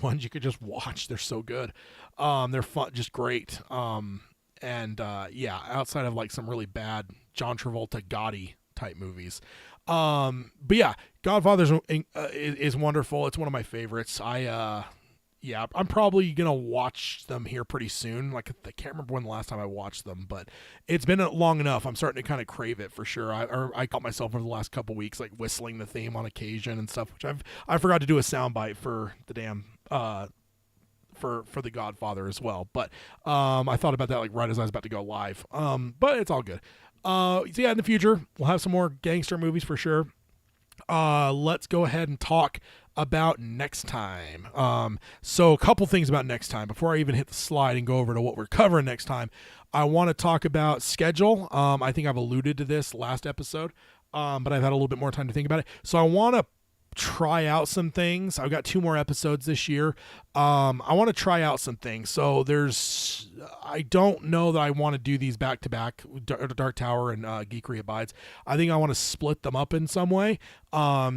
ones you could just watch. They're so good. They're fun, just great. Outside of like some really bad John Travolta Gotti type movies. But yeah, Godfather is wonderful. It's one of my favorites. I'm probably gonna watch them here pretty soon. Like, I can't remember when the last time I watched them, but it's been long enough. I'm starting to kind of crave it for sure. I caught myself over the last couple weeks like whistling the theme on occasion and stuff, which I forgot to do a soundbite for the damn for the Godfather as well. But I thought about that like right as I was about to go live. But it's all good. So yeah, in the future, we'll have some more gangster movies for sure. Let's go ahead and talk about next time. So a couple things about next time. Before I even hit the slide and go over to what we're covering next time, I want to talk about schedule. I think I've alluded to this last episode, but I've had a little bit more time to think about it. So I want to try out some things. I've got 2 more episodes this year. I want to try out some things. So I don't know that I want to do these back to back, Dark Tower and Geekery Abides. I think I want to split them up in some way,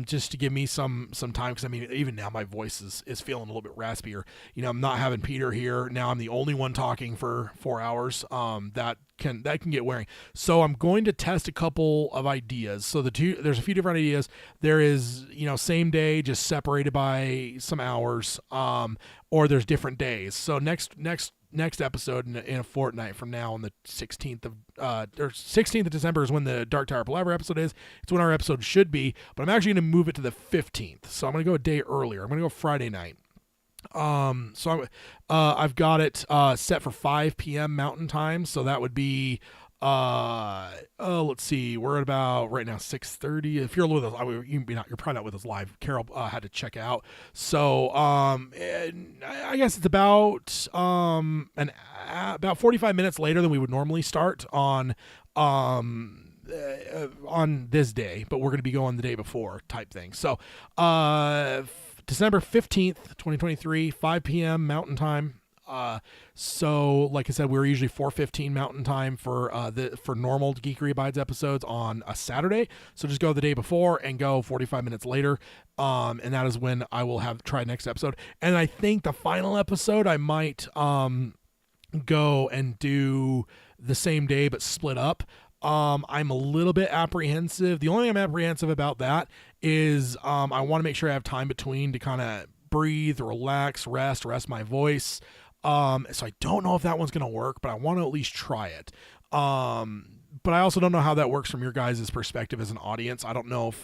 just to give me some time. Because I mean, even now my voice is feeling a little bit raspier. You know, I'm not having Peter here now. I'm the only one talking for 4 hours. That can get wearing. So I'm going to test a couple of ideas. So there's a few different ideas. There is, you know, same day, just separated by some hours. Or there's different days. So next episode in a fortnight from now, on the 16th of December is when the Dark Tower Palaver episode is. It's when our episode should be, but I'm actually going to move it to the 15th. So I'm going to go a day earlier. I'm going to go Friday night. I've got it set for 5 p.m. Mountain Time. So that would be let's see, we're at about right now 6:30. If you're with us, you're probably not with us live. Carol had to check out. So I guess it's about about 45 minutes later than we would normally start on this day, but we're going to be going the day before type thing. So December 15th, 2023, 5 p.m. Mountain Time. So like I said, we're usually 4:15 Mountain Time for normal Geekery Abides episodes on a Saturday. So just go the day before and go 45 minutes later. And that is when I will try next episode. And I think the final episode I might go and do the same day but split up. I'm a little bit apprehensive. The only thing I'm apprehensive about that is I want to make sure I have time between to kind of breathe, relax, rest my voice. So I don't know if that one's going to work, but I want to at least try it. But I also don't know how that works from your guys' perspective as an audience. I don't know if,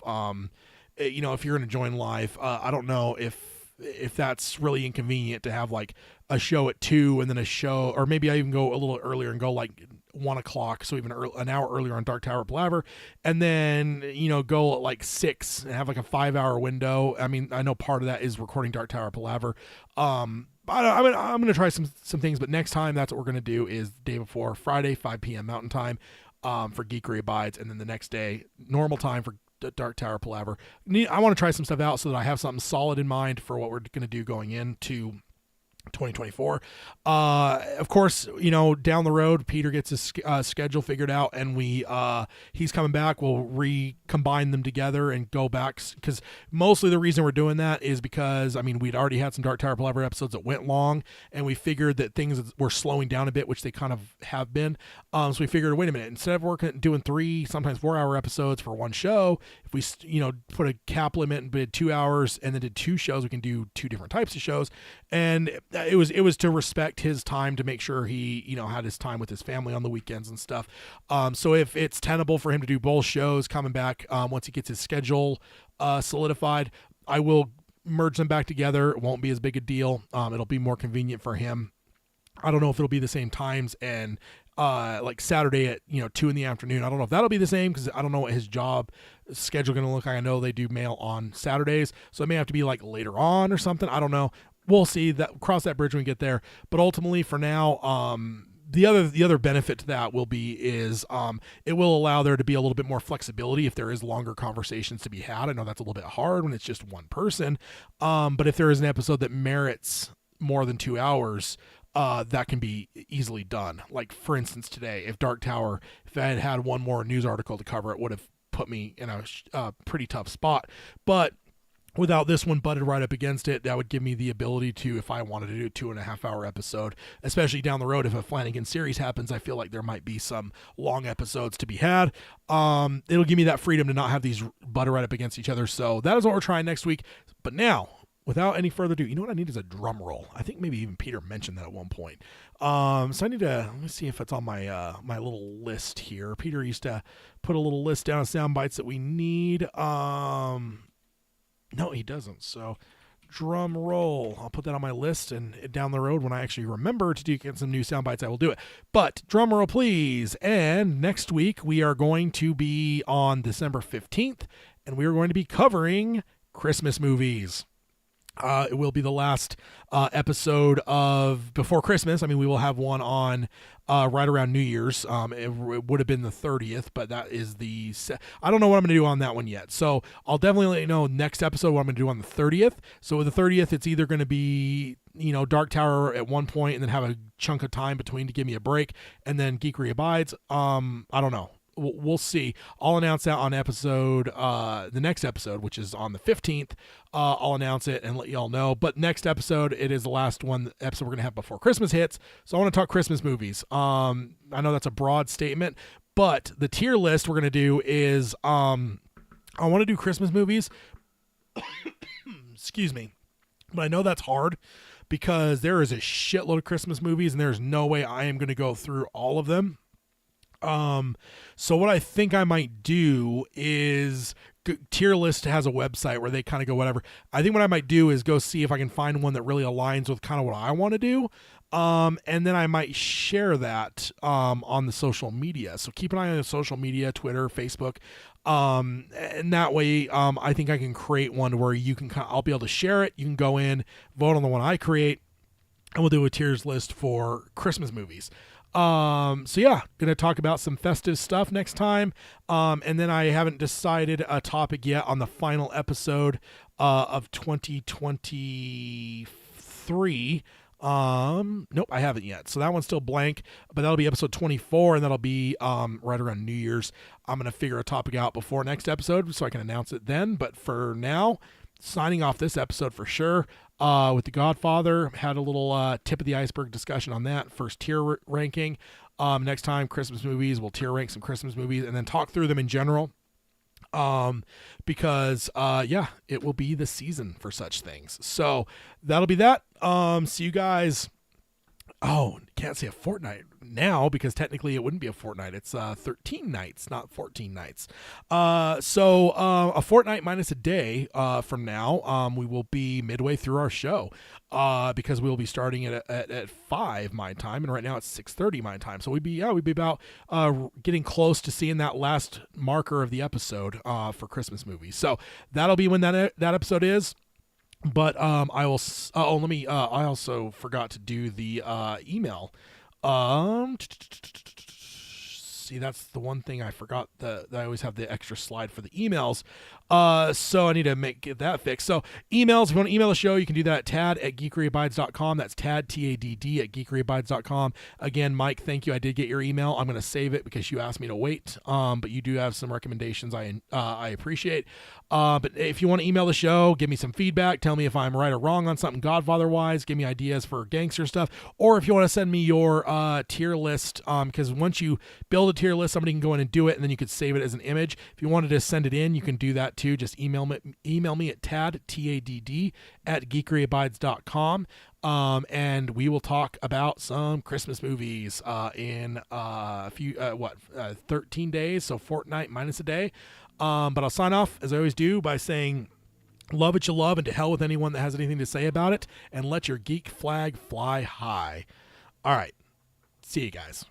if you're going to join live, I don't know if that's really inconvenient to have like a show at 2 and then a show, or maybe I even go a little earlier and go like 1 o'clock. So even an hour earlier on Dark Tower Palaver, and then, go at like 6 and have like a 5-hour window. I mean, I know part of that is recording Dark Tower Palaver. I'm going to try some things, but next time that's what we're going to do is the day before, Friday, 5 p.m. Mountain Time. for Geekery Abides, and then the next day, normal time for Dark Tower Palaver. I want to try some stuff out so that I have something solid in mind for what we're going to do going into 2024. Of course, down the road, Peter gets his schedule figured out, and he's coming back. We'll recombine them together and go back, because mostly the reason we're doing that is because we'd already had some Dark Tower Palaver episodes that went long, and we figured that things were slowing down a bit, which they kind of have been. So we figured, wait a minute, instead of doing 3, sometimes 4-hour episodes for one show, if we put a cap limit and did 2 hours and then did 2 shows, we can do 2 different types of shows. And it was to respect his time, to make sure he had his time with his family on the weekends and stuff. So if it's tenable for him to do both shows coming back, once he gets his schedule solidified, I will merge them back together. It won't be as big a deal. It'll be more convenient for him. I don't know if it'll be the same times, and like Saturday at 2 in the afternoon. I don't know if that'll be the same, because I don't know what his job schedule going to look like. I know they do mail on Saturdays, so it may have to be like later on or something. I don't know. We'll see. Cross that bridge when we get there. But ultimately, for now, the other benefit to that is it will allow there to be a little bit more flexibility if there is longer conversations to be had. I know that's a little bit hard when it's just one person, but if there is an episode that merits more than 2 hours, that can be easily done. Like, for instance, today, if Dark Tower, if I had one more news article to cover, it would have put me in a pretty tough spot. But without this one butted right up against it, that would give me the ability to, if I wanted to do a 2.5-hour episode, especially down the road, if a Flanagan series happens, I feel like there might be some long episodes to be had. It'll give me that freedom to not have these butter right up against each other. So that is what we're trying next week. But now, without any further ado, you know what I need is a drum roll. I think maybe even Peter mentioned that at one point. So I need to, let me see if it's on my my little list here. Peter used to put a little list down of sound bites that we need. No, he doesn't. So drum roll. I'll put that on my list, and down the road when I actually remember to get some new sound bites, I will do it. But drum roll, please. And next week we are going to be on December 15th, and we are going to be covering Christmas movies. It will be the last episode of Before Christmas. We will have one on right around New Year's. It would have been the 30th, but that is I don't know what I'm going to do on that one yet. So I'll definitely let you know next episode what I'm going to do on the 30th. So with the 30th, it's either going to be, Dark Tower at one point and then have a chunk of time between to give me a break, and then Geekery Abides. I don't know. We'll see. I'll announce that on the next episode, which is on the 15th. I'll announce it and let y'all know. But next episode, it is the last episode we're going to have before Christmas hits. So I want to talk Christmas movies. I know that's a broad statement, but the tier list we're going to do is, I want to do Christmas movies. Excuse me. But I know that's hard, because there is a shitload of Christmas movies, and there's no way I am going to go through all of them. So what I think I might do is, Tierlist has a website where they kind of go whatever. I think what I might do is go see if I can find one that really aligns with kind of what I want to do. And then I might share that on the social media. So keep an eye on the social media, Twitter, Facebook. And that way, I think I can create one where I'll be able to share it. You can go in, vote on the one I create, and we'll do a tiers list for Christmas movies. So yeah, gonna talk about some festive stuff next time. And then I haven't decided a topic yet on the final episode of 2023. Nope, I haven't yet. So that one's still blank, but that'll be episode 24, and that'll be right around New Year's. I'm gonna figure a topic out before next episode so I can announce it then. But for now, signing off this episode for sure. With the Godfather, had a little tip of the iceberg discussion on that first tier ranking. Next time, Christmas movies, we'll tier rank some Christmas movies and then talk through them in general. Because it will be the season for such things. So that'll be that. See you guys. Oh, can't say a fortnight now, because technically it wouldn't be a fortnight. It's 13 nights, not 14 nights. So a fortnight minus a day from now, we will be midway through our show, because we will be starting at 5 my time, and right now it's 6:30 my time. So we'd be about getting close to seeing that last marker of the episode for Christmas movies. So that'll be when that episode is. But I will. I also forgot to do the email. See See, that's the one thing I forgot, that I always have the extra slide for the emails. So I need to get that fixed. So emails, if you want to email the show, you can do that at tad@geekeryabides.com. That's tad, T-A-D-D, at geekeryabides.com. Again, Mike, thank you. I did get your email. I'm going to save it because you asked me to wait. But you do have some recommendations I appreciate. But if you want to email the show, give me some feedback. Tell me if I'm right or wrong on something Godfather-wise. Give me ideas for gangster stuff. Or if you want to send me your tier list, because once you build a tier list, somebody can go in and do it, and then you could save it as an image. If you wanted to send it in, you can do that too. Just email me at tad, T-A-D-D, at geekeryabides.com. And we will talk about some Christmas movies in a few 13 days, so fortnight minus a day. But I'll sign off, as I always do, by saying love what you love, and to hell with anyone that has anything to say about it, and let your geek flag fly high. All right. See you guys.